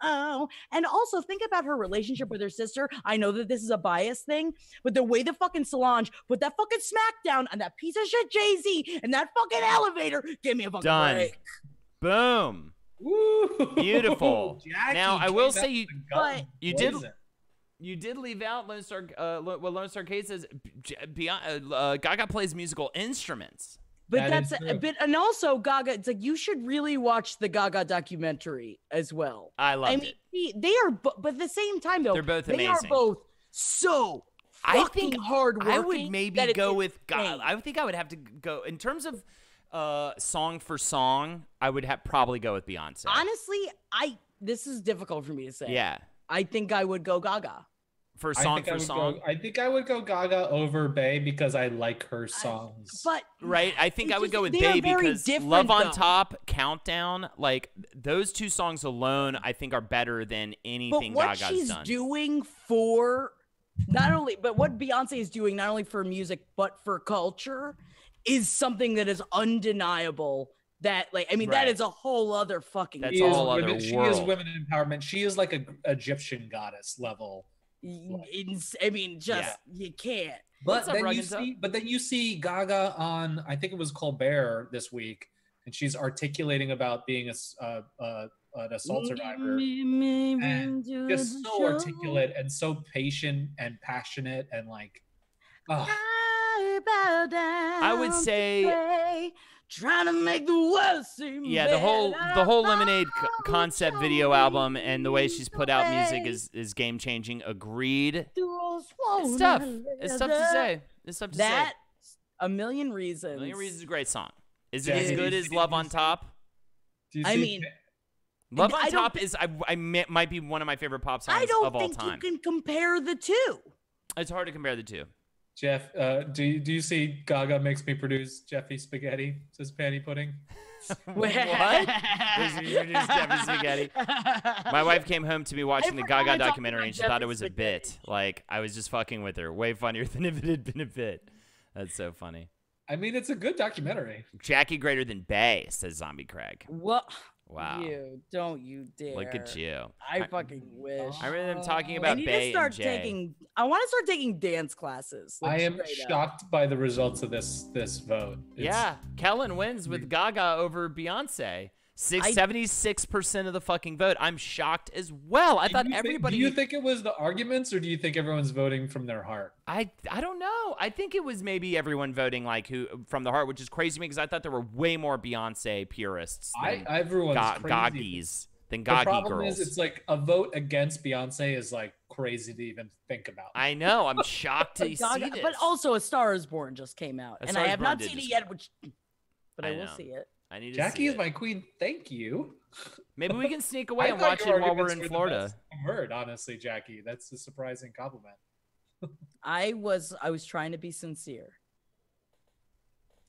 And also think about her relationship with her sister. I know that this is a bias thing, but the way the fucking Solange put that fucking smackdown on that piece of shit Jay-Z and that fucking elevator, give me a fucking break. Boom. Woo! Beautiful. Jackie Now I came will out say with the gun blazing. you did leave out Lone Star. What Lone Star Kate says. Gaga plays musical instruments. But that's a bit, and also Gaga. It's like you should really watch the Gaga documentary as well. I loved it. They are, but at the same time though, They're both they amazing. are both so fucking hard working. I would maybe go with insane. I think I would have to go in terms of song for song. I would probably go with Beyonce. Honestly, this is difficult for me to say. Yeah, I think I would go Gaga. for song for song. I think I would go Gaga over Bey because I like her songs. But Right, I think I would go with they are Bey very because different, Love on though. Top, Countdown, like those two songs alone, I think are better than anything But what Gaga's she's done. doing for not only, but what Beyonce is doing not only for music but for culture is something that is undeniable. That like, I mean, that Right. is a whole other fucking. That's She a is whole other women- She is world. women empowerment. She is like a Egyptian goddess level. I mean, just you can't. What's But up, then you Ruggins Up? see, Gaga on, I think it was Colbert this week, and she's articulating about being an assault survivor, and just so articulate and so patient and passionate and like, oh, I would say, trying to make the world seem yeah, the whole Lemonade concept video album and the way she's put out music is game changing. Agreed. It's tough. It's tough to say. It's tough to That say. A Million Reasons. A Million Reasons is a great song. Is it Yeah, as it good is. as Love on Top? do you I see- mean, Love I on don't Top is might be one of my favorite pop songs I don't of all think time. you can compare the two. It's hard to compare the two. Jeff, do you see Gaga makes me produce Jeffy spaghetti? Says Panty Pudding. What? Jeffy Spaghetti. My wife came home to me watching the forgot I Gaga talked documentary about and she thought it Jeffy was a Spaghetti. bit. Like, I was just fucking with her. Way funnier than if it had been a bit. That's so funny. I mean, it's a good documentary. Jackie greater than Bey, says Zombie Craig. What? Wow. You don't you dare. Look at you. I fucking wish. I remember them talking I about need Bey to start and Jay. taking. I want to start taking dance classes. like, I am straight up. shocked by the results of this vote. Yeah, Kellen wins with Gaga over Beyonce. 76% of the fucking vote. I'm shocked as well. I thought everybody. Do you think it was the arguments, or do you think everyone's voting from their heart? I don't know. I think it was maybe everyone voting like who from the heart, which is crazy to me because I thought there were way more Beyonce purists than Everyone's crazy. Gaggies than The Gaggy problem girls. is, it's like a vote against Beyonce is like crazy to even think about. I know. I'm shocked to see Gaga, this. but also A Star Is Born just came out, A and Star I Is have Born not did seen it just yet. come Which, but I I will know. see it. I need to Jackie see is it. my queen. Thank you. Maybe we can sneak away I and thought watch your it while we're arguments in were the Florida. best I've heard, honestly, Jackie. That's a surprising compliment. I was trying to be sincere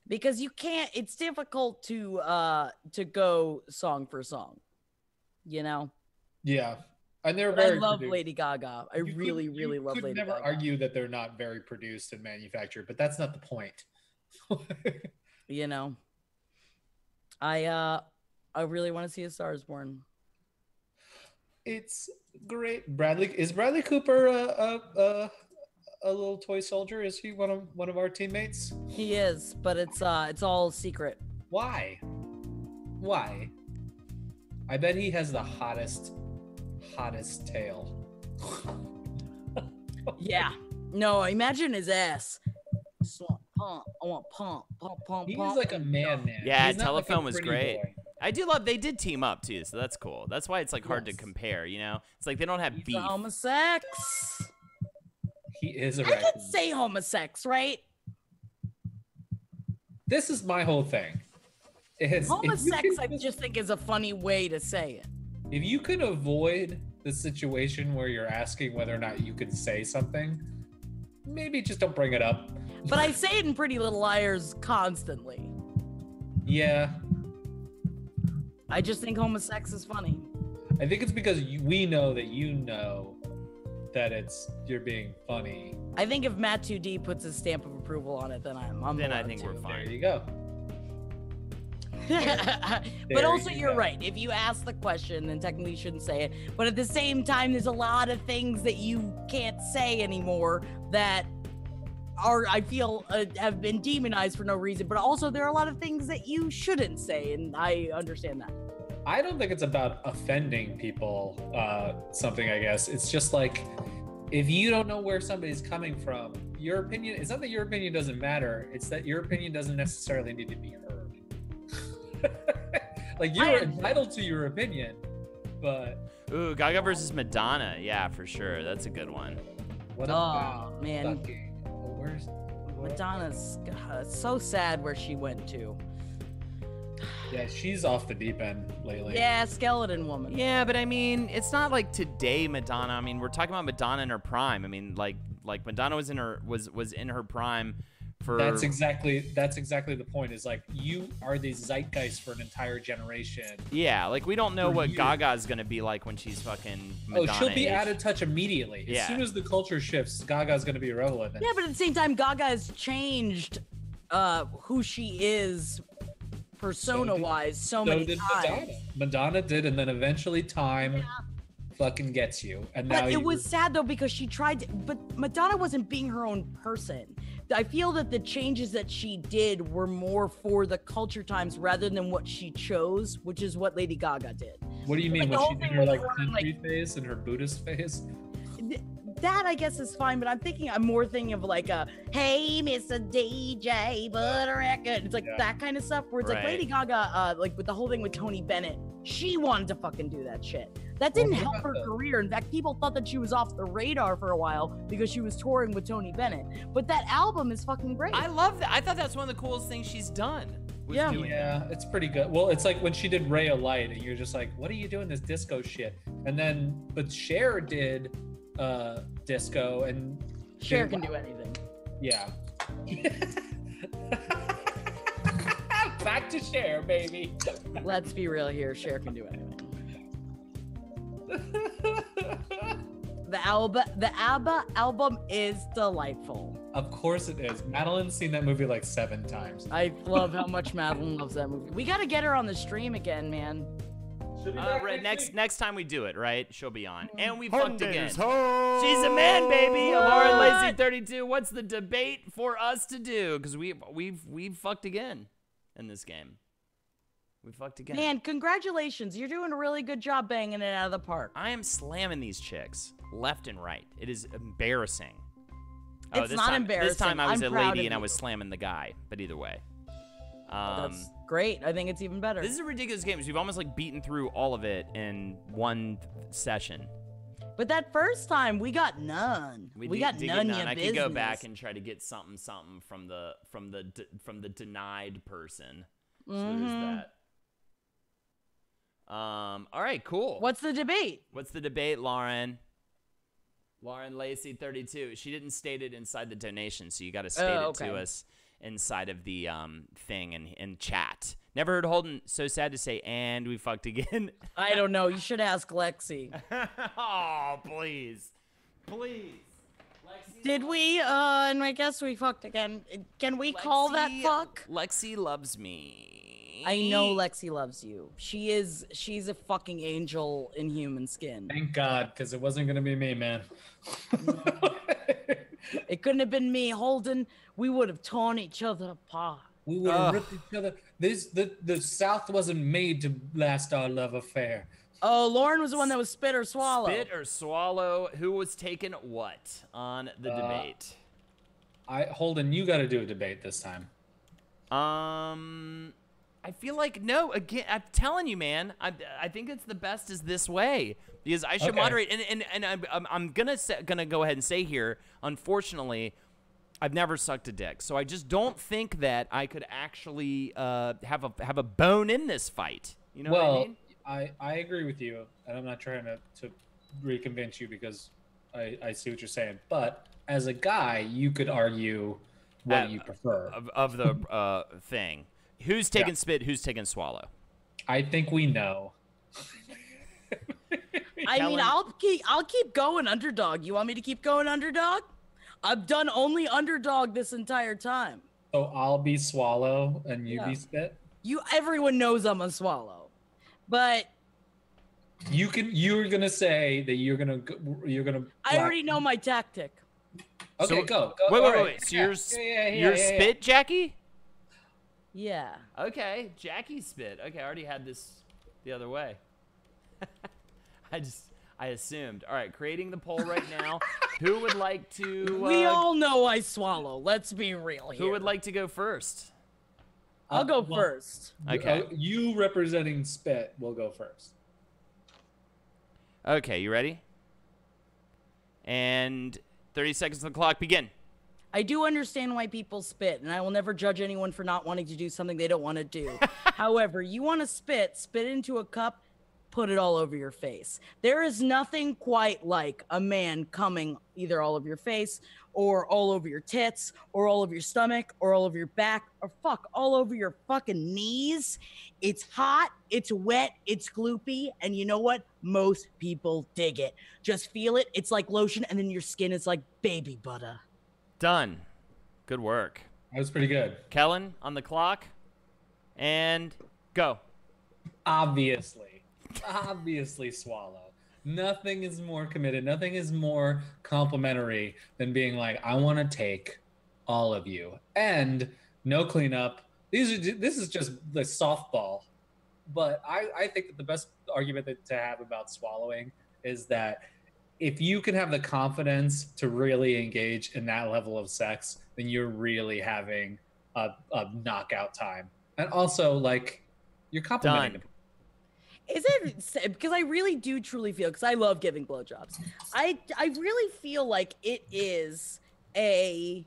because you can't. It's difficult to go song for song. You know, Yeah, and they're but I very. love produced. Lady Gaga. I really love could Lady never Gaga. argue that they're not very produced and manufactured, but that's not the point. You know, I really want to see A Star Is Born. It's great. Is Bradley Cooper a little toy soldier? Is he one of our teammates? He is, but it's all secret. Why? Why? I bet he has the hottest tail. Yeah. No, imagine his ass. Just want pump. I want pump. He's like a man. Yeah, He's not like a Telephone was pretty great. boy. I do love they did team up too, so that's cool. That's why it's like hard to Yes. compare, you know? It's like they don't have He's beef. a homosex. He is a I raccoon. can say homosex, right? This is my whole thing. Homosex, I just think is a funny way to say it. If you can avoid the situation where you're asking whether or not you can say something, maybe just don't bring it up. But I say it in Pretty Little Liars constantly. Yeah. I just think homosex is funny. I think it's because we know that you know that you're being funny. I think if Matt 2D puts his stamp of approval on it, then Then I think we're There fine. you go. But There also, you you're go. right. If you ask the question, then technically you shouldn't say it. But at the same time, there's a lot of things that you can't say anymore that I feel, have been demonized for no reason. But also, there are a lot of things that you shouldn't say, and I understand that. I don't think it's about offending people, something, I guess. It's just like, if you don't know where somebody's coming from, your opinion, it's not that your opinion doesn't matter, it's that your opinion doesn't necessarily need to be heard. Like, you're entitled to your opinion, but... Ooh, Gaga versus Madonna. Yeah, for sure. That's a good one. What Oh, about man. fucking... Where's... Madonna's so sad where she went to. Yeah, she's off the deep end lately. Yeah, skeleton woman. Yeah, but I mean, it's not like today Madonna. I mean, we're talking about Madonna in her prime. I mean, like Madonna was in her prime for. That's exactly the point. Is like, you are the zeitgeist for an entire generation. Yeah, like we don't know For what years. Gaga's gonna be like when she's fucking Madonna. Oh, she'll be age. out of touch immediately. Yeah. As soon as the culture shifts, Gaga's gonna be irrelevant. Yeah, but at the same time, Gaga has changed who she is persona-wise so many did times. Madonna did, and then eventually time fucking gets you. And now But it you was sad though because she tried to, but Madonna wasn't being her own person. I feel that the changes that she did were more for the culture times rather than what she chose, which is what Lady Gaga did. What do you mean? Like, the When whole she did thing her with like her, country phase and her Buddhist phase? That I guess is fine, but I'm more thinking of like a hey Mr. DJ, but a record. It's like that kind of stuff where it's like Right. Lady Gaga, like with the whole thing with Tony Bennett, she wanted to fucking do that shit. That didn't what help about her the- career. In fact, people thought that she was off the radar for a while because she was touring with Tony Bennett. But that album is fucking great. I love that. I thought that's one of the coolest things she's done. was Yeah. doing that. Yeah, it's pretty good. Well, it's like when she did Ray of Light, and you're just like, what are you doing this disco shit? And then, but Cher did disco, and Cher did- can do anything. Yeah. Back to Cher, baby. Let's be real here. Cher can do anything. The ABBA album is delightful. Of course it is. Madeline's seen that movie like 7 times. I love how much Madeline loves that movie. We got to get her on the stream again, man. Right, next time we do it, right? She'll be on. And we fucked again. Honda's home. She's a man, baby. What? Lauren Lacy 32. What's the debate for us to do? Because we've fucked again in this game. We fucked again. Man, congratulations. You're doing a really good job banging it out of the park. I am slamming these chicks left and right. It is embarrassing. It's this not time, embarrassing. This time I was I'm a proud lady of and I you. was slamming the guy. But either way. That's great. I think it's even better. This is a ridiculous game. We've almost like beaten through all of it in one session. But that first time, we got none. We did- got did none. get Your I business. could go back and try to get something from the denied person. So Mhm. there's that. All right, cool. What's the debate? What's the debate, Lauren? Lauren Lacy 32. She didn't state it inside the donation, so you got to state it okay. to us inside of the thing and chat. Never heard Holden so sad to say, and we fucked again. I don't know. You should ask Lexi. Oh, please. Please. Lexi, Did we? And I guess we fucked again. Can we call that Lexi- fuck? Lexi loves me. I know Lexi loves you. She's a fucking angel in human skin. Thank God, because it wasn't gonna be me, man. It couldn't have been me, Holden. We would have torn each other apart. We would have ripped each other. The South wasn't made to last our love affair. Oh, Lauren was the one that was spit or swallow. Spit or swallow? Who was taking what on the debate? Holden, you got to do a debate this time. I feel like no. Again, I'm telling you, man. I think it's the best is this way because I should Okay. moderate. And I'm gonna go ahead and say here. Unfortunately, I've never sucked a dick, so I just don't think that I could actually have a bone in this fight. You know what I mean? I agree with you, and I'm not trying to reconvince you because I see what you're saying. But as a guy, you could argue what you prefer. Of the thing. Who's taking spit? Who's taking swallow? I think we know. I mean, Kellen? I'll keep going underdog. You want me to keep going underdog? I've done only underdog this entire time. So I'll be Swallow and you Yeah. be Spit. Everyone knows I'm a Swallow, but You're gonna say that you're gonna. I already know my tactic. Okay, So- go. Wait. All right. So Yeah, you're Spit, Jackie? Yeah. Okay, Jackie Spit. Okay, I already had this the other way. I assumed. All right, creating the poll right now. Who would like to? We all know I swallow. Let's be real here. Who would like to go first? I'll go well, first. Okay. You representing Spit will go first. Okay, you ready? And 30 seconds on the clock. Begin. I do understand why people spit, and I will never judge anyone for not wanting to do something they don't want to do. However, you want to spit into a cup, put it all over your face. There is nothing quite like a man coming either all over your face or all over your tits or all over your stomach or all over your back or all over your fucking knees. It's hot, it's wet, it's gloopy, and you know what? Most people dig it. Just feel it. It's like lotion, and then your skin is like baby butter. Done. Good work. That was pretty good. Kellen on the clock. And go. Obviously Swallow. Nothing is more committed. Nothing is more complimentary than being like, I want to take all of you and no cleanup. This is just the softball. But I think that the best argument to have about swallowing is that if you can have the confidence to really engage in that level of sex, then you're really having a knockout time. And also, like, you're complimenting. Done. Is it because I really do truly feel, because I love giving blowjobs. I really feel like it is a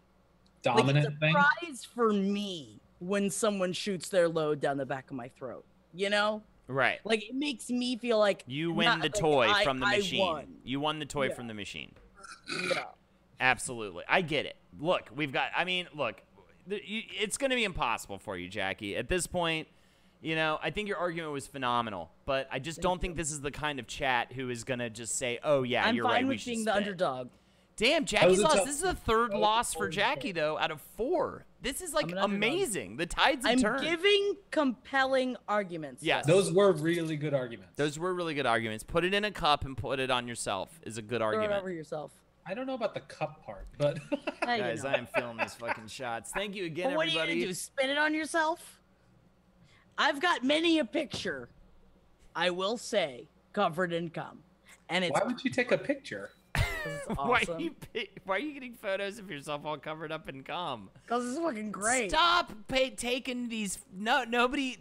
Dominant it's a thing. prize for me when someone shoots their load down the back of my throat. You know, Right. like it makes me feel like You win not- the like, toy from the I machine. won. You won the toy Yeah. from the machine. Yeah. Absolutely. I get it. Look, it's going to be impossible for you, Jackie. At this point, I think your argument was phenomenal, but I just don't think this is the kind of chat who is going to just say, oh, yeah, I'm you're fine right. We with should being the spit. underdog. Damn, Jackie's a lost. tough- This is the third that was a loss for tough Jackie, though, out of 4. This is, like, I'm an underdog. amazing. The tides have I'm turned. giving compelling arguments. Yes. Those were really good arguments. Those were really good arguments. Put it in a cup and put it on yourself is a good Throw it argument. over yourself. I don't know about the cup part, but Hey, you Guys, know. I am feeling these fucking shots. Thank you again, But what everybody. are you gonna do? Spin it on yourself? I've got many a picture, I will say, covered in cum, and it's why would you take a picture? awesome. Why are you getting photos of yourself all covered up in cum? Because it's fucking great. Stop taking these. Nobody.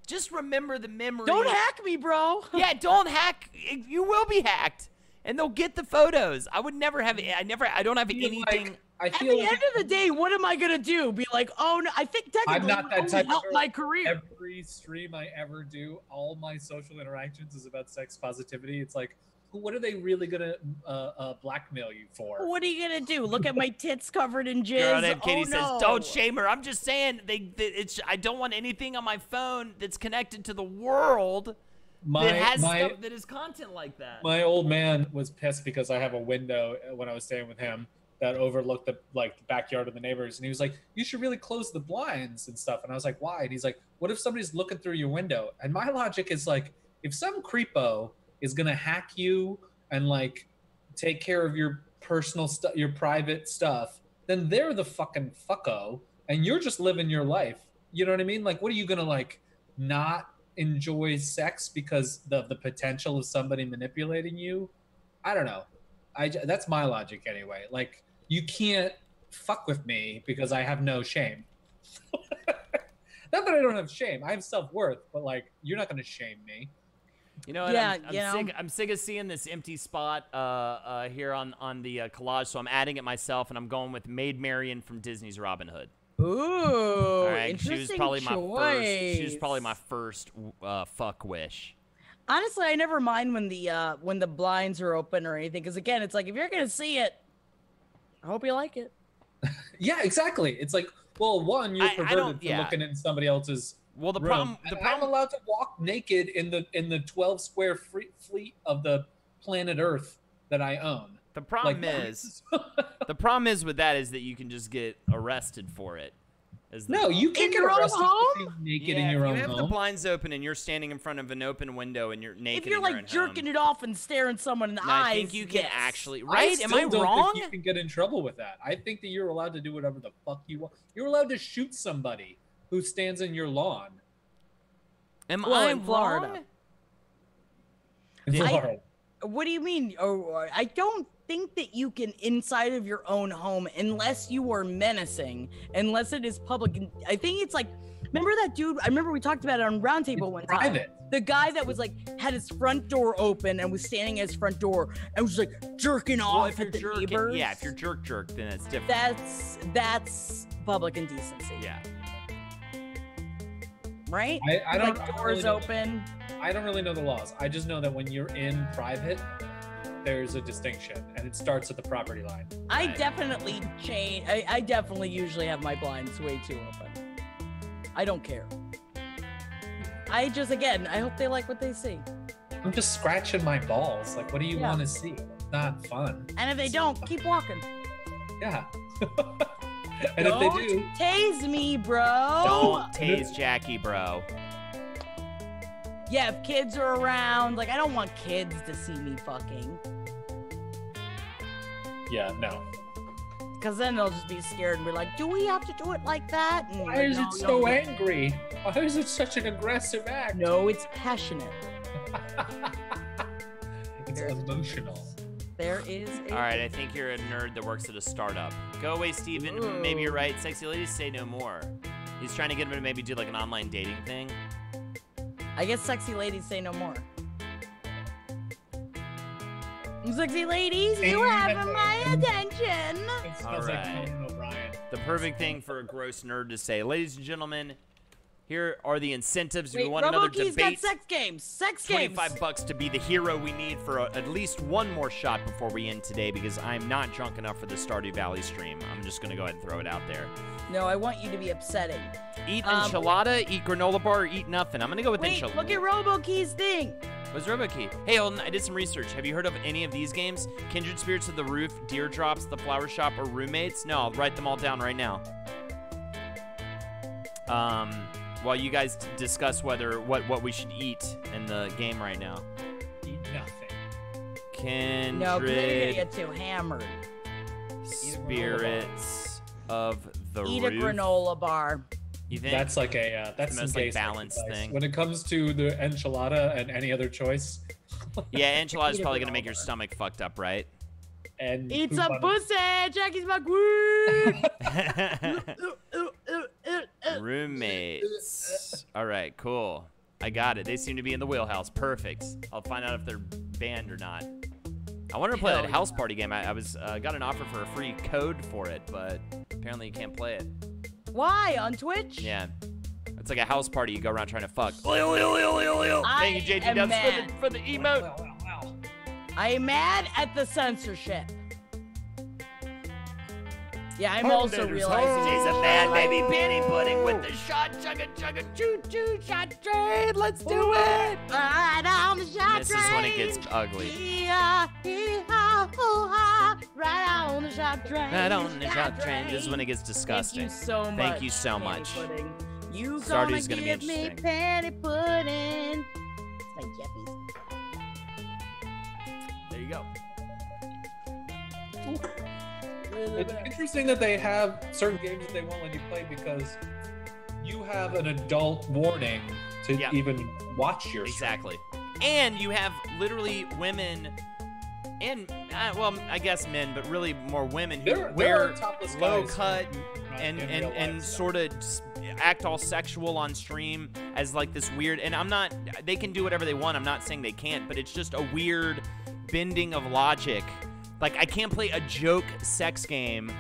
Just remember the memory. Don't hack me, bro. Yeah, don't hack. You will be hacked, and they'll get the photos. I would never have. I don't have anything. I At feel the like end of the day, what am I gonna do? Be like, oh no, I think technically I'm not it would that only type of help girl. my career. Every stream I ever do, all my social interactions is about sex positivity. It's like, what are they really gonna blackmail you for? What are you gonna do? Look at my tits covered in jizz? Girl named Katie oh, says, no. "Don't shame her." I'm just saying, I don't want anything on my phone that's connected to the world that has stuff that is content like that. My old man was pissed because I have a window when I was staying with him that overlooked the backyard of the neighbors, and he was like, "You should really close the blinds and stuff." And I was like, "Why?" And he's like, "What if somebody's looking through your window?" And my logic is like, if some creepo is gonna hack you and like take care of your personal stuff, your private stuff, then they're the fucking fucko, and you're just living your life. You know what I mean? Like, what are you gonna like not enjoy sex because of the potential of somebody manipulating you? I don't know. That's my logic anyway. Like, you can't fuck with me because I have no shame. Not that I don't have shame. I have self-worth, but like, you're not gonna shame me. You know what? Yeah, I'm sick of seeing this empty spot here on the collage, so I'm adding it myself, and I'm going with Maid Marian from Disney's Robin Hood. Ooh, All right, interesting she was probably choice. She was probably my first fuck wish. Honestly, I never mind when the blinds are open or anything, because again, it's like if you're gonna see it, I hope you like it. Yeah, exactly. It's like, well, one, you're I don't- perverted for yeah. looking in somebody else's Well, the room, problem. I'm allowed to walk naked in the 12 square fleet of the planet Earth that I own. The problem Like, is, the problem is with that is that you can just get arrested for it. No, you can't get your own arrested for home? being naked Yeah, in your if own you have the home. blinds open and you're standing in front of an open window and you're naked If you're in your like own jerking home, it off and staring someone in the no, eyes, I think you can yes. actually. Right? Am I still don't wrong? think you can get in trouble with that. I think that you're allowed to do whatever the fuck you want. You're allowed to shoot somebody who stands in your lawn. Am Well, I in Florida. wrong? In I- Florida. What do you mean? Oh, I don't think that you can inside of your own home unless you are menacing, unless it is public. I think it's like, remember that dude? I remember we talked about it on Roundtable one time. Private. The guy that was like had his front door open and was standing at his front door and was like jerking Well, off if you're at the jerking, neighbors. yeah, if you're jerk, then it's different. That's public indecency. Yeah. Right? I don't. Like I don't doors really know- open. I don't really know the laws. I just know that when you're in private, there's a distinction, and it starts at the property line. I Right. definitely change. I definitely usually have my blinds way too open. I don't care. I just, again, I hope they like what they see. I'm just scratching my balls. Like, what do you Yeah. want to see? It's not fun. And if they don't, keep walking. Yeah. And if they do, tase me, bro. Don't tase Jackie, bro. Yeah, if kids are around, like I don't want kids to see me fucking, yeah, no. because then they'll just be scared and be like, "Do we have to do it like that?" And Why like, is no, it you so don't- angry? Why is it such an aggressive act? No, it's passionate. It's emotional. There is. All right, I think you're a nerd that works at a startup. Go away, Steven. Maybe you're right. Sexy ladies say no more. He's trying to get him to maybe do like an online dating thing. I guess sexy ladies say no more. Sexy ladies, you have my attention. It smells All like right. Conan O'Brien. The perfect thing for a gross nerd to say. Ladies and gentlemen, here are the incentives. If Wait, you want another RoboKey's got debate, sex games. Sex games. $25 to be the hero we need for at least one more shot before we end today, because I'm not drunk enough for the Stardew Valley stream. I'm just going to go ahead and throw it out there. No, I want you to be upsetting. Eat enchilada, eat granola bar, or eat nothing. I'm going to go with Wait, enchilada. look at RoboKey's thing. What's RoboKey? Hey, Holden, I did some research. Have you heard of any of these games? Kindred Spirits of the Roof, Deer Drops, The Flower Shop, or Roommates? No, I'll write them all down right now. While you guys discuss what we should eat in the game right now. Eat nothing. Kindred No, because then you're gonna get too hammered. Spirits of the Eat Roof. a granola bar. You think? That's like a that's The some most, gay like, balanced sacrifice. thing. When it comes to the enchilada and any other choice, Yeah, enchilada's Eat a probably gonna make granola your bar. stomach fucked up, right? and Eat poop some on it. pussy. Jackie's my queen. Roommates. All right, cool. I got it. They seem to be in the wheelhouse. Perfect. I'll find out if they're banned or not. I wanted to play that Hell house party game. I was got an offer for a free code for it, but apparently you can't play it. Why on Twitch? Yeah. It's like a house party. You go around trying to fuck. Thank you, JG am Dubs, mad. for the emote. Wow. I am mad at the censorship. Yeah, I'm Home also daters, realizing home. She's a bad baby panty pudding with the shot, chugga, choo-choo shot train. Let's do it. right on the shot This is when it gets ugly. Hee-haw, hee-haw, hoo-haw, right on the shot train. Right on the shot train. This is when it gets disgusting. Thank you so much. Thank you so panty much. pudding. You Stardew's gonna gonna be give me interesting. panty pudding. It's my Jeffy's. There you go. It's interesting that they have certain games that they won't let you play because you have an adult warning to Yeah. even watch your stream. Exactly. And you have literally women and, well, I guess men, but really more women who There wear are topless low guys cut in real life, and so. sort of act all sexual on stream as like this weird, and I'm not, they can do whatever they want. I'm not saying they can't, but it's just a weird bending of logic. Like, I can't play a joke sex game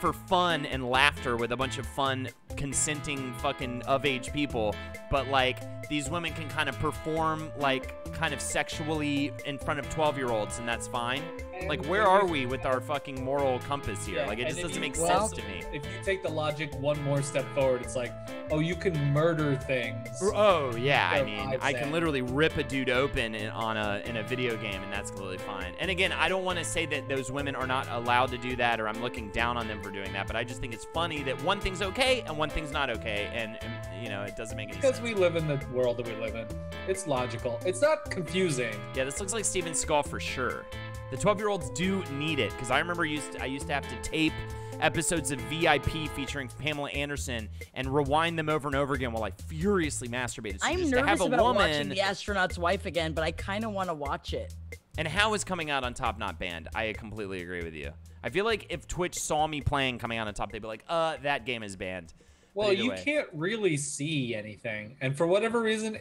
for fun and laughter with a bunch of fun, consenting, fucking of-age people, but, like, these women can kind of perform, like, kind of sexually in front of 12-year-olds, and that's fine. Like, where are we with our fucking moral compass here? Yeah, Like, it and just if doesn't you- make well, sense to me. If you take the logic one more step forward, it's like, oh, you can murder things. Oh yeah, I Their mean, lives I can end. literally rip a dude open in a video game, and that's completely fine. And again, I don't want to say that those women are not allowed to do that, or I'm looking down on them for doing that. But I just think it's funny that one thing's okay and one thing's not okay, and you know, it doesn't make any Because sense. we live in the world that we live in. It's logical. It's not confusing. Yeah, this looks like Steven Skull for sure. The 12-year-olds do need it, because I remember I used to have to tape episodes of VIP featuring Pamela Anderson and rewind them over and over again while I furiously masturbated. So I'm just to have nervous a about woman, watching The Astronaut's Wife again, but I kind of want to watch it. and how is coming out on top not banned? I completely agree with you. I feel like if Twitch saw me playing coming out on top, they'd be like, that game is banned. But Well, either you way. can't really see anything, and for whatever reason,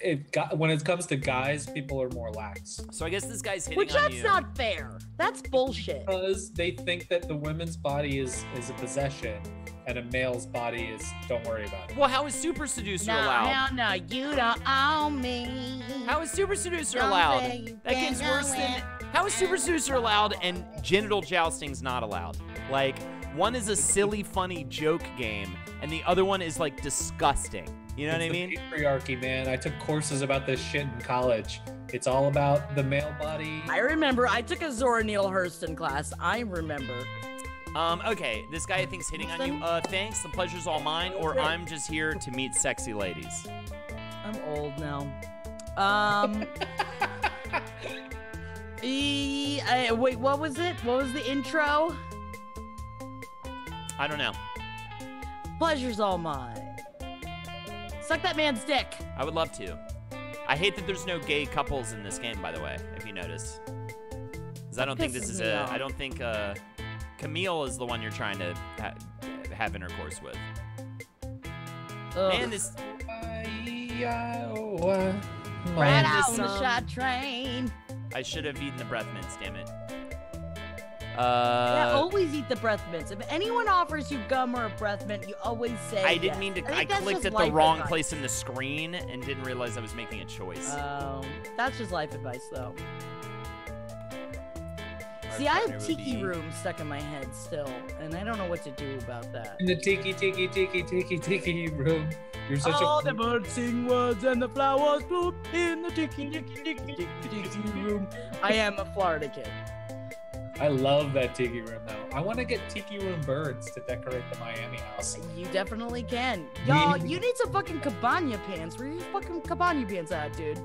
when it comes to guys, people are more lax So I guess this guy's hitting Which on that's you. not fair. That's bullshit. because they think that the women's body is a possession, and a male's body is don't worry about it. Well, how is Super Seducer allowed? No, you don't own me. How is Super Seducer Don't allowed? say you That gets can worse go than. in. How is Super Seducer allowed and genital jousting's not allowed? Like, one is a silly, funny joke game, and the other one is like disgusting. You know what I It's the mean? Patriarchy, man. I took courses about this shit in college. It's all about the male body. I remember I took a Zora Neale Hurston class. I remember. Okay, this guy thinks hitting on you. Thanks, the pleasure's all mine, or I'm just here to meet sexy ladies. I'm old now. Wait, what was it? What was the intro? I don't know. Pleasure's all mine. Suck that man's dick. I would love to. I hate that there's no gay couples in this game, by the way, if you notice. Because I don't think this pisses is me a. off. I don't think Camille is the one you're trying to have intercourse with. Ugh. Man, this. Right Man, out this, on the shot train. I should have eaten the breath mints, damn it. Yeah, always eat the breath mints. If anyone offers you gum or a breath mint, you always say I didn't yes. mean to. think I that's clicked just at the life wrong advice. place in the screen and didn't realize I was making a choice. That's just life advice, though. Our See, I partner have would Tiki be- Room stuck in my head still, and I don't know what to do about that. In the tiki room. You're such All a the birds sing words and the flowers bloom in the tiki room. I am a Florida kid. I love that tiki room though. I want to get tiki room birds to decorate the Miami house. You definitely can. Y'all, you need some fucking cabana pants. Where are your fucking cabana pants at, dude?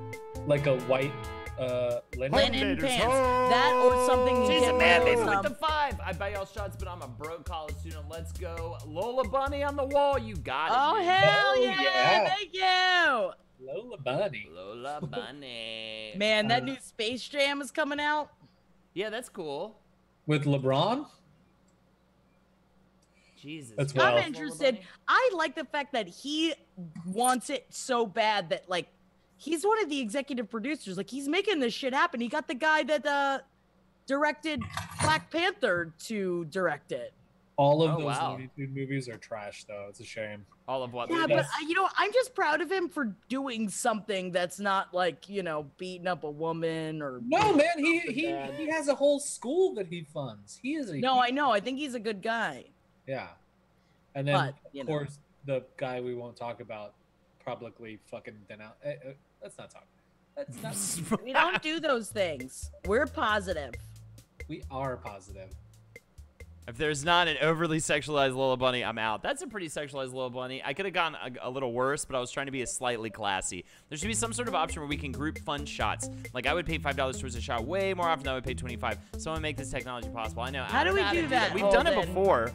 Like a white linen. Linen pants. That or something you She's get a man, rid baby, of with some- the 5. I buy y'all shots, but I'm a broke college student. Let's go. Lola Bunny on the wall. You got it. Oh, dude. hell Oh, yeah. yeah. Thank you. Lola Bunny. Lola Bunny. Man, that new Space Jam is coming out. Yeah, that's cool. With LeBron? Jesus. That's Christ, I'm Well- interested. Lola Bunny. I like the fact that he wants it so bad that, like, he's one of the executive producers. Like, he's making this shit happen. He got the guy that directed Black Panther to direct it. All of Oh, those wow. Looney Tunes movies are trash though. It's a shame. All of what? Yeah, Lola? but I'm just proud of him for doing something that's not like, beating up a woman or. No man, he bad. he has a whole school that he funds. He is a No, I know. I think he's a good guy. yeah. And then But, of course the guy we won't talk about publicly fucking denounce. Let's not talk. Let's not. We don't do those things. We're positive. We are positive. If there's not an overly sexualized Lola Bunny, I'm out. That's a pretty sexualized Lola Bunny. I could have gone a little worse, but I was trying to be a slightly classy. There should be some sort of option where we can group fund shots. Like, I would pay $5 towards a shot way more often than I would pay $25. Someone make this technology possible. I know. How I do don't we know do to that, We've done it Holden? before.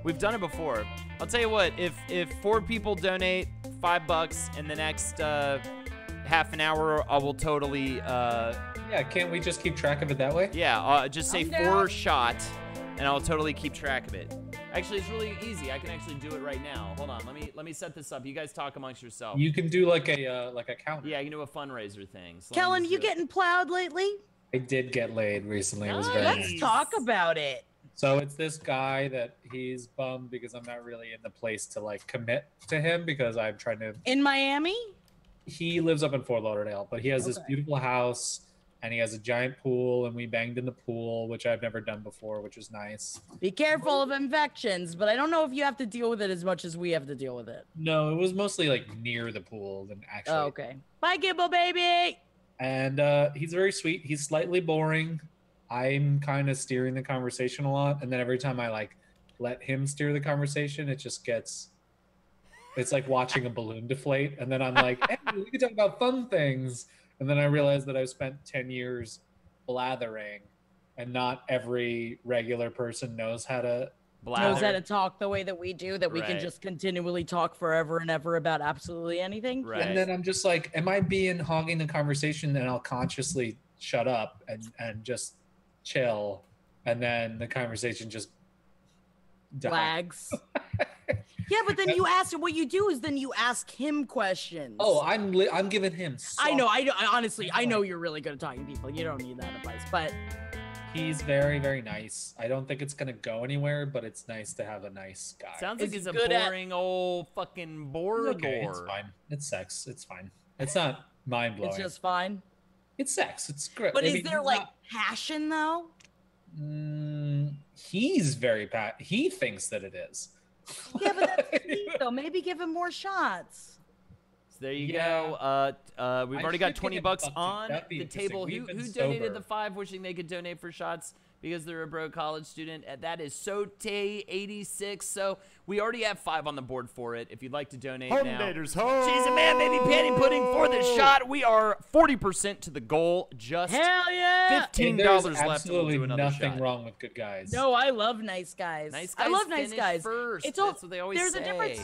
We've done it before. I'll tell you what. If 4 people donate $5 in the next half an hour, I will totally. Yeah, can't we just keep track of it that way? Yeah, just say I'm 4 down. shot, and I'll totally keep track of it. Actually, it's really easy. I can actually do it right now. Hold on, let me set this up. You guys talk amongst yourselves. You can do like a counter. Yeah, I can do a fundraiser thing. So let me Kellen, just you do it. getting plowed lately? I did get laid recently. It was very Nice. nice. Let's talk about it. So it's this guy that he's bummed because I'm not really in the place to like commit to him because I'm trying to. In Miami? He lives up in Fort Lauderdale, but he has this Okay. beautiful house and he has a giant pool, and we banged in the pool, which I've never done before, which was nice. Be careful of infections, but I don't know if you have to deal with it as much as we have to deal with it. No, it was mostly like near the pool than actually. Oh, okay. Bye, Gibbo baby. And he's very sweet. He's slightly boring. I'm kind of steering the conversation a lot, and then every time I like let him steer the conversation, it just gets. It's like watching a balloon deflate, and then I'm like, "Hey, we can talk about fun things." And then I realized that I've spent 10 years blathering, and not every regular person knows how to knows how to talk the way that we do, that we can Right. just continually talk forever and ever about absolutely anything. Right. And then I'm just like, am I hogging the conversation? And I'll consciously shut up and just chill. And then the conversation just dies. Lags. Yeah, but then you ask what you do is then you ask him questions. Oh, I'm giving him. I know. I honestly, I know you're really good at talking to people. You don't need that advice, but He's very, very nice. I don't think it's gonna go anywhere, but it's nice to have a nice guy. Sounds Is like he he's a good at- boring old fucking It's Borgor. okay. It's fine. It's sex. It's fine. It's not mind blowing. it's just fine. It's sex. It's great. But I is mean, there he's like not- passion though? He's very he thinks that it is. Yeah, but that's sweet, though. Maybe give him more shots. So there you Yeah. go. We've I already should got 20 get bucks bucked, on that'd be the interesting. table. We've Who been donated sober. the 5 wishing they could donate for shots because they're a broke college student? That is Sote86. So we already have 5 on the board for it. If you'd like to donate now. Daters, ho! She's a man, baby, panty pudding for the shot. We are 40% to the goal. Just Hell yeah! $15 There's left, and we'll absolutely do another nothing shot. wrong with good guys. No, I love nice guys. Nice I guys love nice finish guys. first. It's all, That's what they always there's say. a difference.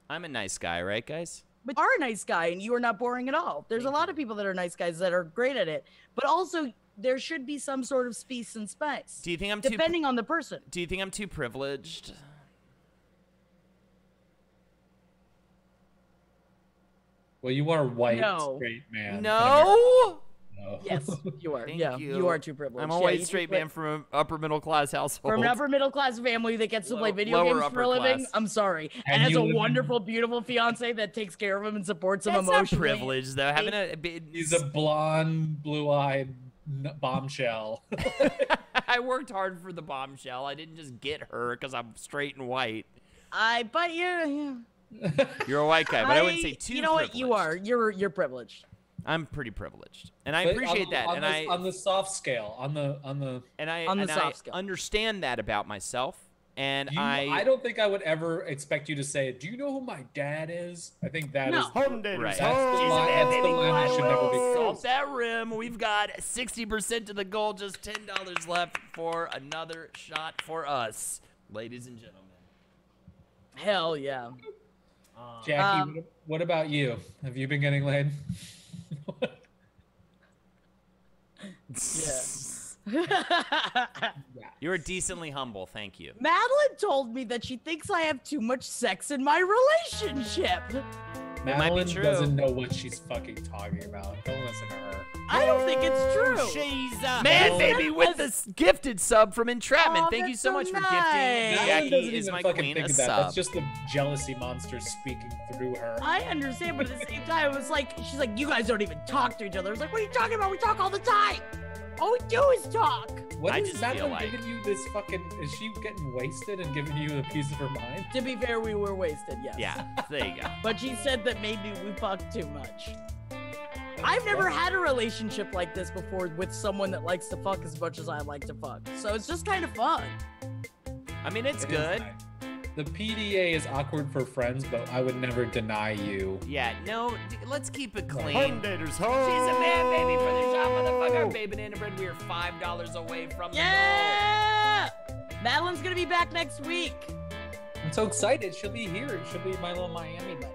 I'm a nice guy, right, guys? But you are a nice guy, and you are not boring at all. There's a lot of people that are nice guys that are great at it, but also there should be some sort of space and spice, Do you think I'm too? depending on the person. Do you think I'm too privileged? Well, you are white, No. straight man. No. No. Yes, you are. Thank yeah, you. you are too privileged. I'm a Yeah, white you do straight play- man from an upper middle class household. From an upper middle class family that gets to play video lower games for a upper living. class. I'm sorry, And and has you a live in- wonderful, beautiful fiance that takes care of him and supports him That's not emotionally. privilege, though. Having He's a blonde, blue-eyed bombshell. I worked hard for the bombshell. I didn't just get her because I'm straight and white. But yeah. You're a white guy, but I wouldn't say too. You know what? You are. privileged. You're privileged. I'm pretty privileged, and I But appreciate on, that. on And the, on the soft scale, on the and I on the and I soft scale. understand that about myself. And I don't think I would ever expect you to say, "Do you know who my dad is?" I think that No. is Home daters, Right. That's the ho! line- that's the line that should never be Salt crossed. that rim. We've got 60% to the goal. Just $10 left for another shot for us, ladies and gentlemen. Hell yeah. Jackie, what about you? Have you been getting laid? You are decently humble. Thank you. Madeline told me that she thinks I have too much sex in my relationship. might be Madeline true. doesn't know what she's fucking talking about. Don't listen to her. I don't think it's true. She's a Man, baby, with the gifted sub from Entrapment. Oh, Thank you that's so so much for nice. gifting. Madeline Jackie doesn't is even my fucking queen. think A of that. sub. That's just the jealousy monster speaking through her. I understand, but at the same time, it was like, she's like, you guys don't even talk to each other. I was like, what are you talking about? We talk all the time. All we do is talk. What I is just feel Madeline like- giving you this fucking? Is she getting wasted and giving you a piece of her mind? To be fair, we were wasted, yes. Yeah, there you go. But she said that maybe we fucked too much. I've never had a relationship like this before with someone that likes to fuck as much as I like to fuck. So it's just kind of fun. I mean, it's It is good. nice. The PDA is awkward for friends, but I would never deny you. Yeah, no, let's keep it clean. Home daters, ho! She's a man, baby, for the shop, motherfucker. Baby Banana Bread, we are $5 away from the Yeah! Madeline's gonna be back next week. I'm so excited. She'll be here. She'll be my little Miami buddy.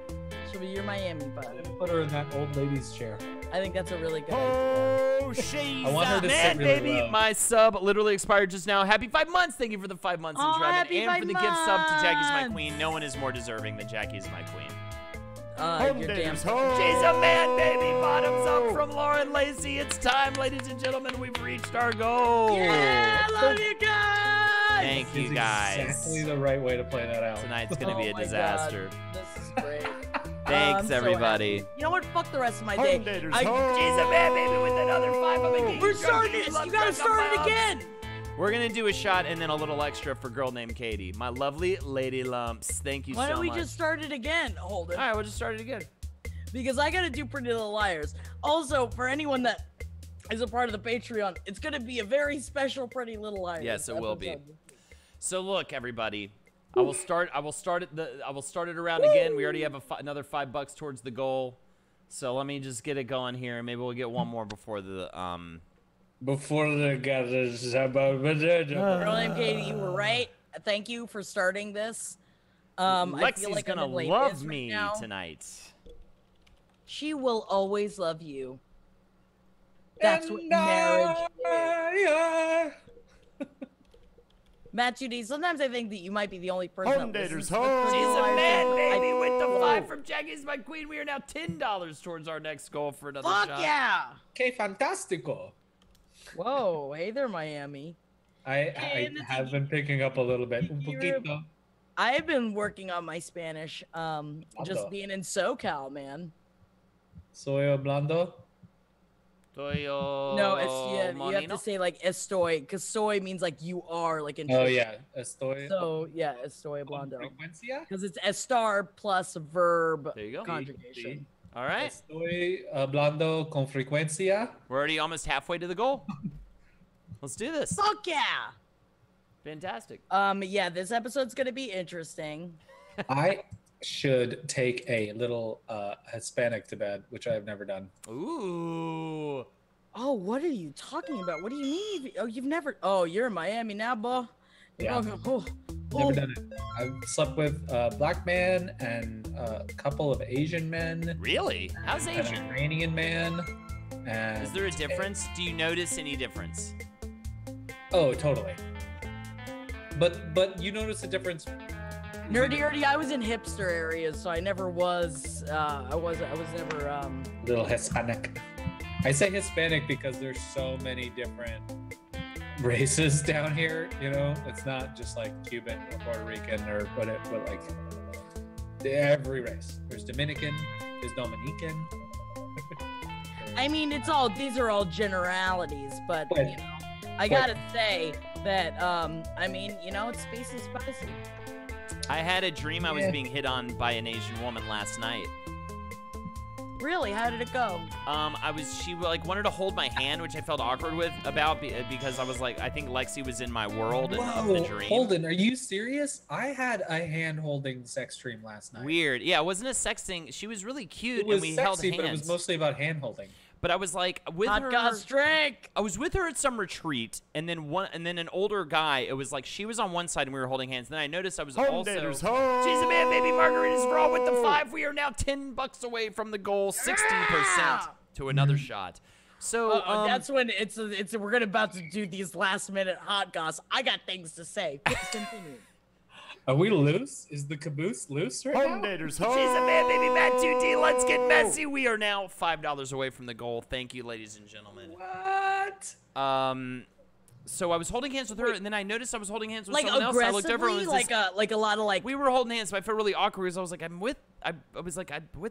She'll be your Miami I bud. didn't put her in that old lady's chair. I think that's a really good idea. Oh, she's I want her a to Man, sit really baby, low. my sub literally expired just now. Happy 5 months. Thank you for the 5 months, Aw, Entrapment, happy and 5 for the gift sub to Jackie's My months. Queen. No one is more deserving than Jackie is my queen. Home You're damn daters, ho! She's a man, baby. Bottoms up from Lauren Lacey. It's time, ladies and gentlemen. We've reached our goal. Yeah, I love you guys. Thank you, It's guys. exactly the right way to play that out. Tonight's going to be Oh a my God. disaster. This is great. Thanks, I'm so everybody. happy. You know what? Fuck the rest of my day. Homedaders, I- home. She's a man, baby, with another 5. I'm a We're starting this. You gotta start it again. We're gonna do a shot and then a little extra for girl named Katie. My lovely lady lumps. Thank you Why so don't we much. just start it again? Hold it. All right, we'll just start it again. Because I gotta do Pretty Little Liars. Also, for anyone that is a part of the Patreon, it's gonna be a very special Pretty Little Liars. Yes, it will be. episode. So look, everybody. I will start it around again. We already have another $5 towards the goal. So let me just get it going here. Maybe we'll get one more before the Before the guys. Girl named Katie, you were right. Thank you for starting this. I feel Lexi's like I'm gonna in Les love Mis right me now. tonight. She will always love you. That's what marriage is. Matt Judy, sometimes I think that you might be the only person that listens Homedaders, to home. Pretty She's Little a Liars. man, baby, with the Whoa. 5 from Jackanese, my queen. We are now $10 towards our next goal for another Fuck shot. yeah! Que fantastico. Whoa, hey there, Miami. I have been picking up a little bit. Un poquito. I've been working on my Spanish, just Hablando. being in SoCal, man. Soy hablando. Toyo No, it's you have Monino? to say like estoy, because soy means like you are, like in Oh Tristan. yeah, estoy. So yeah, estoy con hablando. frecuencia. Because it's estar plus verb There you go. conjugation. All right. Estoy hablando con frecuencia. We're already almost halfway to the goal. Let's do this. Fuck yeah! Fantastic. Yeah, this episode's gonna be interesting. I should take a little Hispanic to bed, which I have never done. Ooh. Oh, what are you talking about? What do you mean? Oh, you've never. Oh, you're in Miami now, boy. Yeah. Oh, Never done it. I've slept with a black man and a couple of Asian men, Really? How's an Asian? Iranian man. And Is there a difference? Do you notice any difference? Oh, totally. But you notice a difference. nerdy. I was in hipster areas, so I never was. I was never. Little Hispanic. I say Hispanic because there's so many different races down here. You know, it's not just like Cuban or Puerto Rican or but like every race. There's Dominican. There's Dominican. I mean, these are all generalities, but But- you know, I gotta say that I mean, you know, it's spicy spicy. I had a dream I was Yeah. being hit on by an Asian woman last night. Really, how did it go? She like wanted to hold my hand, which I felt awkward with because I was like, I think Lexi was in my world and of the Whoa, dream. Holden, are you serious? I had a hand-holding sex dream last night. Weird. Yeah, it wasn't a sex thing. She was really cute It was and we held sexy, hands. but it was mostly about hand-holding. But I was like with Hot her. goss drink. I was with her at some retreat, and then an older guy. It was like she was on one side and we were holding hands. And then I noticed I was also. Homedaders, home. She's a man, baby. Margaritas for all with the 5. We are now $10 away from the goal, 16% to another shot. So That's when it's we're about to do these last minute hot goss. I got things to say. Please continue. Are we loose? Is the caboose loose right now? Homedaders, she's a man, home. baby. Matt 2D. Let's get messy. We are now $5 away from the goal. Thank you, ladies and gentlemen. What? So I was holding hands with her, and then I noticed I was holding hands with Like someone else. I looked over and aggressively, it was this like a lot of like. we were holding hands, but I felt really awkward because I was like, I'm with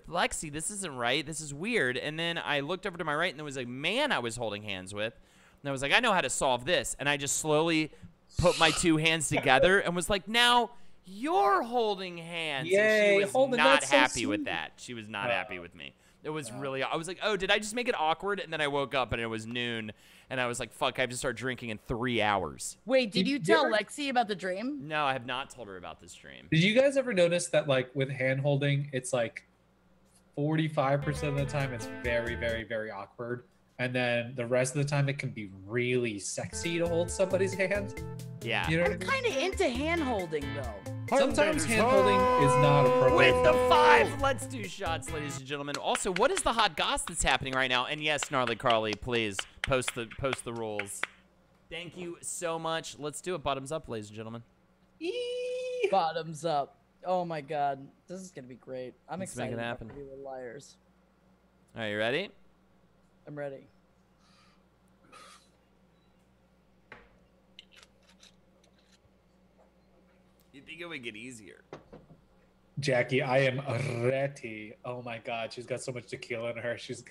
Lexi. This isn't right. This is weird. And then I looked over to my right, and there was a man I was holding hands with. And I was like, I know how to solve this. And I just slowly put my two hands together and was like, now you're holding hands. And Yay, she was Holden, not that's so happy with sweet. that. She was not happy with me. It was really, I was like, oh, did I just make it awkward? And then I woke up and it was noon. And I was like, fuck, I have to start drinking in 3 hours. Wait, did you Did tell you ever- Lexi about the dream? No, I have not told her about this dream. Did you guys ever notice that, like, with hand holding, it's like 45% of the time it's very, very, very awkward. And then the rest of the time it can be really sexy to hold somebody's hand. Yeah. You know what I I'm mean? kind of into hand holding though. Sometimes Homedaders, hand holding is not appropriate. With the 5, let's do shots, ladies and gentlemen. Also, what is the hot goss that's happening right now? And yes, Gnarly Carly, please post the rules. Thank you so much. Let's do it. Bottoms up, ladies and gentlemen. Bottoms up. Oh my god, this is gonna be great. I'm Let's make excited. it about happen. Pretty Little Liars. All right, you ready? I'm ready. You think it would get easier? Jackie, I am ready. Oh my god, she's got so much tequila in her. She's.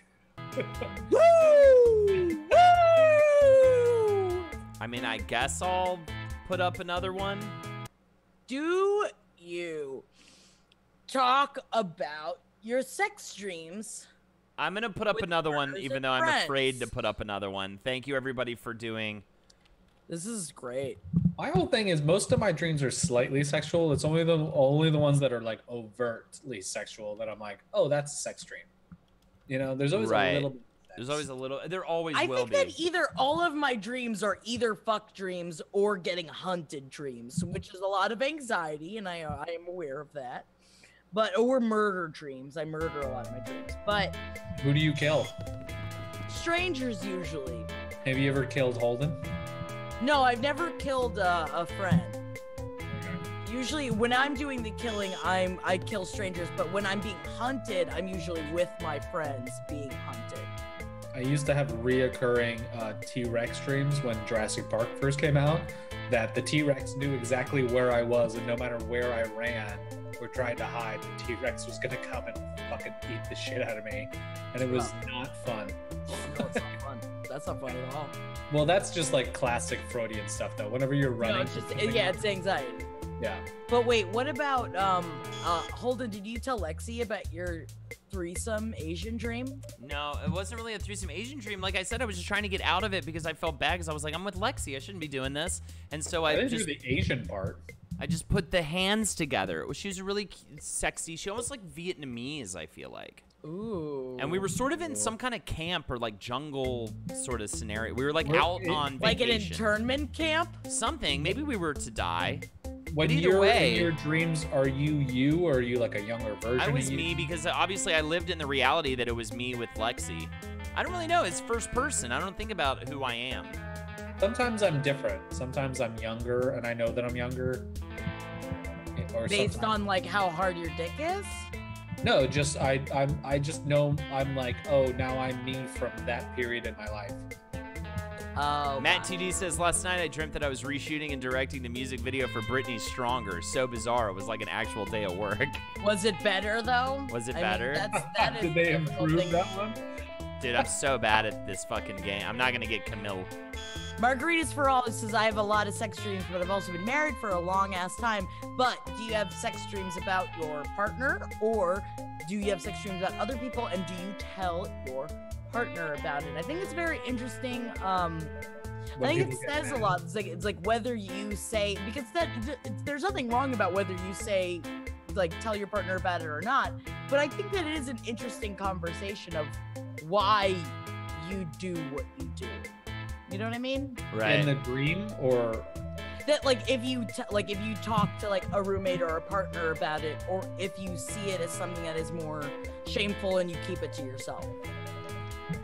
Woo! Woo! I mean, I guess I'll put up another one. Do you talk about your sex dreams? I'm going to put up With another one, partners even and though I'm afraid to friends. put up another one. Thank you, everybody, for doing. This is great. My whole thing is most of my dreams are slightly sexual. It's only the ones that are like overtly sexual that I'm like, oh, that's a sex dream. You know, there's always Right. a little bit. Of There's sex. always a little. There always I will think be. that either all of my dreams are either fuck dreams or getting hunted dreams, which is a lot of anxiety, and I am aware of that. Or murder dreams. I murder a lot of my dreams. But Who do you kill? strangers usually. Have you ever killed Holden? No, I've never killed a friend. Usually, when I'm doing the killing, I kill strangers. But when I'm being hunted, I'm usually with my friends being hunted. I used to have reoccurring T-Rex dreams when Jurassic Park first came out, that the T-Rex knew exactly where I was, and no matter where I ran or tried to hide, the T-Rex was gonna come and fucking eat the shit out of me, and it was not fun. No, it's not fun. That's not fun at all. Well, that's just like classic Freudian stuff, though. Whenever you're running, No, it's just from something- yeah, it's anxiety. yeah. But wait, what about Holden? Did you tell Lexi about your threesome Asian dream? No, it wasn't really a threesome Asian dream. Like I said, I was just trying to get out of it because I felt bad because I was like, I'm with Lexi. I shouldn't be doing this. And so I I didn't just do the Asian part. I just put the hands together. She was really sexy. She almost like Vietnamese, I feel like. Ooh. And we were sort of in some kind of camp or like jungle sort of scenario. We were like We're- out on like an vacation. internment camp? Something. Maybe we were to die. When either you're way- in your dreams, are you, or are you like a younger version? I was of you? me because obviously I lived in the reality that it was me with Lexi. I don't really know. It's first person. I don't think about who I am. Sometimes I'm different. Sometimes I'm younger, and I know that I'm younger. Or Based sometimes- on like how hard your dick is? No, just I just know I'm like, oh, now I'm me from that period in my life. Oh. Matt TD says, last night I dreamt that I was reshooting and directing the music video for Britney's Stronger. So bizarre. It was like an actual day of work. Was it better though? Was it I better? Mean, that is Did they a difficult improve thing. that one? Dude, I'm so bad at this fucking game. I'm not going to get Camille. Margaritas for all says I have a lot of sex dreams, but I've also been married for a long ass time. But do you have sex dreams about your partner, or do you have sex dreams about other people, and do you tell your partner about it? I think it's very interesting. I think it says a lot. It's like whether you say, because there's nothing wrong about whether you say like tell your partner about it or not. But I think that it is an interesting conversation of why you do what you do. You know what I mean? Right. In the dream, or That like if you talk to like a roommate or a partner about it, or if you see it as something that is more shameful and you keep it to yourself.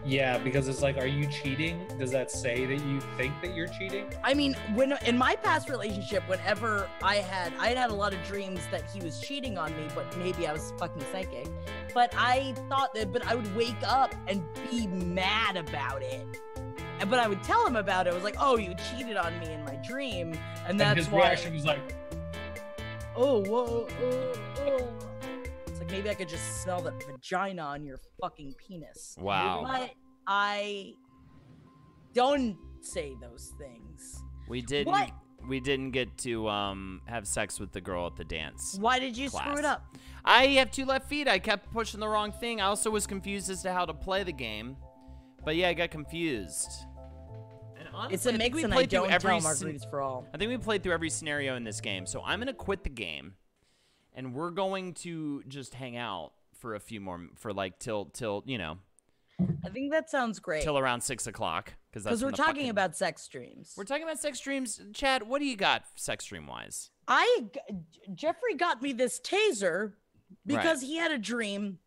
yeah, because it's like, are you cheating? Does that say that you think that you're cheating? I mean, when in my past relationship, whenever I had a lot of dreams that he was cheating on me, but maybe I was fucking psychic. But I thought that, but I would wake up and be mad about it. But I would tell him about it. I was like, "Oh, you cheated on me in my dream," and that's And his why. reaction was like, Oh, whoa, oh. It's like maybe I could just smell the vagina on your fucking penis. Wow. But I don't say those things. We didn't. What? We didn't get to have sex with the girl at the dance. Why did you screw class. it up? I have 2 left feet. I kept pushing the wrong thing. I also was confused as to how to play the game. But yeah, I got confused. And honestly, It's a I think mix, we and I played through don't every tell sin- margaritas for all. I think we played through every scenario in this game. So I'm gonna quit the game, and we're going to just hang out for a few more, for like till you know, I think that sounds great. till around 6 o'clock. Because Because we're talking about sex dreams. We're talking about sex dreams. Chad, what do you got sex dream wise? Jeffrey got me this taser because he had a dream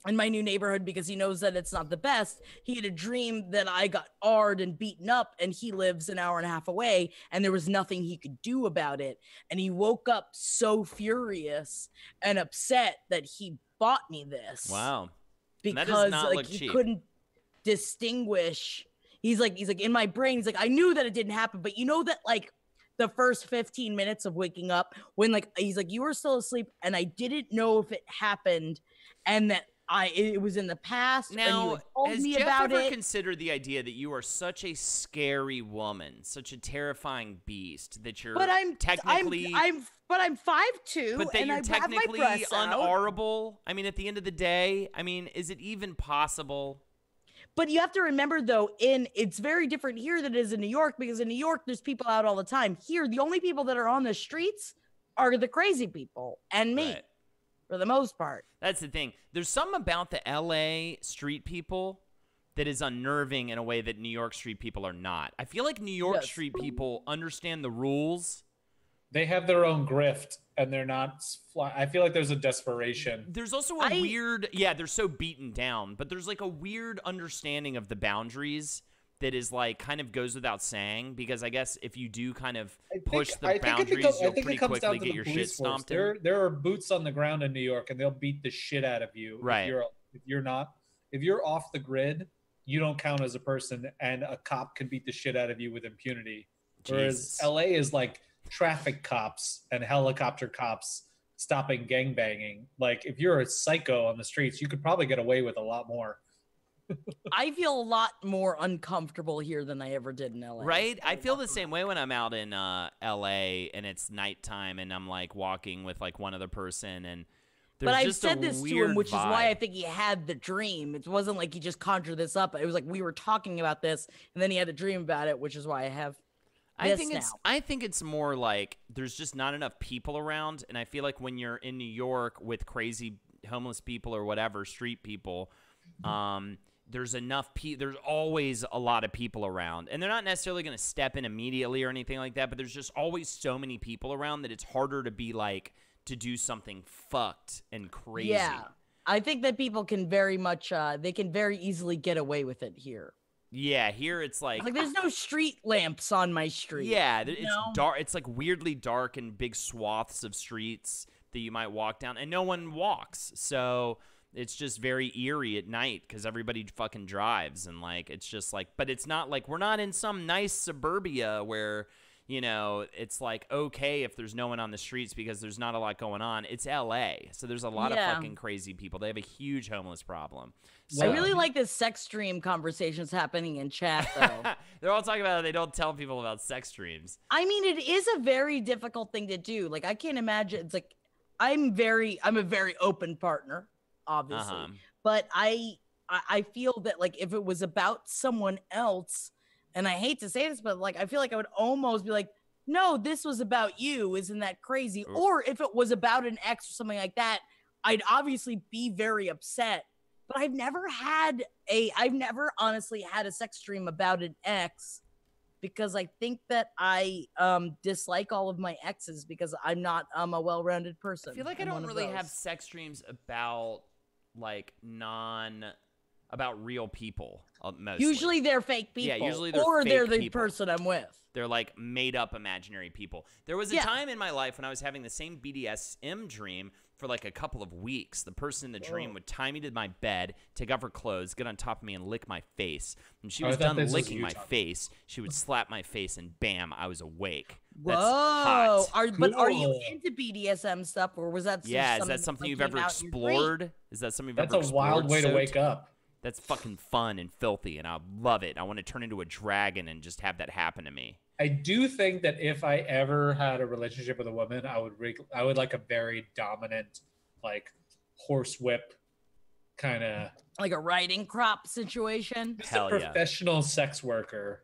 in my new neighborhood, because he knows that it's not the best. He had a dream that I got arred and beaten up, and he lives an hour and a half away, and there was nothing he could do about it. And he woke up so furious and upset that he bought me this. Wow. And that does Because not like look he cheap. couldn't distinguish. He's like in my brain. He's like, I knew that it didn't happen, but you know that like the first 15 minutes of waking up when like he's like, you were still asleep and I didn't know if it happened and that it was in the past and you Now, had told has me Jeff about ever it. considered the idea that you are such a scary woman, such a terrifying beast that you're But I'm technically I'm 5'2", but that and you're I have my technically breasts out. unhonorable? I mean, at the end of the day, I mean, is it even possible? But you have to remember, though, it's very different here than it is in New York, because in New York, there's people out all the time. Here, the only people that are on the streets are the crazy people and me, Right. for the most part. That's the thing. There's something about the LA street people that is unnerving in a way that New York street people are not. I feel like New York Yes. street people understand the rules. They have their own grift, and they're not. I feel like there's a desperation. There's also a weird, they're so beaten down, but there's like a weird understanding of the boundaries that is like kind of goes without saying, because I guess if you do kind of push the boundaries, you'll pretty quickly get your shit stomped in. There are boots on the ground in New York, and they'll beat the shit out of you. Right. If you're off the grid, you don't count as a person, and a cop can beat the shit out of you with impunity. Whereas Jesus. LA is like traffic cops and helicopter cops stopping gangbanging. Like, if you're a psycho on the streets, you could probably get away with a lot more. I feel a lot more uncomfortable here than I ever did in LA. Right? I feel the same way when I'm out in LA and it's nighttime and I'm like walking with like one other person, and there's But I just said a this to weird him, which is why I vibe. think he had the dream. It wasn't like he just conjured this up. It was like we were talking about this, and then he had a dream about it, which is why I have this now. I think it's more like there's just not enough people around, and I feel like when you're in New York with crazy homeless people or whatever, street people, there's enough there's always a lot of people around, and they're not necessarily going to step in immediately or anything like that, but there's just always so many people around that it's harder to be like to do something fucked and crazy. Yeah, I think that people can very much, they can very easily get away with it here. Yeah, here it's like there's no street lamps on my street. yeah, it's know? dark. It's like weirdly dark and big swaths of streets that you might walk down, and no one walks. So it's just very eerie at night because everybody fucking drives, and like it's just like, but it's not like we're not in some nice suburbia where, you know, it's like okay if there's no one on the streets because there's not a lot going on. It's LA, so there's a lot of fucking crazy people. They have a huge homeless problem. So, I really like this sex dream conversations happening in chat, though. they're all talking about it. They don't tell people about sex dreams. I mean, it is a very difficult thing to do. Like, I can't imagine. It's like I'm a very open partner, obviously, but I feel that like if it was about someone else, and I hate to say this, but like I feel like I would almost be like, no, this was about you. Isn't that crazy? Ooh. Or if it was about an ex or something like that, I'd obviously be very upset. But I've never honestly had a sex dream about an ex, because I think that I dislike all of my exes because I'm not a well-rounded person. I feel like I don't really have sex dreams about like about real people. Mostly. Usually they're fake people. Yeah, usually they're or fake they're the people. person I'm with. They're like made up imaginary people. There was a time in my life when I was having the same BDSM dream for like a couple of weeks. The person in the dream would tie me to my bed, take off her clothes, get on top of me, and lick my face. When she was done licking my face, she would slap my face, and bam, I was awake. That's hot. But are you into BDSM stuff, or was that? Yeah, is that something you've ever explored? Is that something you've ever explored? That's a wild way to wake up. That's fucking fun and filthy, and I love it. I want to turn into a dragon and just have that happen to me. I do think that if I ever had a relationship with a woman, I would like a very dominant, like horsewhip kind of, like a riding crop situation. Just a professional sex worker.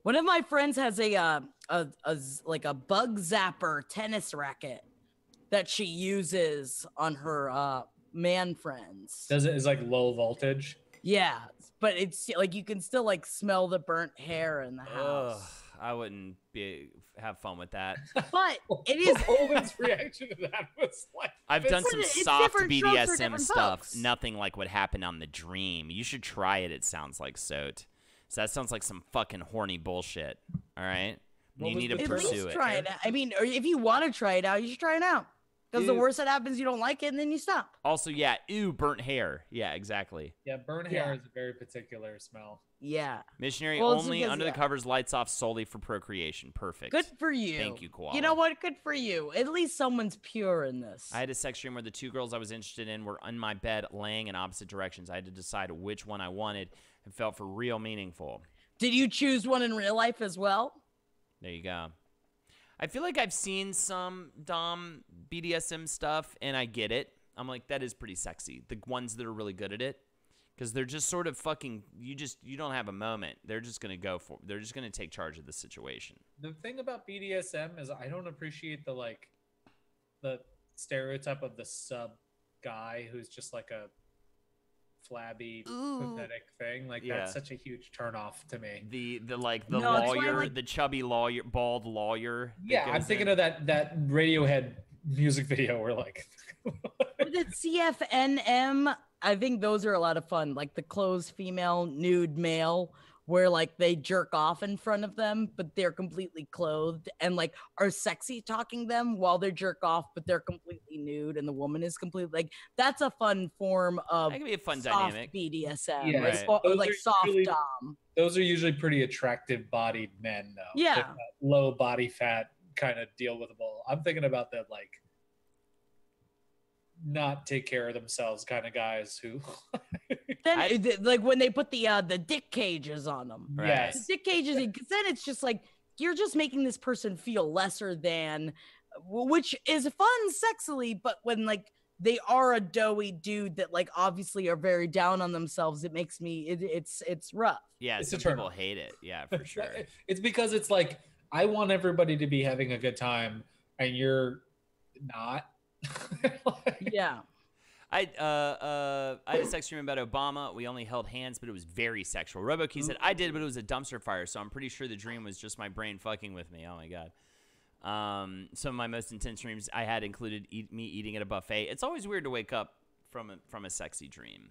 One of my friends has a bug zapper tennis racket that she uses on her man friends. Is like low voltage? Yeah, but it's like you can still like smell the burnt hair in the house. Ugh, I wouldn't have fun with that. But it is. Owen's reaction to that was like, I've done some it's soft different strokes for BDSM different stuff. folks. Nothing like what happened on the dream. You should try it. It sounds like Sote. So that sounds like some fucking horny bullshit. All right, you need to At pursue least it. try it out. I mean, or if you want to try it out, you should try it out. Because the worst that happens, you don't like it, and then you stop. Also, yeah, ew, burnt hair. Yeah, exactly. Yeah, burnt hair is a very particular smell. Yeah. Missionary Well, it's only, because- under the yeah. covers, lights off solely for procreation. Perfect. Good for you. Thank you, Koala. You know what? Good for you. At least someone's pure in this. I had a sex dream where the two girls I was interested in were on my bed laying in opposite directions. I had to decide which one I wanted and felt for real meaningful. Did you choose one in real life as well? There you go. I feel like I've seen some Dom BDSM stuff, and I get it. I'm like, that is pretty sexy. The ones that are really good at it. Because they're just sort of fucking, you don't have a moment. They're just going to they're just going to take charge of the situation. The thing about BDSM is I don't appreciate the stereotype of the sub guy who's just like a flabby, pathetic thing. Like Yeah. that's such a huge turnoff to me. The No, that's why I lawyer, like- the chubby lawyer, bald lawyer. that Yeah, I'm goes thinking in. of that Radiohead music video where like What is it, CFNM? I think those are a lot of fun. Like the closed female, nude male, where like they jerk off in front of them, but they're completely clothed and like are sexy talking them while they jerk off, but they're completely nude and the woman is completely like that's a fun form of That could be a fun soft dynamic. BDSM. Yeah, Like, right. or, Those like are soft usually- dom. those are usually pretty attractive bodied men though. Yeah. That low body fat kind of deal with them all. I'm thinking about the like not take care of themselves kind of guys who Then like when they put the dick cages on them. Right. yes. The dick cages, because then it's just like you're just making this person feel lesser than, which is fun sexily, but when like they are a doughy dude that like obviously are very down on themselves, it makes me it's rough. Yeah, It's a some turn people off. hate it. Yeah, for sure. It's because it's like I want everybody to be having a good time and you're not. Like, Yeah. I had a sex dream about Obama. We only held hands, but it was very sexual. RoboKey said I did, but it was a dumpster fire, so I'm pretty sure the dream was just my brain fucking with me. Oh my god. Some of my most intense dreams I had included me eating at a buffet. It's always weird to wake up from a sexy dream.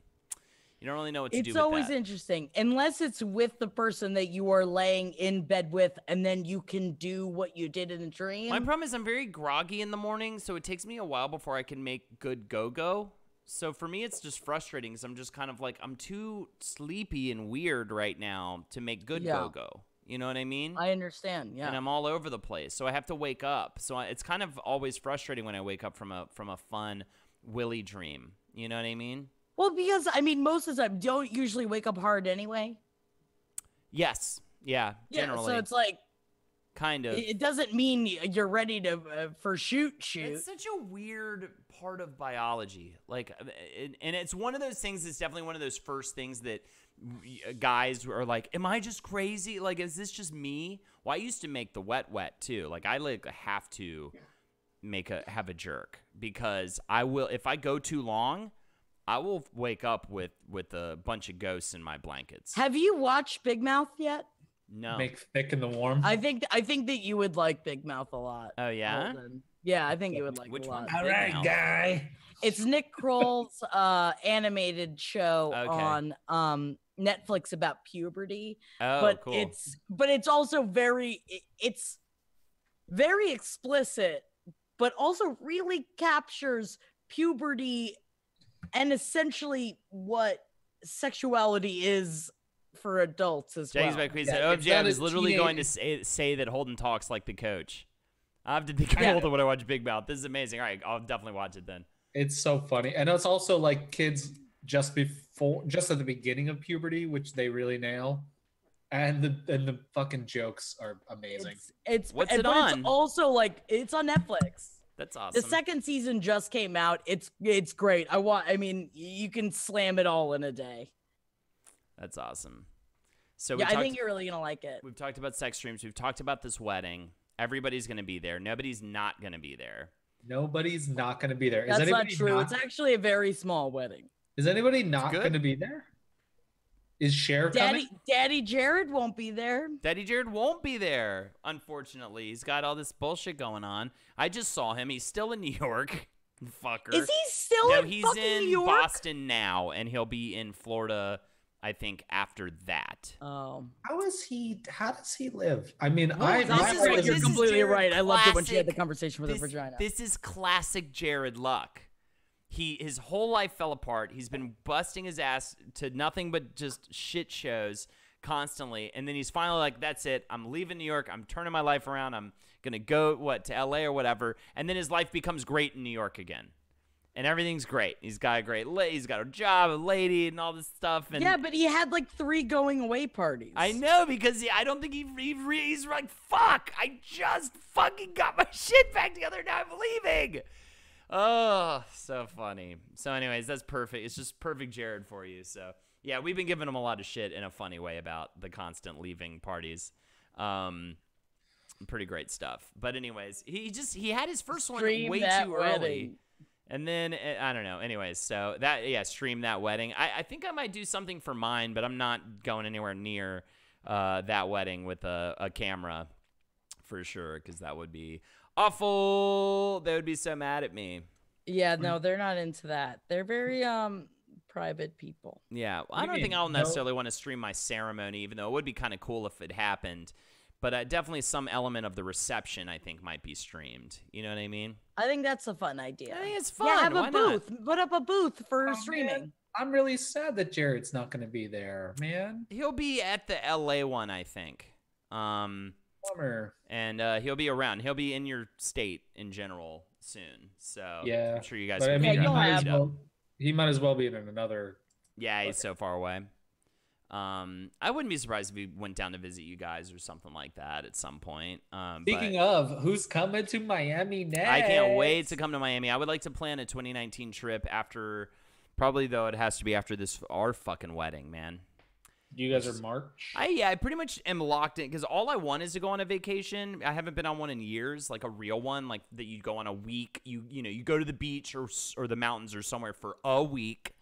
You don't really know what to do It's with always that. interesting, unless it's with the person that you are laying in bed with, and then you can do what you did in a dream. My problem is I'm very groggy in the morning, so it takes me a while before I can make good go-go. So for me, it's just frustrating because I'm just kind of like, I'm too sleepy and weird right now to make good Yeah. go-go. You know what I mean? I understand. Yeah. And I'm all over the place, so I have to wake up. So it's kind of always frustrating when I wake up from a fun willy dream. You know what I mean? Well, because I mean, most of the time, don't usually wake up hard anyway. Yes. Yeah. Yeah, Generally. so it's like kind of. it doesn't mean you're ready to for shoot. It's such a weird part of biology. Like, and it's one of those things that's definitely one of those first things that guys are like, am I just crazy? Like, is this just me? Well, I used to make the wet too. Like, I like have to have a jerk because I will, if I go too long, I will wake up with a bunch of ghosts in my blankets. Have you watched Big Mouth yet? No. make thick in the warm. I think that you would like Big Mouth a lot. Oh, yeah? Holden. Yeah, I think you would like Which it a lot. one? All right, guy. It's Nick Kroll's animated show Okay. on Netflix about puberty. Oh, but cool. it's also it's very explicit, but also really captures puberty and essentially what sexuality is for adults as James well. McQueen Yeah, said, it's OMG, I not was a literally going to teenage- say that Holden talks like the coach. I have to think of Yeah. Holden when I watch Big Mouth. This is amazing. All right, I'll definitely watch it then. It's so funny, and it's also like kids just at the beginning of puberty, which they really nail, and the fucking jokes are amazing. It's What's but it on? It's also like it's on Netflix. That's awesome. The second season just came out. It's great. I mean, you can slam it all in a day. That's awesome. So Yeah, I think you're really gonna like it. we've talked about sex dreams. We've talked about this wedding. Everybody's going to be there. Nobody's not going to be there. Nobody's not going to be there. Is That's not anybody true. not- It's actually a very small wedding. Is anybody not good. going to be there? Is Cher coming? Daddy Jared won't be there. Daddy Jared won't be there, unfortunately. He's got all this bullshit going on. I just saw him. He's still in New York. Fucker. Is he still No, in he's fucking in New York? Boston now, and he'll be in Florida, I think, after that. Oh, How does he live? I mean, Well, I this that's is right. what- You're this is completely Jared right. I loved it when she had the classic- conversation with her vagina. This is classic Jared Luck. His whole life fell apart. He's been busting his ass to nothing but just shit shows. constantly, and then he's finally like, that's it, I'm leaving New York, I'm turning my life around, I'm gonna go to LA or whatever, and then his life becomes great in New York again. And everything's great. He's got he's got a job, a lady, and all this stuff. And yeah, but he had like 3 going away parties. I know, because I don't think he's like, fuck, I just fucking got my shit back together, now I'm leaving. Oh, so funny. So anyways, that's perfect. It's just perfect Jared for you. So yeah, we've been giving him a lot of shit in a funny way about the constant leaving parties. Pretty great stuff. But anyways, he had his first one way too early. And then, I don't know. Anyways, so stream that wedding. I think I might do something for mine, but I'm not going anywhere near that wedding with a camera for sure, because that would be awful. They would be so mad at me. Yeah, no, they're not into that. They're very private people. Yeah, I don't think I'll necessarily want to stream my ceremony, even though it would be kind of cool if it happened. But definitely some element of the reception, I think, might be streamed. You know what I mean? I think that's a fun idea. I think it's fun. Yeah, have Why a booth. not? Put up a booth for streaming. Man, I'm really sad that Jared's not going to be there, man. He'll be at the LA one, I think. Bummer. And he'll be around. He'll be in your state in general soon. So yeah, I'm sure you guys but can I mean, figure out he might as well be in another. Yeah, he's so far away. I wouldn't be surprised if he went down to visit you guys or something like that at some point. Speaking of, who's coming to Miami next? I can't wait to come to Miami. I would like to plan a 2019 trip after, probably though it has to be after our fucking wedding, man. You guys are March? I pretty much am locked in, because all I want is to go on a vacation. I haven't been on one in years, like a real one, like that you go on a week. You go to the beach or the mountains or somewhere for a week.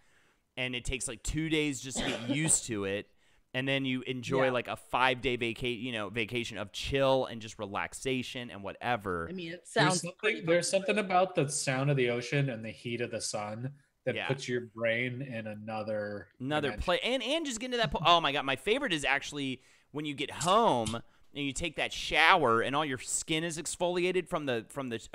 And it takes like 2 days just to get used to it, and then you enjoy like a 5-day vacation of chill and just relaxation and whatever. I mean, it sounds there's something about the sound of the ocean and the heat of the sun that puts your brain in another play, and just get into that. Oh my god, my favorite is actually when you get home and you take that shower and all your skin is exfoliated from the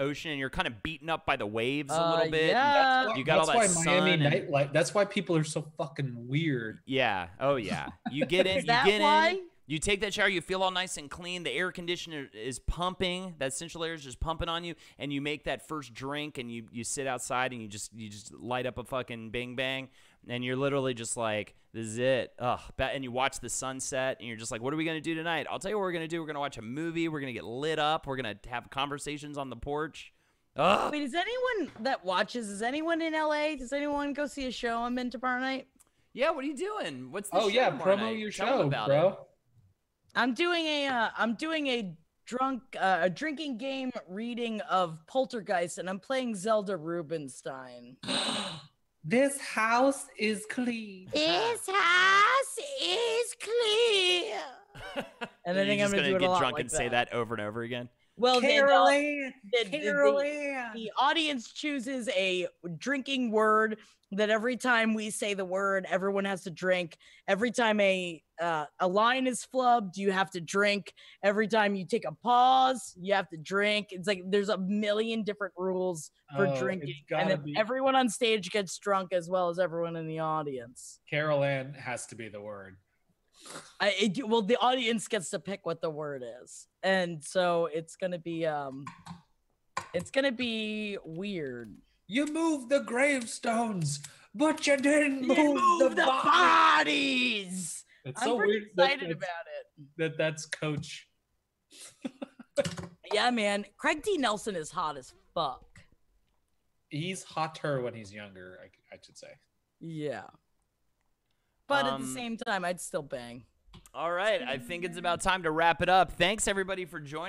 ocean, and you're kind of beaten up by the waves a little bit. Yeah. You got all that sun. Miami nightlife. That's why people are so fucking weird. Yeah. Oh yeah. You get in. Is that why? You take that shower. You feel all nice and clean. The air conditioner is pumping. That central air is just pumping on you, and you make that first drink, and you sit outside, and you just light up a fucking bing bang, and you're literally just like, this is it. Ugh. And you watch the sunset, and you're just like, what are we gonna do tonight? I'll tell you what we're gonna do. We're gonna watch a movie. We're gonna get lit up. We're gonna have conversations on the porch. Ugh. Wait, is anyone in LA? Does anyone go see a show I'm in tomorrow night? Yeah. What are you doing? What's the Oh show yeah, tomorrow promo night? your Tell them show, about bro. it. I'm doing a drinking game reading of Poltergeist, and I'm playing Zelda Rubinstein. This house is clean. This house is clear. And I think I'm gonna do it a get lot drunk like and say that over and over again. Well, Carol the audience chooses a drinking word that every time we say the word, everyone has to drink. Every time a line is flubbed, you have to drink. Every time you take a pause, you have to drink. It's like there's a million different rules for drinking, and then everyone on stage gets drunk as well as everyone in the audience. Carol Ann has to be the word. Well, the audience gets to pick what the word is, and so it's gonna be weird. You moved the gravestones, but you didn't move the bodies. It's I'm so pretty weird excited about it. That's Coach. Yeah, man. Craig T. Nelson is hot as fuck. He's hotter when he's younger, I should say. Yeah. But at the same time, I'd still bang. All right. I think it's about time to wrap it up. Thanks, everybody, for joining.